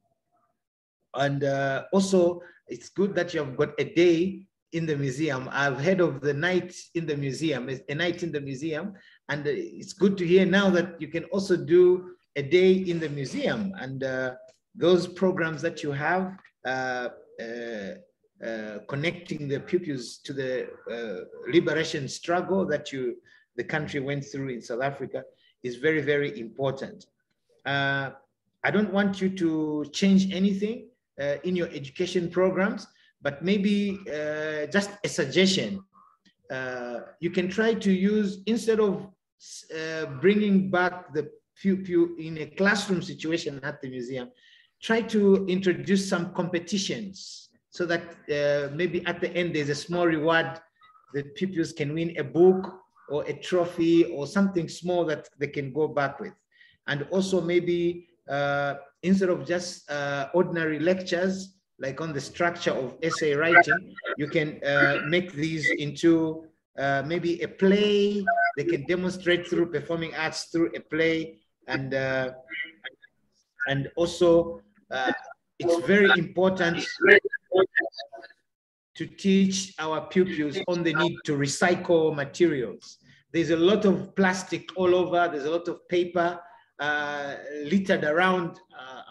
And also, it's good that you've got a day in the museum. I've heard of the night in the museum, a night in the museum. And it's good to hear now that you can also do a day in the museum. And those programs that you have, connecting the pupils to the liberation struggle that the country went through in South Africa is very, very important. I don't want you to change anything in your education programs, but maybe just a suggestion. You can try to use, instead of bringing back the pupil in a classroom situation at the museum, try to introduce some competitions so that maybe at the end there's a small reward that pupils can win, a book or a trophy or something small that they can go back with. And also maybe instead of just ordinary lectures, like on the structure of essay writing, you can make these into maybe a play. They can demonstrate through performing arts through a play. And also it's very important to teach our pupils on the need to recycle materials. There's a lot of plastic all over, there's a lot of paper littered around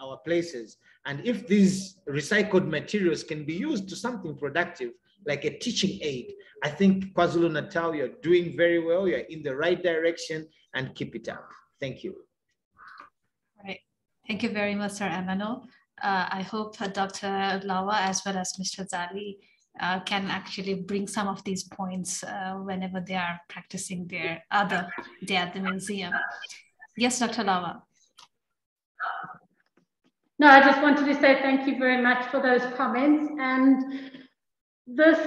our places. And if these recycled materials can be used to something productive, like a teaching aid, I think KwaZulu-Natal, you're doing very well, you're in the right direction, and keep it up. Thank you. Right. Thank you very much, Sir Emmanuel. I hope Dr. Lawa as well as Mr. Zali can actually bring some of these points whenever they are practicing their other day at the museum. Yes, Dr. Lawa. No, I just wanted to say thank you very much for those comments. And this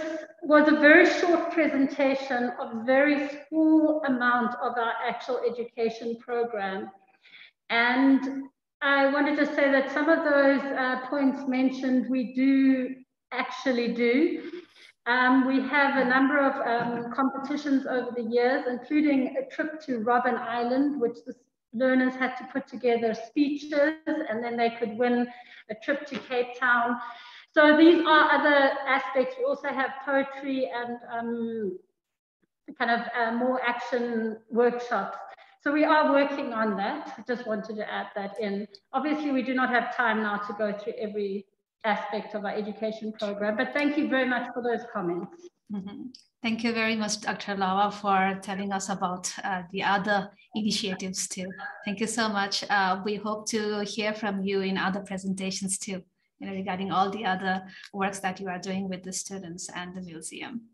was a very short presentation of a very small amount of our actual education program. And I wanted to say that some of those points mentioned, we do actually do. We have a number of competitions over the years, including a trip to Robben Island, which the learners had to put together speeches, and then they could win a trip to Cape Town. So these are other aspects. We also have poetry and kind of more action workshops. So we are working on that. I just wanted to add that in. Obviously, we do not have time now to go through every aspect of our education program, but thank you very much for those comments. Mm-hmm. Thank you very much, Dr. Lawa, for telling us about the other initiatives too. Thank you so much. We hope to hear from you in other presentations too, regarding all the other works that you are doing with the students and the museum.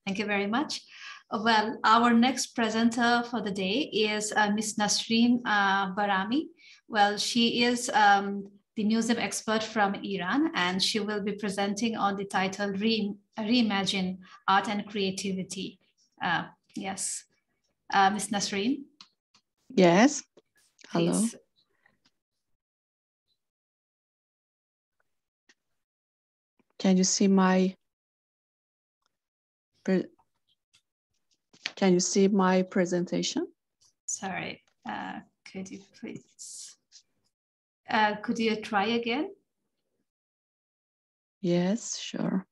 Thank you very much. Well, our next presenter for the day is Ms. Nasreen Barami. Well, she is the museum expert from Iran, and she will be presenting on the title Reimagine Art and Creativity. Yes, Ms. Nasreen. Yes, hello. Please. Can you see my presentation? Sorry, could you please? Could you try again? Yes, sure.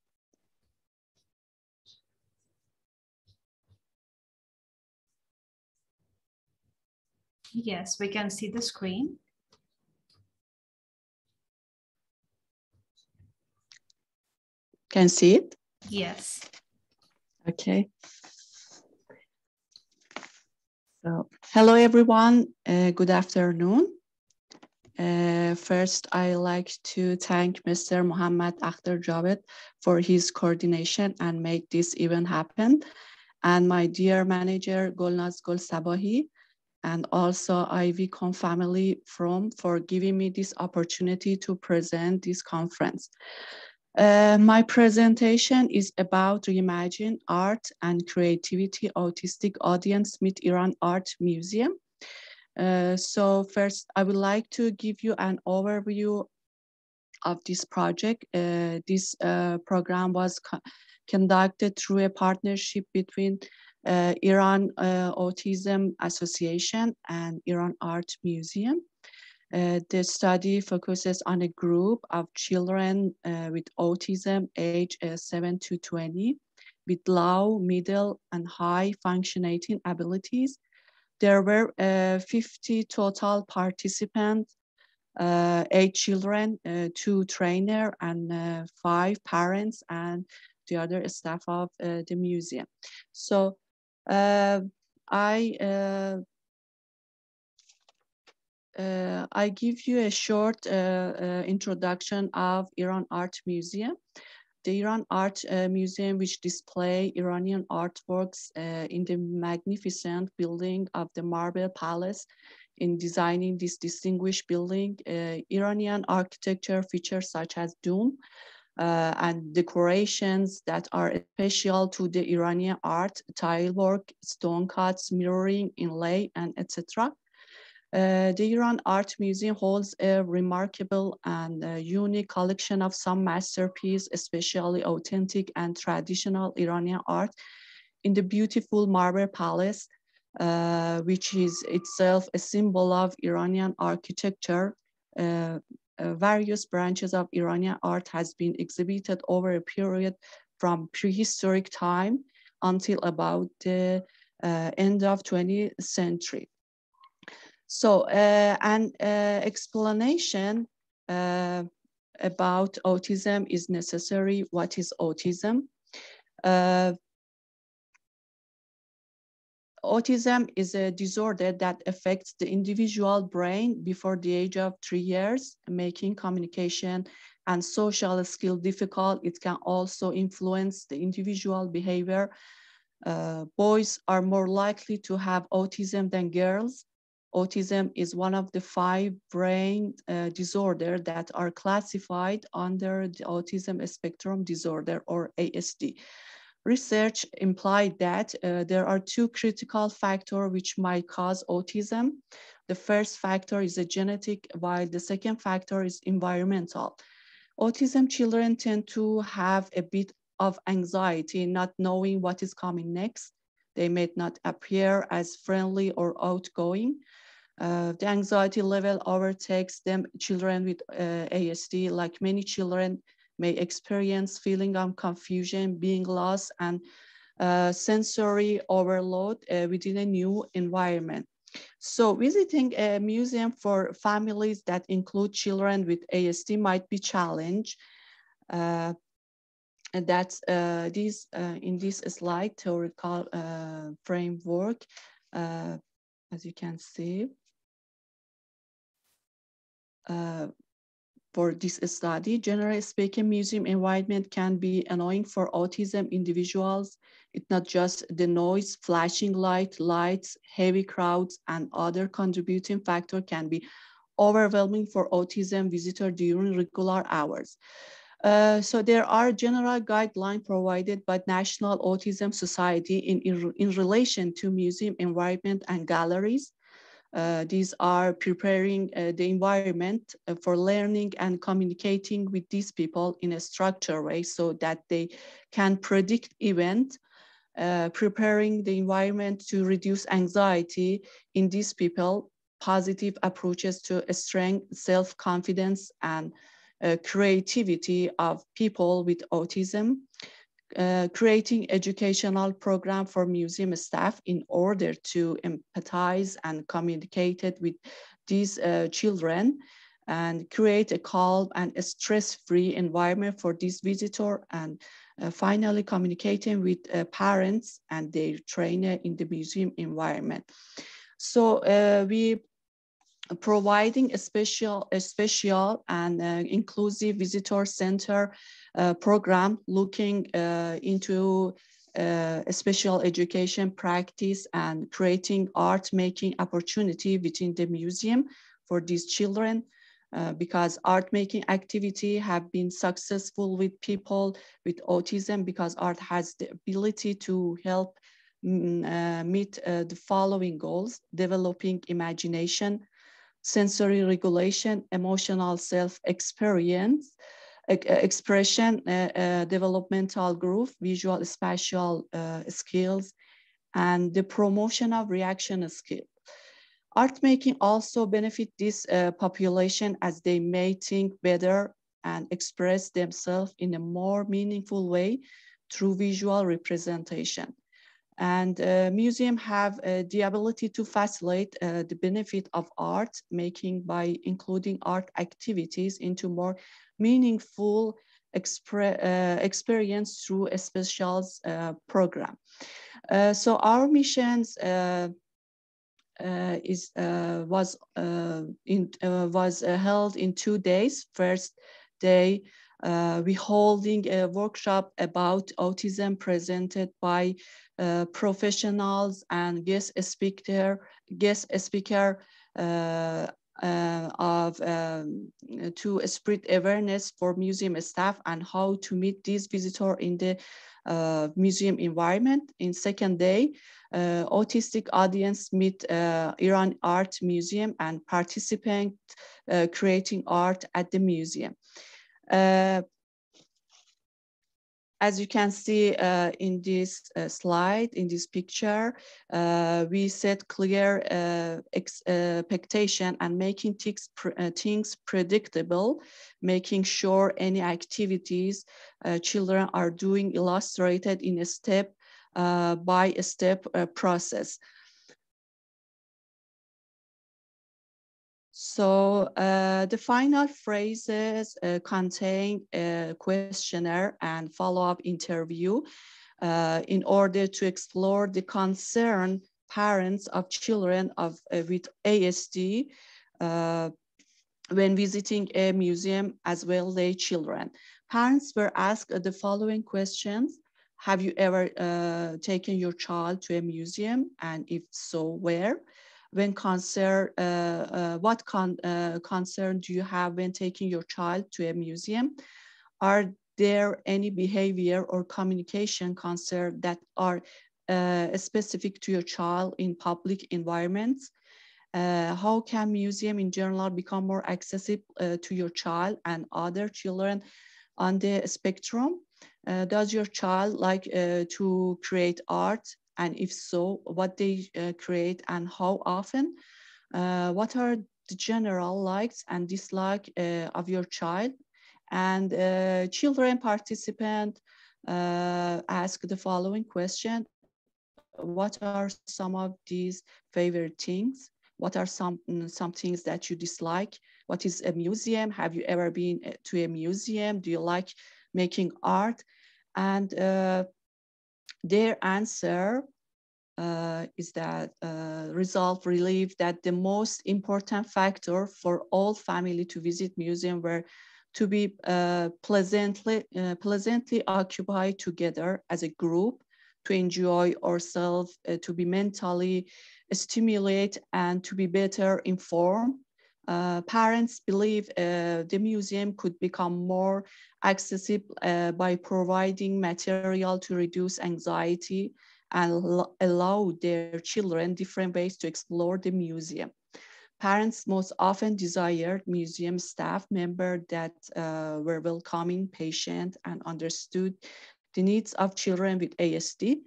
Yes, we can see the screen. Can you see it? Yes. Okay. So, hello everyone, good afternoon. First, I like to thank Mr. Mohammad Akhtar Javed for his coordination and make this event happen. And my dear manager, Golnaz Golsabahi, and also Ivcom family for giving me this opportunity to present this conference. My presentation is about Reimagine Art and Creativity Autistic Audience Meet Iran Art Museum. So first, I would like to give you an overview of this project. This program was conducted through a partnership between Iran Autism Association and Iran Art Museum. The study focuses on a group of children with autism age 7 to 20 with low, middle, and high functioning abilities. There were 50 total participants, 8 children, 2 trainers, and 5 parents, and the other staff of the museum. So I give you a short introduction of Iran Art Museum. The Iran Art Museum, which display Iranian artworks in the magnificent building of the Marble Palace. In designing this distinguished building, Iranian architecture features such as dome and decorations that are special to the Iranian art, tile work, stone cuts, mirroring, inlay, and etc. The Iran Art Museum holds a remarkable and unique collection of some masterpieces, especially authentic and traditional Iranian art in the beautiful Marble Palace, which is itself a symbol of Iranian architecture. Various branches of Iranian art has been exhibited over a period from prehistoric time until about the end of 20th century. So an explanation about autism is necessary. What is autism? Autism is a disorder that affects the individual brain before the age of 3 years, making communication and social skill difficult. It can also influence the individual behavior. Boys are more likely to have autism than girls. Autism is one of the 5 brain disorders that are classified under the autism spectrum disorder, or ASD. Research implied that there are 2 critical factors which might cause autism. The first factor is a genetic, while the second factor is environmental. Autism children tend to have a bit of anxiety, not knowing what is coming next. They may not appear as friendly or outgoing. The anxiety level overtakes them. Children with ASD, like many children, may experience feeling of confusion, being lost, and sensory overload within a new environment. So visiting a museum for families that include children with ASD might be challenging. And that's in this slide, theoretical framework, as you can see. For this study, generally speaking, museum environment can be annoying for autism individuals. It's not just the noise, flashing lights, heavy crowds, and other contributing factor can be overwhelming for autism visitor during regular hours. So there are general guidelines provided by National Autism Society in relation to museum environment and galleries. These are preparing the environment for learning and communicating with these people in a structured way so that they can predict events, preparing the environment to reduce anxiety in these people, positive approaches to strength, self-confidence, and creativity of people with autism. Creating educational program for museum staff in order to empathize and communicate with these children, and create a calm and a stress-free environment for this visitor, and finally communicating with parents and their trainer in the museum environment. So we providing a special and inclusive visitor center program looking into a special education practice and creating art making opportunity within the museum for these children, because art making activity have been successful with people with autism, because art has the ability to help meet the following goals: developing imagination, sensory regulation, emotional self-experience, expression, developmental growth, visual spatial skills, and the promotion of reaction skill. Art making also benefit this population as they may think better and express themselves in a more meaningful way through visual representation. And museums have the ability to facilitate the benefit of art making by including art activities into more meaningful experience through a special program. So our missions was held in 2 days. First day, we holding a workshop about autism presented by professionals and guest speaker to spread awareness for museum staff and how to meet this visitor in the museum environment. In second day, autistic audience meet Iran Art Museum and participate creating art at the museum. As you can see in this slide, in this picture, we set clear expectation and making things predictable, making sure any activities children are doing illustrated in a step-by-step process. So the final phrases contain a questionnaire and follow-up interview in order to explore the concern parents of children with ASD when visiting a museum as well as their children. Parents were asked the following questions. Have you ever taken your child to a museum? And if so, where? When concern, what concern do you have when taking your child to a museum? Are there any behavior or communication concern that are specific to your child in public environments? How can museum in general become more accessible to your child and other children on the spectrum? Does your child like to create art? And if so, what they create and how often? What are the general likes and dislikes of your child? And children participant ask the following question. What are some of these favorite things? What are some things that you dislike? What is a museum? Have you ever been to a museum? Do you like making art? And their answer is that resolve relief that the most important factor for all family to visit museum were to be pleasantly occupied together as a group, to enjoy ourselves, to be mentally stimulated and to be better informed. Parents believe the museum could become more accessible by providing material to reduce anxiety and allow their children different ways to explore the museum. Parents most often desired museum staff members that were welcoming, patient, and understood the needs of children with ASD.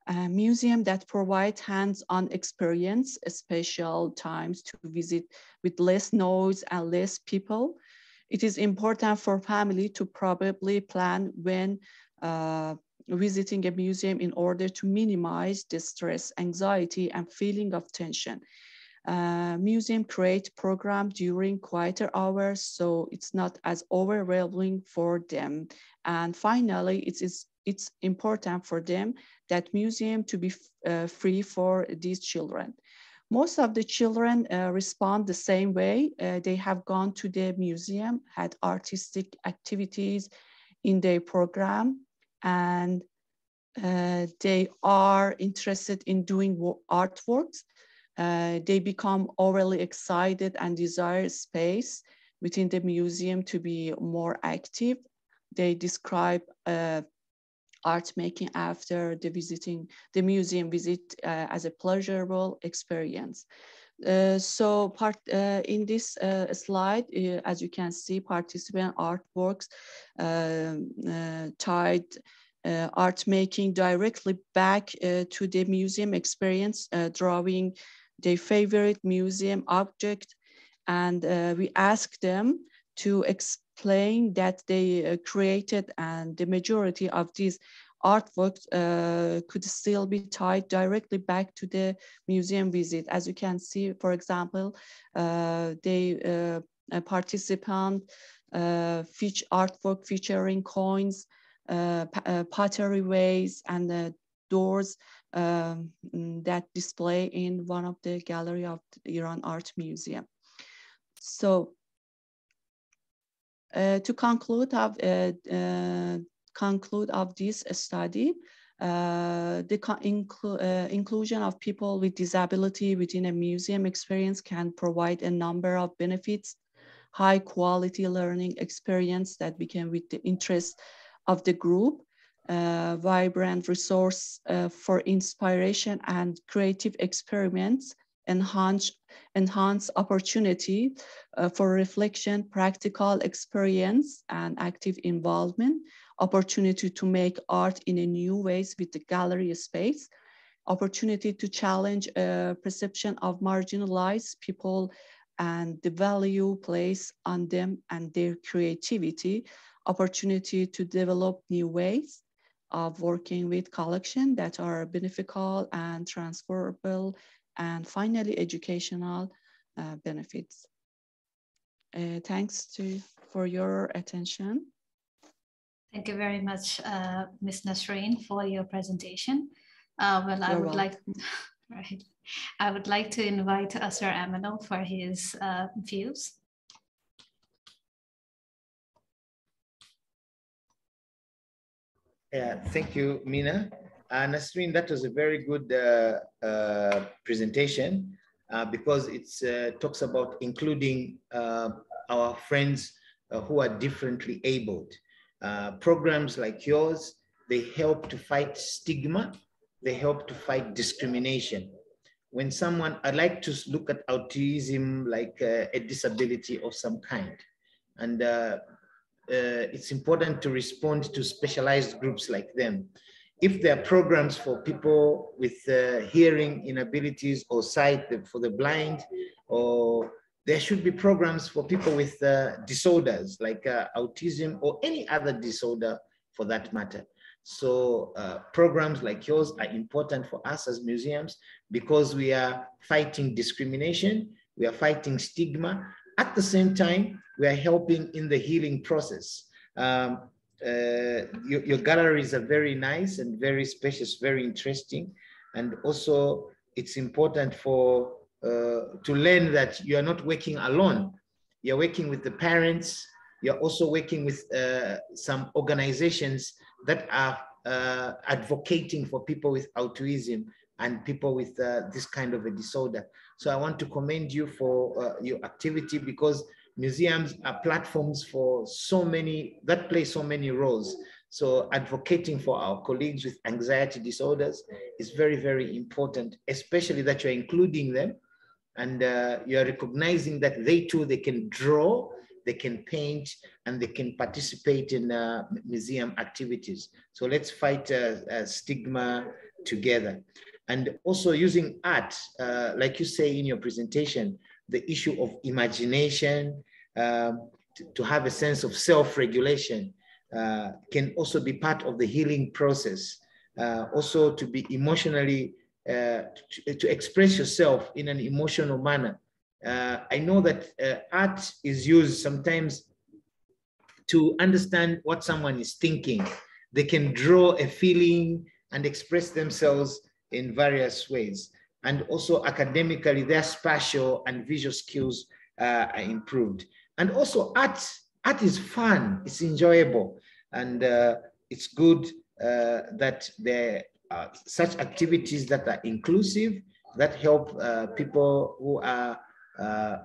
A museum that provide hands-on experience, special times to visit with less noise and less people. It is important for family to probably plan when visiting a museum in order to minimize the stress, anxiety, and feeling of tension. Museum create program during quieter hours, so it's not as overwhelming for them. And finally, it's important for them that museum to be free for these children. Most of the children respond the same way. They have gone to the museum, had artistic activities in their program, and they are interested in doing artworks. They become overly excited and desire space within the museum to be more active. They describe art making after visiting the museum visit as a pleasurable experience. So in this slide, as you can see, participant artworks tied art making directly back to the museum experience, drawing their favorite museum object. And we asked them to explain that they created, and the majority of these artworks could still be tied directly back to the museum visit. As you can see, for example, a participant artwork featuring coins, pottery ways, and doors that display in one of the gallery of the Iran Art Museum. So to conclude of this study, the inclusion of people with disability within a museum experience can provide a number of benefits, high quality learning experience that became with the interest of the group, vibrant resource for inspiration and creative experiments enhance opportunity for reflection, practical experience, and active involvement, opportunity to make art in a new ways with the gallery space, opportunity to challenge perception of marginalized people and the value placed on them and their creativity, opportunity to develop new ways of working with collection that are beneficial and transferable, and educational benefits. Thanks for your attention. Thank you very much, Ms. Nasreen, for your presentation. Well, I would like to invite Sir Amanal for his views. Yeah, thank you, Mina. Nasreen, that was a very good presentation because it talks about including our friends who are differently abled. Programs like yours, they help to fight stigma, they help to fight discrimination. When someone, I like to look at autism like a disability of some kind. And it's important to respond to specialized groups like them. If there are programs for people with hearing inabilities or sight for the blind, or there should be programs for people with disorders like autism or any other disorder for that matter. So programs like yours are important for us as museums because we are fighting discrimination, we are fighting stigma. At the same time, we are helping in the healing process. Your galleries are very nice and very spacious, very interesting. And also it's important for to learn that you are not working alone. You're working with the parents. You're also working with some organizations that are advocating for people with autism and people with this kind of a disorder. So I want to commend you for your activity because museums are platforms for so many, that play so many roles. So advocating for our colleagues with anxiety disorders is very, very important, especially that you're including them and you're recognizing that they too, they can draw, they can paint, and they can participate in museum activities. So let's fight stigma together. And also using art, like you say in your presentation, the issue of imagination, to have a sense of self-regulation can also be part of the healing process. Also to be emotionally, to express yourself in an emotional manner. I know that art is used sometimes to understand what someone is thinking. They can draw a feeling and express themselves in various ways. And also academically, their spatial and visual skills are improved. And also art is fun, it's enjoyable. And it's good that there are such activities that are inclusive, that help people who are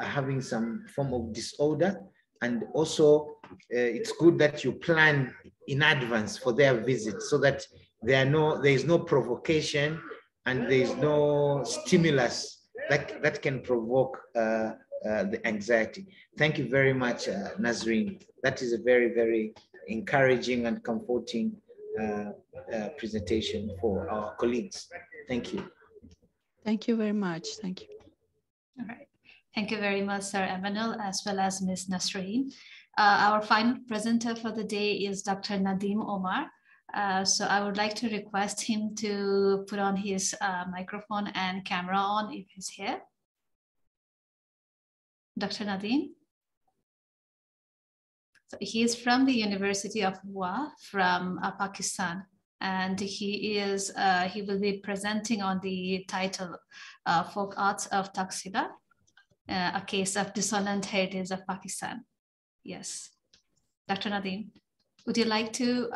having some form of disorder. And also it's good that you plan in advance for their visit so that there is no provocation and there is no stimulus that can provoke the anxiety. Thank you very much, Nasreen. That is a very, very encouraging and comforting presentation for our colleagues. Thank you. Thank you very much. Thank you. All right. Thank you very much, Sir Amanal, as well as Ms. Nasreen. Our final presenter for the day is Dr. Nadim Omar. So I would like to request him to put on his microphone and camera on if he's here. Dr. Nadim. So he is from the University of Wa from Pakistan, and he will be presenting on the title Folk Arts of Taxila, a case of dissonant heritage of Pakistan. Yes, Dr. Nadim, would you like to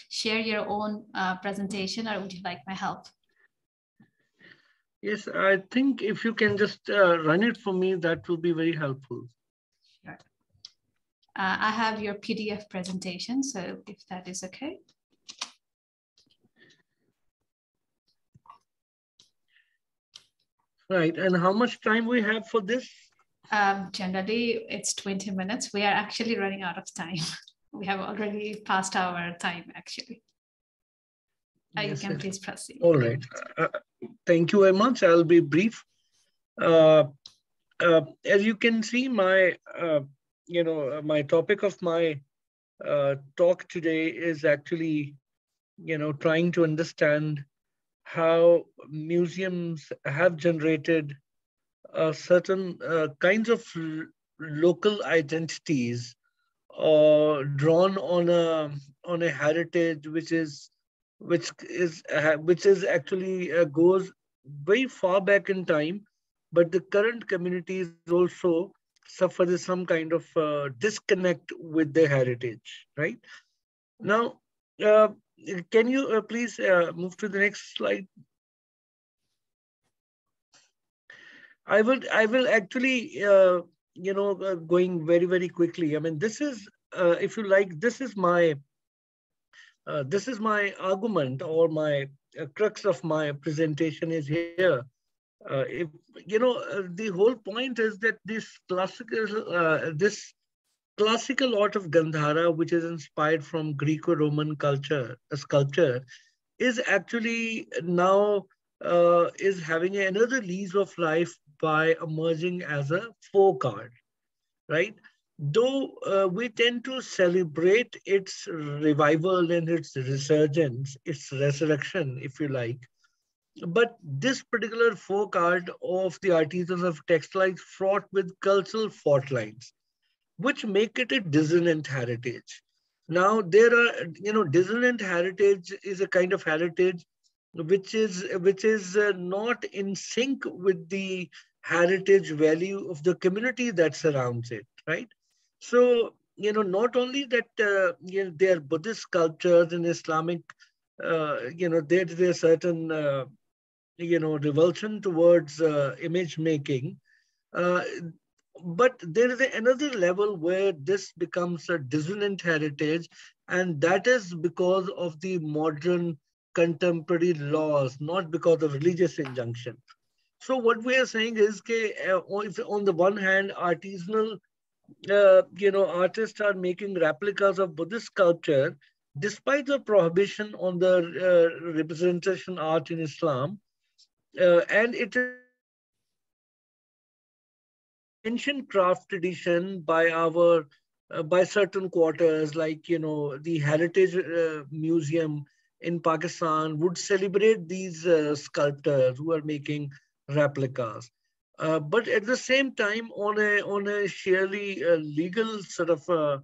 share your own presentation, or would you like my help? Yes, I think if you can just run it for me, that will be very helpful. Sure. I have your PDF presentation, so if that is okay. Right. And how much time we have for this? Generally, it's 20 minutes. We are actually running out of time. We have already passed our time, actually. You can please proceed. All right. Thank you very much. I'll be brief. As you can see, my my topic of my talk today is actually trying to understand how museums have generated certain kinds of local identities drawn on a heritage which is actually goes very far back in time, but the current communities also suffer some kind of disconnect with their heritage. Right now, can you please move to the next slide? I will actually going very, very quickly. I mean, this is if you like, this is my argument, or my crux of my presentation is here. If the whole point is that this classical art of Gandhara, which is inspired from Greco-Roman culture, sculpture, is actually now is having another lease of life by emerging as a folk art, right? Though we tend to celebrate its revival and its resurgence, its resurrection, if you like, but this particular folk art of the artisans of textiles fraught with cultural fault lines, which make it a dissonant heritage. Now, there are, dissonant heritage is a kind of heritage which is not in sync with the heritage value of the community that surrounds it, right? So, not only that there are Buddhist sculptures and Islamic, there's certain, revulsion towards image making, but there is another level where this becomes a dissonant heritage, and that is because of the modern contemporary laws, not because of religious injunction. So what we are saying is that on the one hand, artisanal, artists are making replicas of Buddhist sculpture, despite the prohibition on the representation art in Islam, and it is ancient craft tradition by our by certain quarters, like the Heritage Museum in Pakistan would celebrate these sculptors who are making replicas. But at the same time, on a sheerly legal sort of on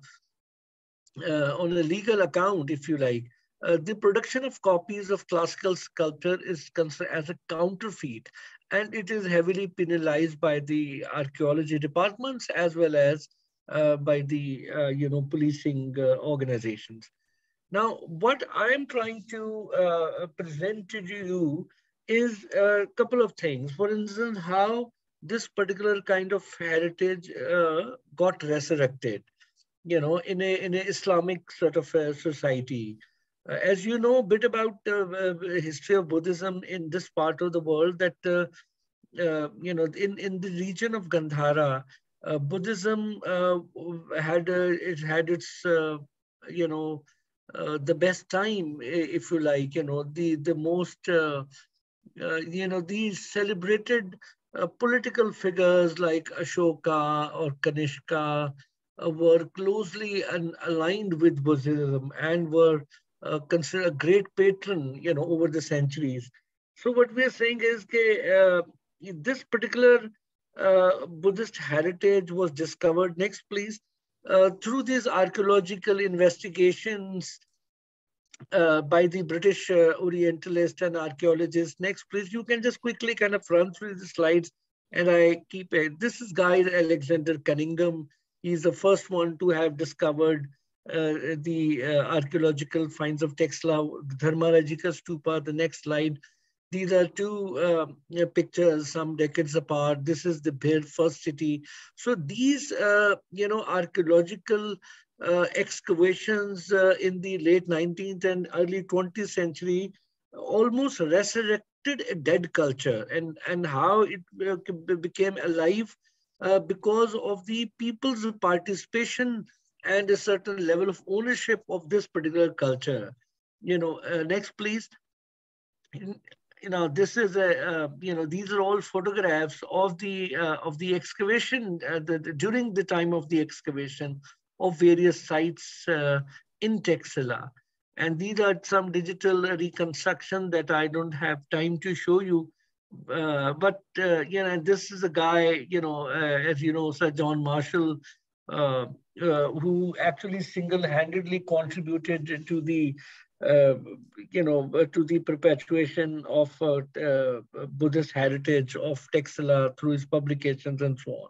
a legal account, if you like, the production of copies of classical sculpture is considered as a counterfeit, and it is heavily penalized by the archaeology departments as well as by the policing organizations. Now, what I am trying to present to you is a couple of things. For instance, how this particular kind of heritage got resurrected, in an Islamic sort of society. As you know a bit about the history of Buddhism in this part of the world, that in the region of Gandhara, Buddhism had its the best time, if you like, the most these celebrated political figures like Ashoka or Kanishka were closely aligned with Buddhism and were considered a great patron, over the centuries. So what we are saying is that this particular Buddhist heritage was discovered, next please, through these archaeological investigations by the British Orientalist and archaeologists. Next please, you can just quickly kind of run through the slides, and I keep it. This is Guy Alexander Cunningham. He's the first one to have discovered the archaeological finds of Texla, Dharmarajika Stupa. The next slide. These are two pictures some decades apart. This is the Bhir first city. So these, archaeological excavations in the late 19th and early 20th century almost resurrect reflected a dead culture and how it became alive because of the people's participation and a certain level of ownership of this particular culture. Next, please. This is these are all photographs of the excavation during the time of the excavation of various sites in Texila. And these are some digital reconstruction that I don't have time to show you. But this is a guy, as you know, Sir John Marshall, who actually single-handedly contributed to the to the perpetuation of Buddhist heritage of Texila through his publications and so on.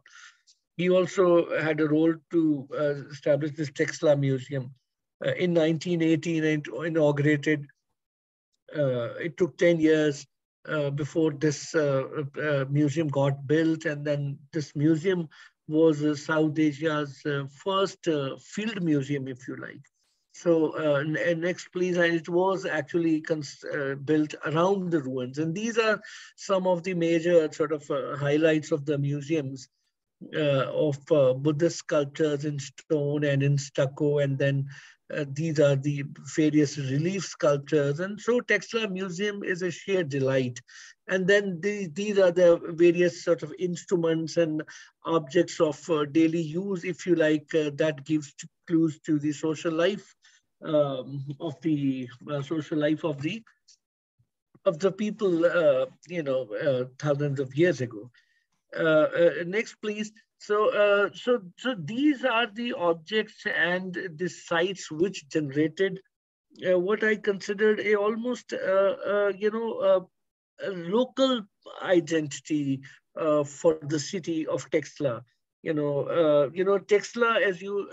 He also had a role to establish this Texila Museum. In 1918, it inaugurated. It took 10 years before this museum got built, and then this museum was South Asia's first field museum, if you like. So next, please. And it was actually built around the ruins. And these are some of the major sort of highlights of the museums of Buddhist sculptures in stone and in stucco. And then these are the various relief sculptures. And so Texila Museum is a sheer delight. And then these are the various sort of instruments and objects of daily use, if you like, that gives clues to the social life of the people, thousands of years ago. Next, please. So these are the objects and the sites which generated what I considered a almost a local identity for the city of Texila. Texila, as you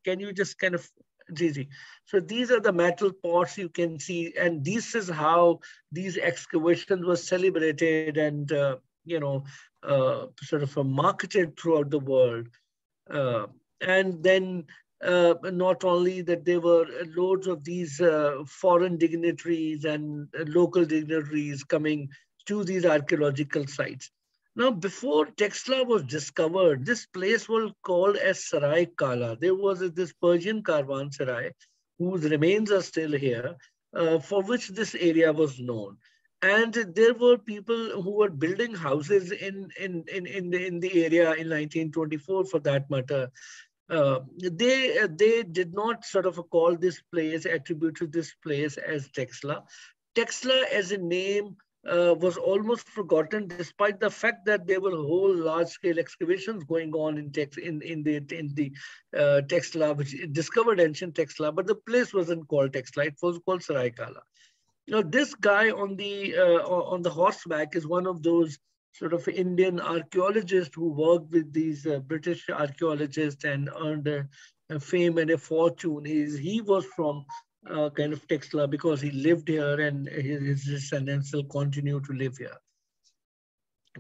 can you just kind of Gigi. So these are the metal pots you can see, and this is how these excavations were celebrated and sort of marketed throughout the world. And then not only that, there were loads of these foreign dignitaries and local dignitaries coming to these archaeological sites. Now, before Texila was discovered, this place was called as Sarai Kala. There was this Persian caravanserai whose remains are still here, for which this area was known. And there were people who were building houses in the area in 1924, for that matter. They did not sort of call this place, attribute to this place as Texila. Texila as a name was almost forgotten, despite the fact that there were whole large-scale excavations going on in the Texila, which discovered ancient Texila, but the place wasn't called Texila; it was called Sarai Kala. Now, this guy on the horseback is one of those sort of Indian archaeologists who worked with these British archaeologists and earned a fame and a fortune. He was from kind of Texila because he lived here, and his descendants will continue to live here.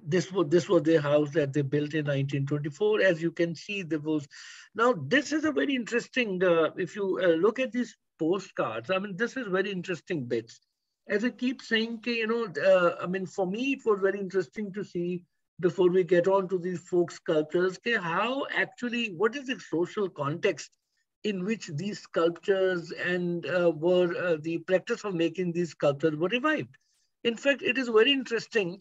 This was their house that they built in 1924. As you can see, there was. Now, this is a very interesting, if you look at these postcards, I mean, this is very interesting bits. As I keep saying, I mean, for me, it was very interesting to see, before we get on to these folk sculptures, how actually, what is the social context in which these sculptures and the practice of making these sculptures were revived. In fact, it is very interesting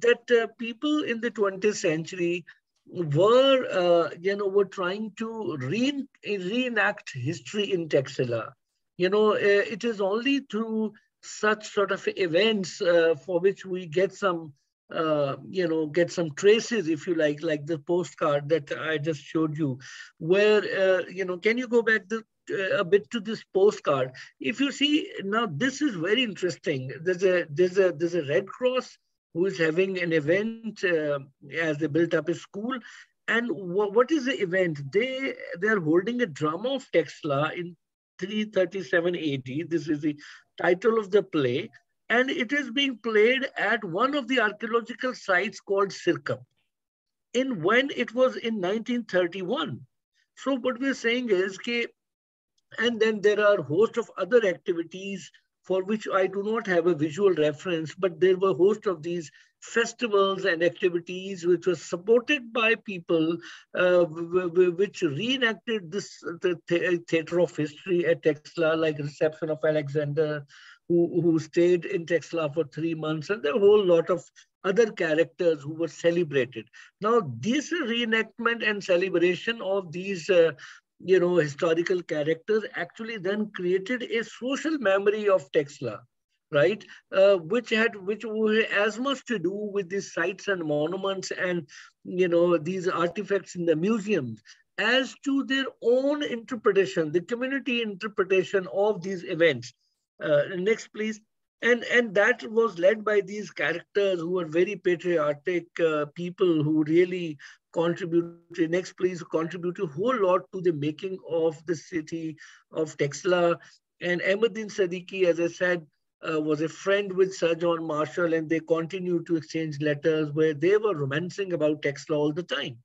that people in the 20th century were trying to reenact history in Texila. It is only through such sort of events for which we get some traces, if you like the postcard that I just showed you, where, can you go back a bit to this postcard? If you see, now this is very interesting. There's a Red Cross who is having an event as they built up a school. And what is the event? They're holding a drama of Texila in 337 AD. This is the title of the play. And it is being played at one of the archaeological sites called Sirkap, when it was in 1931. So what we're saying is, and then there are a host of other activities for which I do not have a visual reference, but there were a host of these festivals and activities which were supported by people which reenacted the theater of history at Texla, like Reception of Alexander, who stayed in Texla for 3 months, and there were a whole lot of other characters who were celebrated. Now, this reenactment and celebration of these historical characters actually then created a social memory of Texla, right? Which were as much to do with these sites and monuments and these artifacts in the museums as to their own interpretation, the community interpretation of these events. Next, please. And that was led by these characters who were very patriotic people who really contributed. Next, please. Contributed a whole lot to the making of the city of Texla. And Ahmeddin Siddiqui, as I said, was a friend with Sir John Marshall, and they continued to exchange letters where they were romancing about Texla all the time.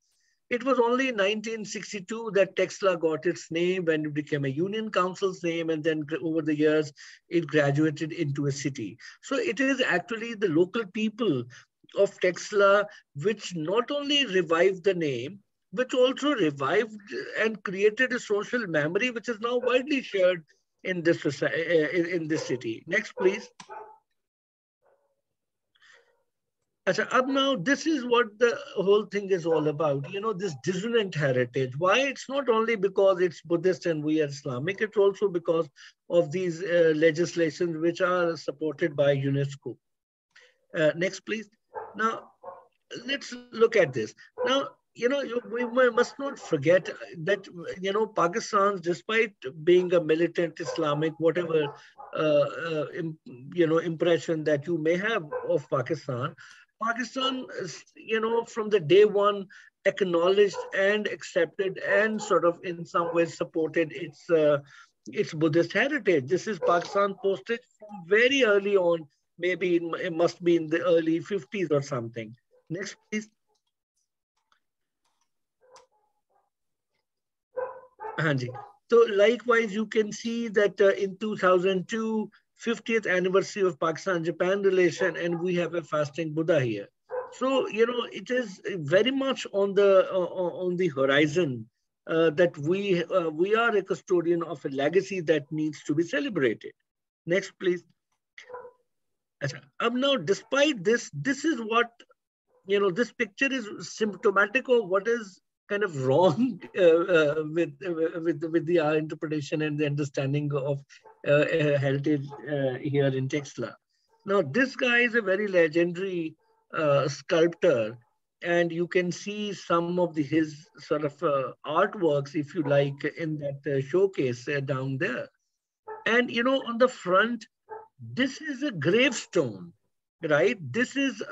It was only in 1962 that Texla got its name when it became a Union Council's name, and then over the years, it graduated into a city. So it is actually the local people of Texla which not only revived the name, but also revived and created a social memory which is now widely shared in this society, in this city. Next, please. Up now, this is what the whole thing is all about. This dissonant heritage. Why? It's not only because it's Buddhist and we are Islamic, it's also because of these legislations which are supported by UNESCO. Next, please. Now, let's look at this. Now, we must not forget that, Pakistan, despite being a militant Islamic, whatever, impression that you may have of Pakistan, from the day one, acknowledged and accepted and sort of in some ways supported its Buddhist heritage. This is Pakistan posted from very early on, maybe it must be in the early 50s or something. Next, please. Hanji. So likewise, you can see that in 2002, 50th anniversary of Pakistan-Japan relation, and we have a fasting Buddha here. So, it is very much on the horizon that we are a custodian of a legacy that needs to be celebrated. Next, please. Now, despite this, this is what, this picture is symptomatic of what is kind of wrong with the interpretation and the understanding of heritage here in Texla. Now, this guy is a very legendary sculptor, and you can see some of his sort of artworks, if you like, in that showcase down there. And, on the front, this is a gravestone, right? This is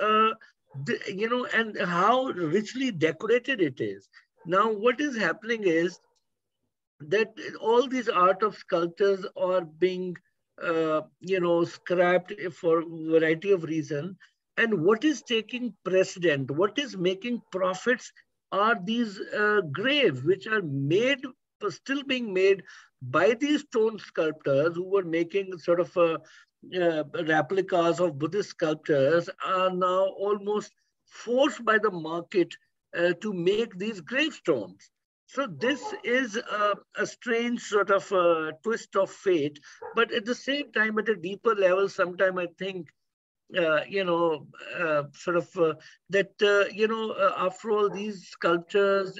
and how richly decorated it is. Now, what is happening is that all these art of sculptures are being, scrapped for a variety of reasons. And what is taking precedent, what is making profits are these graves, which are made, still being made by these stone sculptors who were making sort of replicas of Buddhist sculptures, are now almost forced by the market to make these gravestones. So this is a strange sort of twist of fate, but at the same time, at a deeper level, sometime I think, after all, these sculptures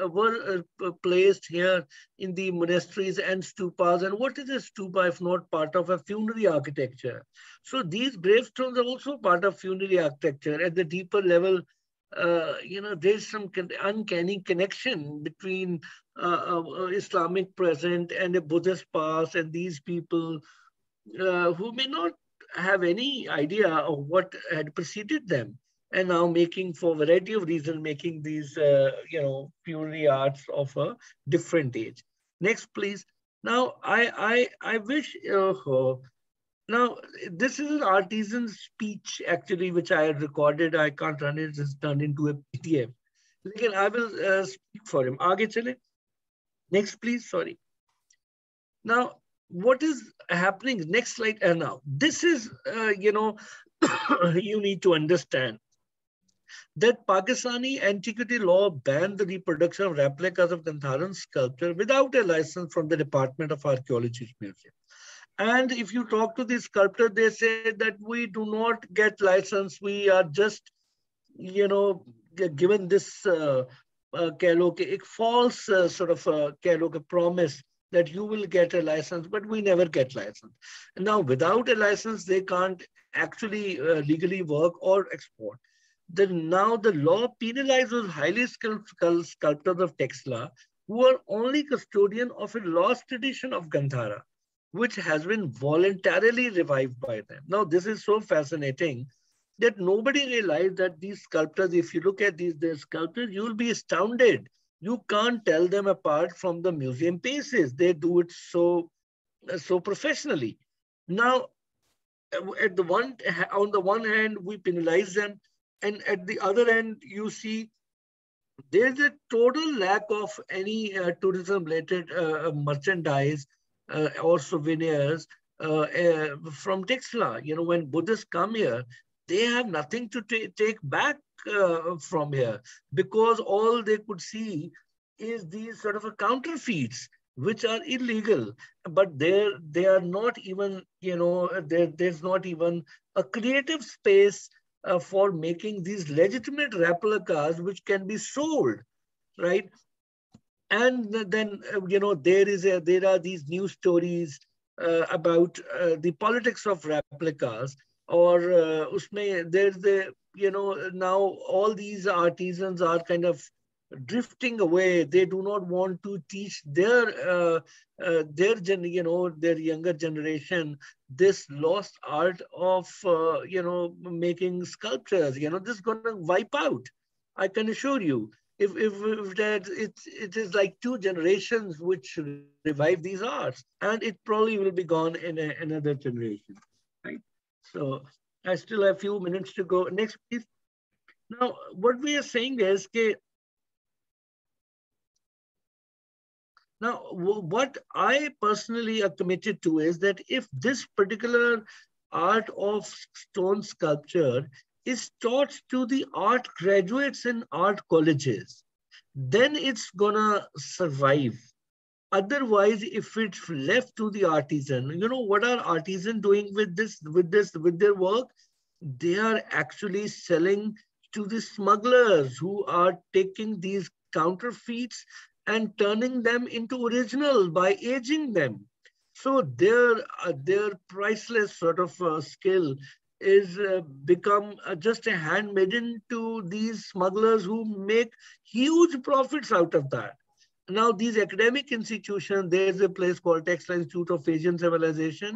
were placed here in the monasteries and stupas. And what is a stupa if not part of a funerary architecture? So these gravestones are also part of funerary architecture. At the deeper level, there's some uncanny connection between Islamic present and a Buddhist past, and these people who may not have any idea of what had preceded them, and now making, for a variety of reasons, making these, funerary arts of a different age. Next, please. Now, I wish, now, this is an artisan's speech, actually, which I had recorded. I can't run it. It's turned into a PDF. Again, I will speak for him. Aage chale. Next, please. Sorry. Now, what is happening? Next slide. Now, this is, you need to understand that Pakistani antiquity law banned the reproduction of replicas of Gandharan sculpture without a license from the Department of Archaeology Museum. And if you talk to the sculptor, they say that we do not get license. We are just, given this a false sort of promise that you will get a license, but we never get license. Now, without a license, they can't actually legally work or export. Now the law penalizes highly skilled sculptors of Texla who are only custodian of a lost tradition of Gandhara, which has been voluntarily revived by them. Now, this is so fascinating that nobody realized that these sculptors, if you look at their sculptures, you'll be astounded. You can't tell them apart from the museum pieces. They do it so professionally. Now, on the one hand, we penalize them, and at the other end, you see there's a total lack of any tourism-related merchandise or souvenirs from Texla. When Buddhists come here, they have nothing to take back from here, because all they could see is these sort of counterfeits, which are illegal. But they are not even, there's not even a creative space for making these legitimate replicas which can be sold, right? And then, there are these news stories about the politics of replicas, or there's now all these artisans are kind of drifting away. They do not want to teach their younger generation this lost art of making sculptures. This is going to wipe out, I can assure you. If it is like 2 generations which revive these arts, and it probably will be gone in another generation, right? So I still have a few minutes to go. Next, please. Now, what we are saying is, now, what I personally are committed to is that if this particular art of stone sculpture is taught to the art graduates in art colleges, then it's gonna survive. Otherwise, if it's left to the artisan, what are artisans doing with their work? They are actually selling to the smugglers who are taking these counterfeits and turning them into original by aging them. So their priceless sort of skill is become just a handmaiden to these smugglers who make huge profits out of that. Now, these academic institutions, there's a place called Textile Institute of Asian Civilization.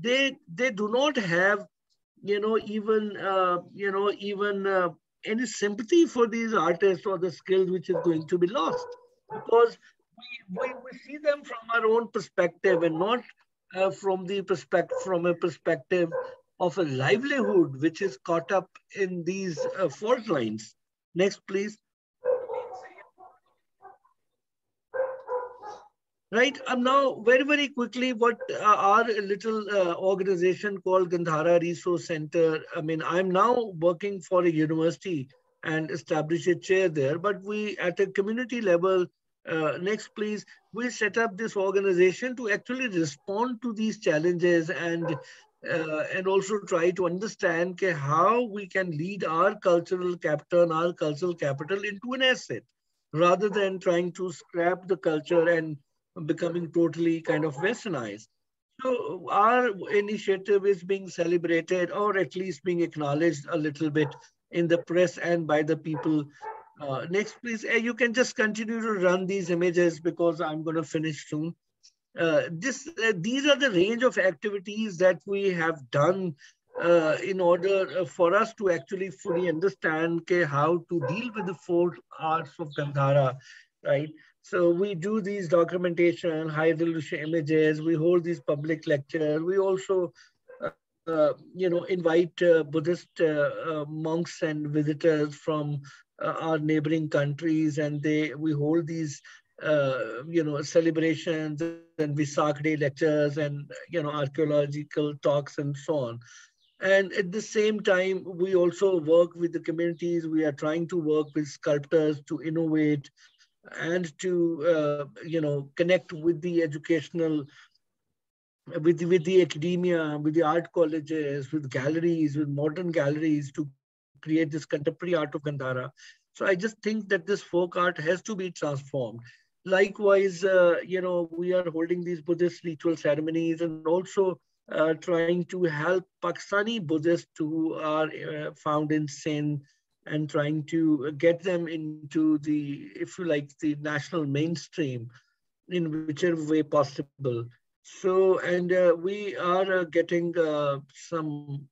They do not have, even any sympathy for these artists or the skills which is going to be lost, because we see them from our own perspective and not from a perspective of a livelihood which is caught up in these fault lines. Next, please. Right. Now, very, very quickly, what our little organization called Gandhara Resource Center, I'm now working for a university and established a chair there, but we, at a community level, next please, we set up this organization to actually respond to these challenges and also try to understand how we can lead our cultural capital into an asset, rather than trying to scrap the culture and becoming totally kind of westernized. So our initiative is being celebrated, or at least being acknowledged a little bit in the press and by the people. Next, please. You can just continue to run these images because I'm going to finish soon. These are the range of activities that we have done in order for us to actually fully understand how to deal with the 4 arts of Gandhara, right? So we do these documentation, high resolution images, we hold these public lectures. We also, invite Buddhist monks and visitors from our neighboring countries, and we hold these celebrations and Visak Day lectures and, archaeological talks and so on. And at the same time, we also work with the communities. We are trying to work with sculptors to innovate and to, connect with the educational, with the academia, with the art colleges, with galleries, with modern galleries to create this contemporary art of Gandhara. So I just think that this folk art has to be transformed. Likewise, we are holding these Buddhist ritual ceremonies and also trying to help Pakistani Buddhists who are found in sin and trying to get them into the, if you like, the national mainstream in whichever way possible. So, and we are getting some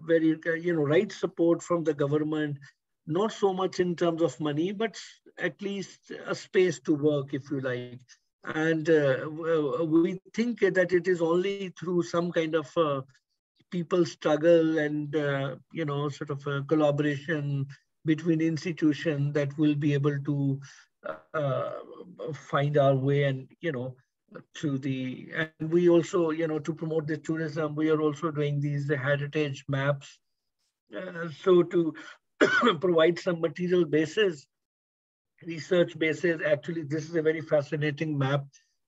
very, right support from the government, not so much in terms of money, but at least a space to work, if you like. And we think that it is only through some kind of people struggle and, sort of a collaboration between institutions that will be able to find our way and, to the, and we also, to promote the tourism, we are also doing these heritage maps. So to provide some material basis, research basis, actually, this is a very fascinating map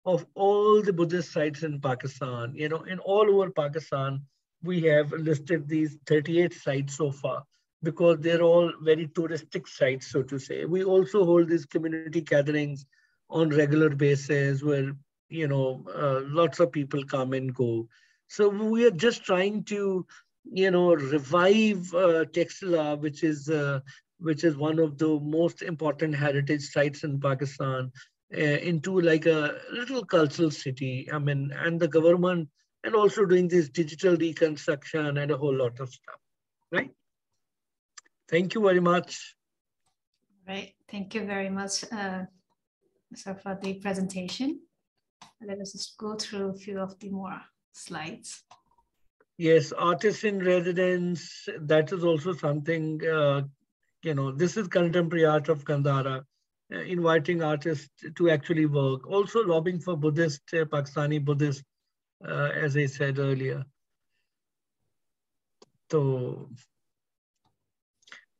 of all the Buddhist sites in Pakistan. In all over Pakistan, we have listed these 38 sites so far because they're all very touristic sites, so to say. We also hold these community gatherings on regular basis where, lots of people come and go. So we are just trying to, revive Texila, which is one of the most important heritage sites in Pakistan, into like a little cultural city. I mean, and the government, and also doing this digital reconstruction and a whole lot of stuff, right? Thank you very much. Right, thank you very much, sir, for the presentation. Let us just go through a few of the more slides. Yes, artists in residence, that is also something, this is contemporary art of Gandhara, inviting artists to actually work. Also lobbying for Buddhist, Pakistani Buddhist, as I said earlier. So,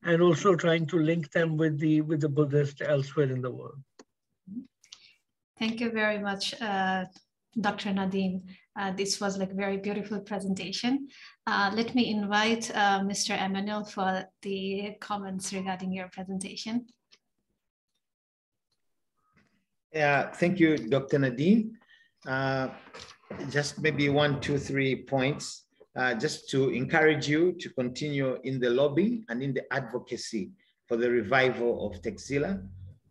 and also trying to link them with the Buddhist elsewhere in the world. Thank you very much, Dr. Nadeem. This was like a very beautiful presentation. Let me invite Mr. Emmanuel for the comments regarding your presentation. Yeah, thank you, Dr. Nadeem. Just maybe 1, 2, 3 points, just to encourage you to continue in the lobbying and in the advocacy for the revival of Texila,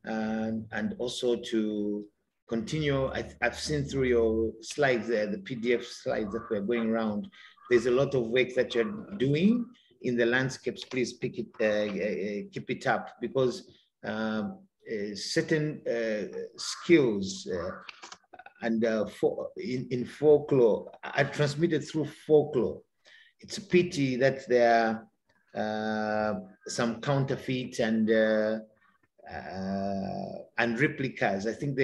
and also to continue. I've seen through your slides there, the PDF slides that we're going around. There's a lot of work that you're doing in the landscapes. Please keep it up, because certain skills and in folklore are transmitted through folklore. It's a pity that there are some counterfeit and replicas. I think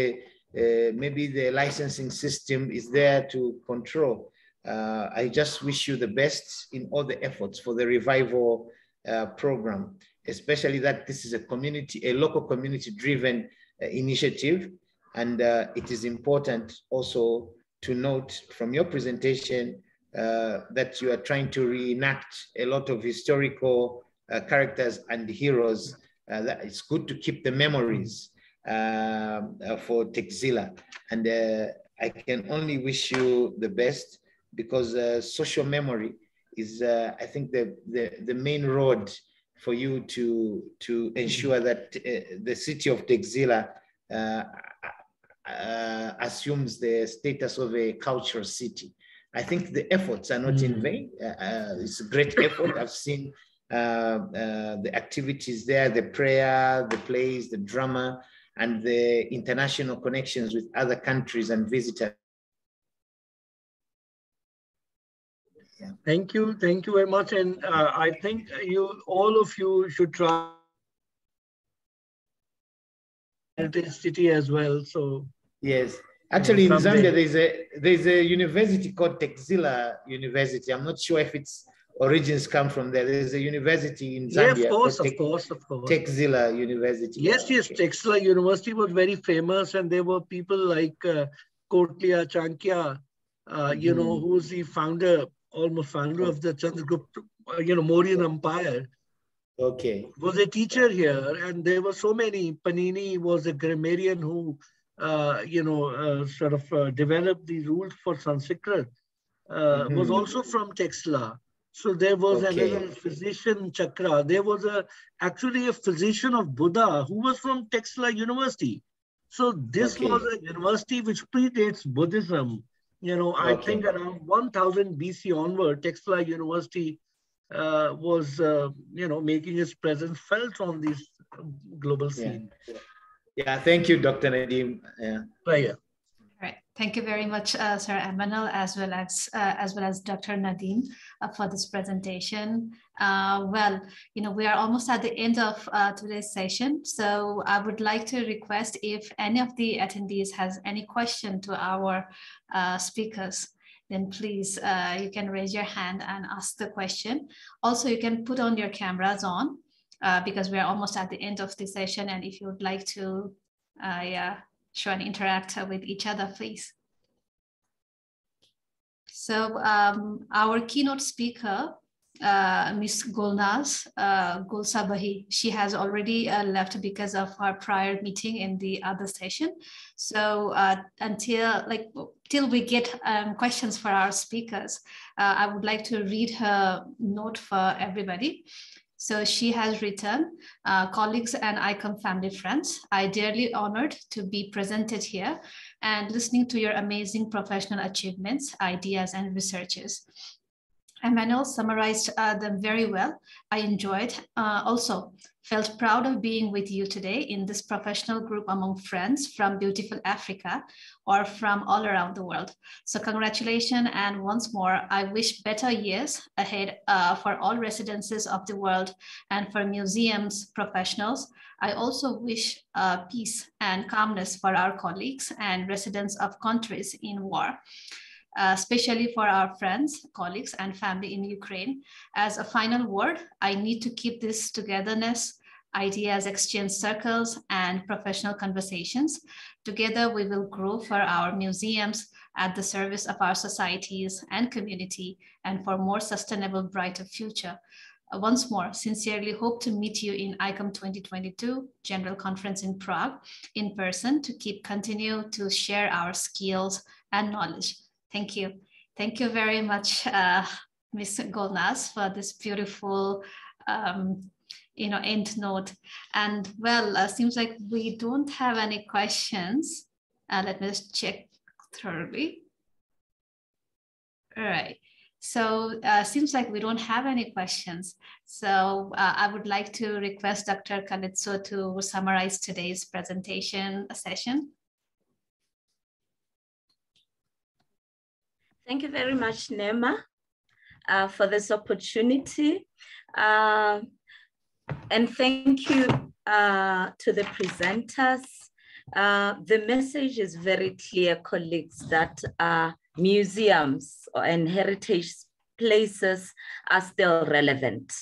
maybe the licensing system is there to control. I just wish you the best in all the efforts for the revival program, especially that this is a local community-driven initiative. And it is important also to note from your presentation that you are trying to reenact a lot of historical characters and heroes. That it's good to keep the memories for Texila. And I can only wish you the best, because social memory is, I think, the main road for you to ensure that the city of Texila assumes the status of a cultural city. I think the efforts are not in vain. It's a great effort. I've seen the activities there, the prayer, the plays, the drama, and the international connections with other countries and visitors. Yeah. Thank you very much. And I think all of you should try heritage city as well. So yes, actually in someday. Zambia there's a university called Texila University. I'm not sure if its origins come from there. There's a university in Zambia. Yeah, of course. Texila University. Yes, yes, Texila University was very famous, and there were people like Kotlia Chankya, you know, who's the founder, almost founder of the Chandragupta, Mauryan Empire. Okay. Was a teacher here, and there were so many. Panini was a grammarian who, developed the rules for Sanskrit. Was also from Texla. So there was another physician, Chakra. There was actually a physician of Buddha who was from Texla University. So this was a university which predates Buddhism. I think around 1000 BC onward, Texla University was, making its presence felt on this global scene. Yeah, thank you, Dr. Nadeem. Pleasure. All right. Thank you very much, Sir Emmanuel, as well as Dr. Nadeem for this presentation. Well, we are almost at the end of today's session. So I would like to request if any of the attendees has any question to our speakers, then please, you can raise your hand and ask the question. Also, you can put on your cameras on because we are almost at the end of the session. And if you would like to, show and interact with each other, please. So our keynote speaker, Ms. Gulnaz Gulsabahi, she has already left because of our prior meeting in the other session. So till we get questions for our speakers, I would like to read her note for everybody. So she has written, colleagues and ICOM family friends, I dearly honored to be presented here and listening to your amazing professional achievements, ideas, and researches. Emmanuel summarized them very well. I enjoyed, also felt proud of being with you today in this professional group among friends from beautiful Africa or from all around the world. So congratulations, and once more, I wish better years ahead for all residences of the world and for museums professionals. I also wish peace and calmness for our colleagues and residents of countries in war. Especially for our friends, colleagues, and family in Ukraine. As a final word, I need to keep this togetherness, ideas exchange circles, and professional conversations. Together, we will grow for our museums at the service of our societies and community, and for more sustainable, brighter future. Once more, sincerely hope to meet you in ICOM 2022 General Conference in Prague in person to continue to share our skills and knowledge. Thank you. Thank you very much, Ms. Gulnaz, for this beautiful, end note. And well, seems like we don't have any questions. Let me just check thoroughly. All right. So seems like we don't have any questions. So I would like to request Dr. Kalitso to summarize today's presentation session. Thank you very much, Nema, for this opportunity. And thank you to the presenters. The message is very clear, colleagues, that museums and heritage places are still relevant.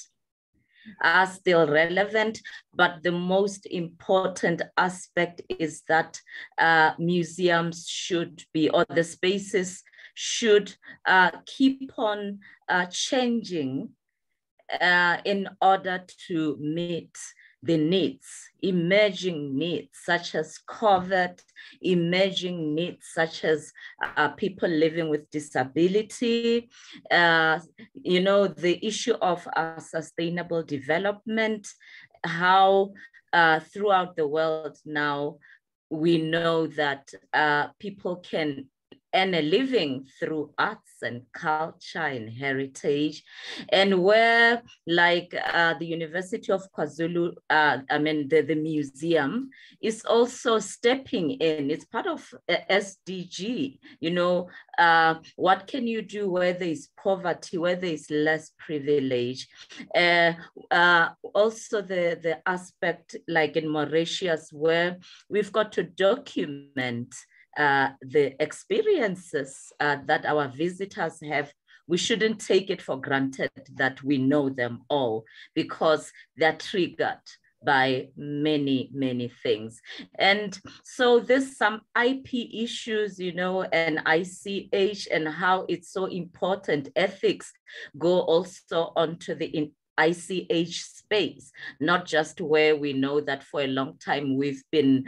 But the most important aspect is that museums should be, or the spaces should keep on changing in order to meet the needs, emerging needs such as COVID, emerging needs such as people living with disability, the issue of sustainable development, how throughout the world now we know that people can and a living through arts and culture and heritage, and where like the University of KwaZulu, the museum is also stepping in. It's part of SDG, what can you do where there is poverty, where there is less privilege? Also the aspect like in Mauritius where we've got to document the experiences that our visitors have. We shouldn't take it for granted that we know them all, because they're triggered by many, many things. And so there's some IP issues, and ICH, and how it's so important. Ethics go also onto the ICH space, not just where we know that for a long time we've been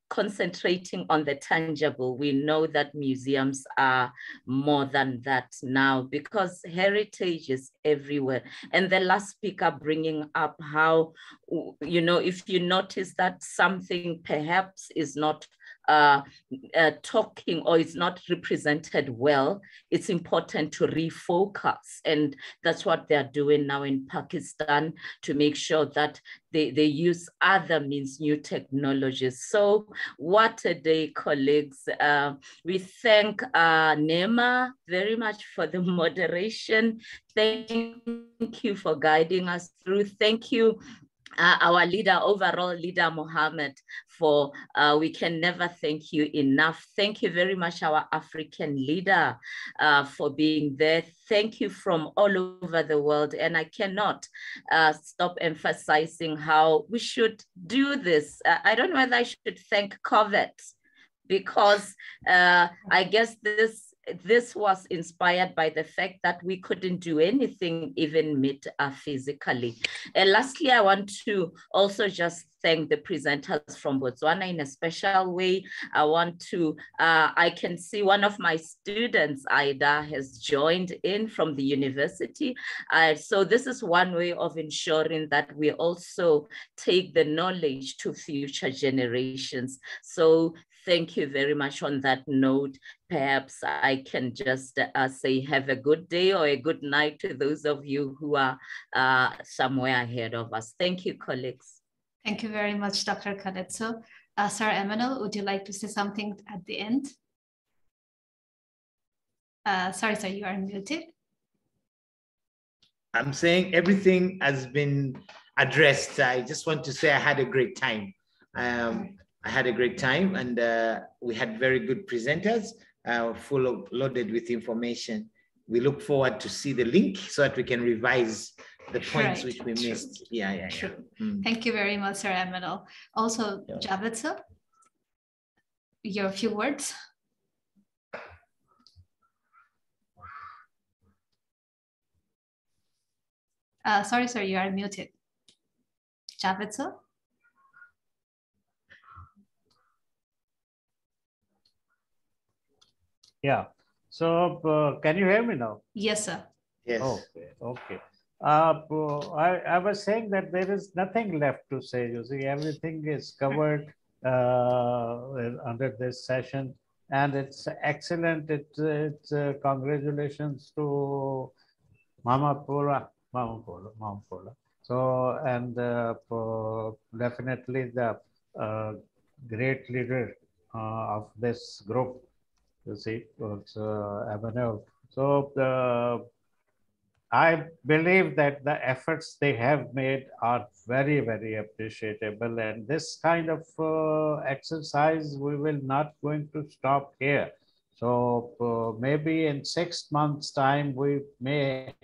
concentrating on the tangible. We know that museums are more than that now, because heritage is everywhere. And the last speaker bringing up how, if you notice that something perhaps is not talking or is not represented well, it's important to refocus. And that's what they're doing now in Pakistan, to make sure that they use other means, new technologies. So what a day, colleagues. We thank Nema very much for the moderation. Thank you for guiding us through. Thank you, our leader, overall leader, Mohammed, for we can never thank you enough. Thank you very much, our African leader, for being there. Thank you from all over the world. And I cannot stop emphasizing how we should do this. I don't know whether I should thank COVID, because I guess this was inspired by the fact that we couldn't do anything, even meet physically. And lastly, I want to also just thank the presenters from Botswana in a special way. I want to, I can see one of my students, Ida, has joined in from the university. So this is one way of ensuring that we also take the knowledge to future generations. So thank you very much. On that note, perhaps I can just say have a good day or a good night to those of you who are somewhere ahead of us. Thank you, colleagues. Thank you very much, Dr. Kadetso. Sir Emmanuel, would you like to say something at the end? Sorry, sir, you are muted. I'm saying everything has been addressed. I just want to say I had a great time. I had a great time, and we had very good presenters, loaded with information. We look forward to see the link so that we can revise the points which we missed. Yeah. Thank you very much, Sir Emmanuel. Also, Javed, sir, your few words. Sorry, sir, you are muted. Javed, sir. Yeah. So can you hear me now? Yes, sir. Yes. Okay. I was saying that there is nothing left to say. You see, everything is covered under this session, and it's excellent. It's congratulations to Mama Pola. So, and definitely the great leader of this group. You see, it's Emmanuel. So I believe that the efforts they have made are very, very appreciable. And this kind of exercise, we will not going to stop here. So maybe in 6 months' time, we may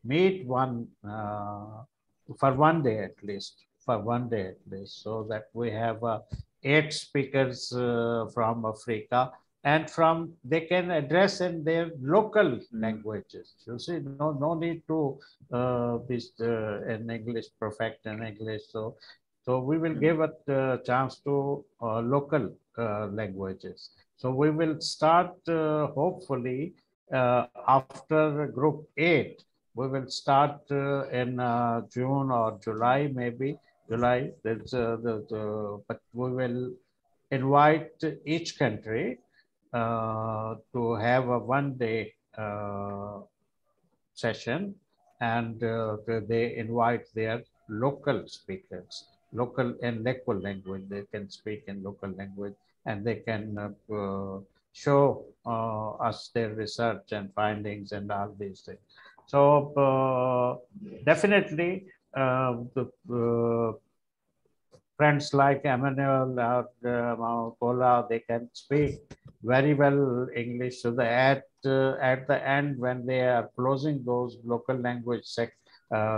meet one for 1 day at least, so that we have 8 speakers from Africa. And they can address in their local languages. You see, no need to be in English, perfect in English. So we will give a chance to local languages. So we will start hopefully after Group 8. We will start in June or July, maybe July. But we will invite each country to have a one-day session, and they invite their local speakers, local and local language. They can speak in local language, and they can show us their research and findings and all these things. So definitely the friends like Emmanuel or Paula, they can speak very well English. So at the end, when they are closing those local language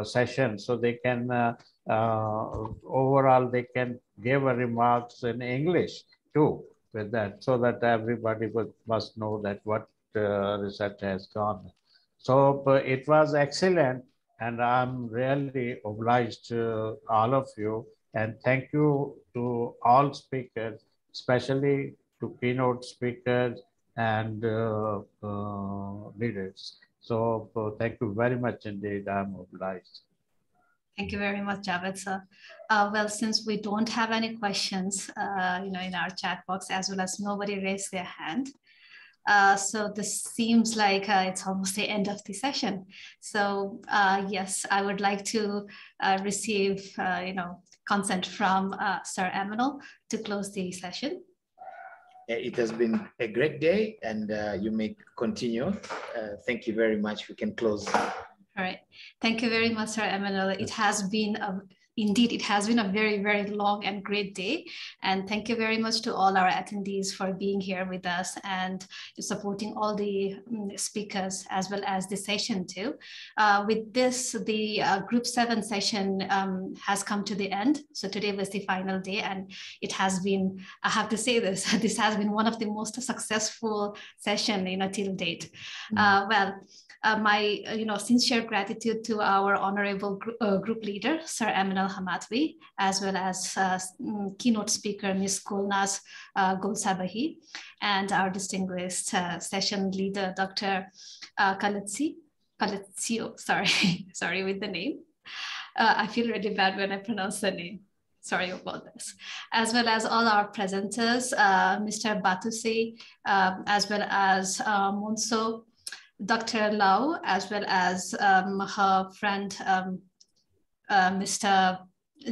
sessions, so they can overall they can give a remarks in English too with that, so that everybody must know that what research has gone. So it was excellent, and I'm really obliged to all of you. And thank you to all speakers, especially to keynote speakers and leaders. So thank you very much indeed. I'm obliged. Thank you very much, Javed sir. Well, since we don't have any questions, in our chat box, as well as nobody raised their hand, so this seems like it's almost the end of the session. So yes, I would like to receive, consent from Sir Emmanuel to close the session. It has been a great day, and you may continue. Thank you very much. We can close. All right. Thank you very much, Sir Emmanuel. It has been indeed, it has been a very, very long and great day. And thank you very much to all our attendees for being here with us and supporting all the speakers as well as the session too. With this, the Group 7 session has come to the end. So today was the final day, and it has been, I have to say this, this has been one of the most successful session till date. My sincere gratitude to our honorable group leader, Sir Emmanuel Hamatwi, as well as keynote speaker, Ms. Gulnaz Golsabahi, and our distinguished session leader, Dr. Kalatsio, sorry with the name. I feel really bad when I pronounce the name. Sorry about this. As well as all our presenters, Mr. Batusi, as well as Monso, Dr. Lau, as well as her friend, Mr.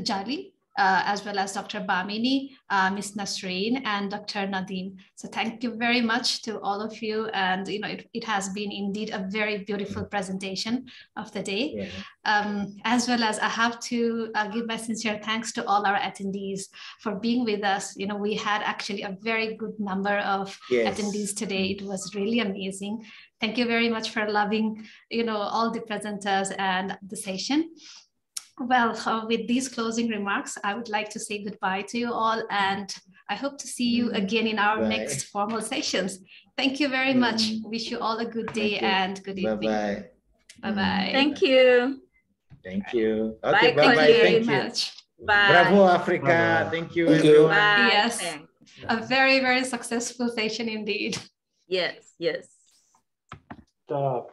Jali, as well as Dr. Bamini, Ms. Nasreen, and Dr. Nadeem. So thank you very much to all of you. And it has been indeed a very beautiful presentation of the day. Yeah. As well as I have to give my sincere thanks to all our attendees for being with us. We had actually a very good number of attendees today. It was really amazing. Thank you very much for loving, all the presenters and the session. Well, with these closing remarks, I would like to say goodbye to you all, and I hope to see you again in our next formal sessions. Thank you very much. Wish you all a good day and good evening. Bye-bye. Bye-bye. Thank you. Thank you. Okay, bye-bye. Thank you. Much. Bye. Bravo, Africa. Bye-bye. Thank you, everyone. Bye. Yes, Thanks. a very, very successful session indeed. Yes, yes. Stop.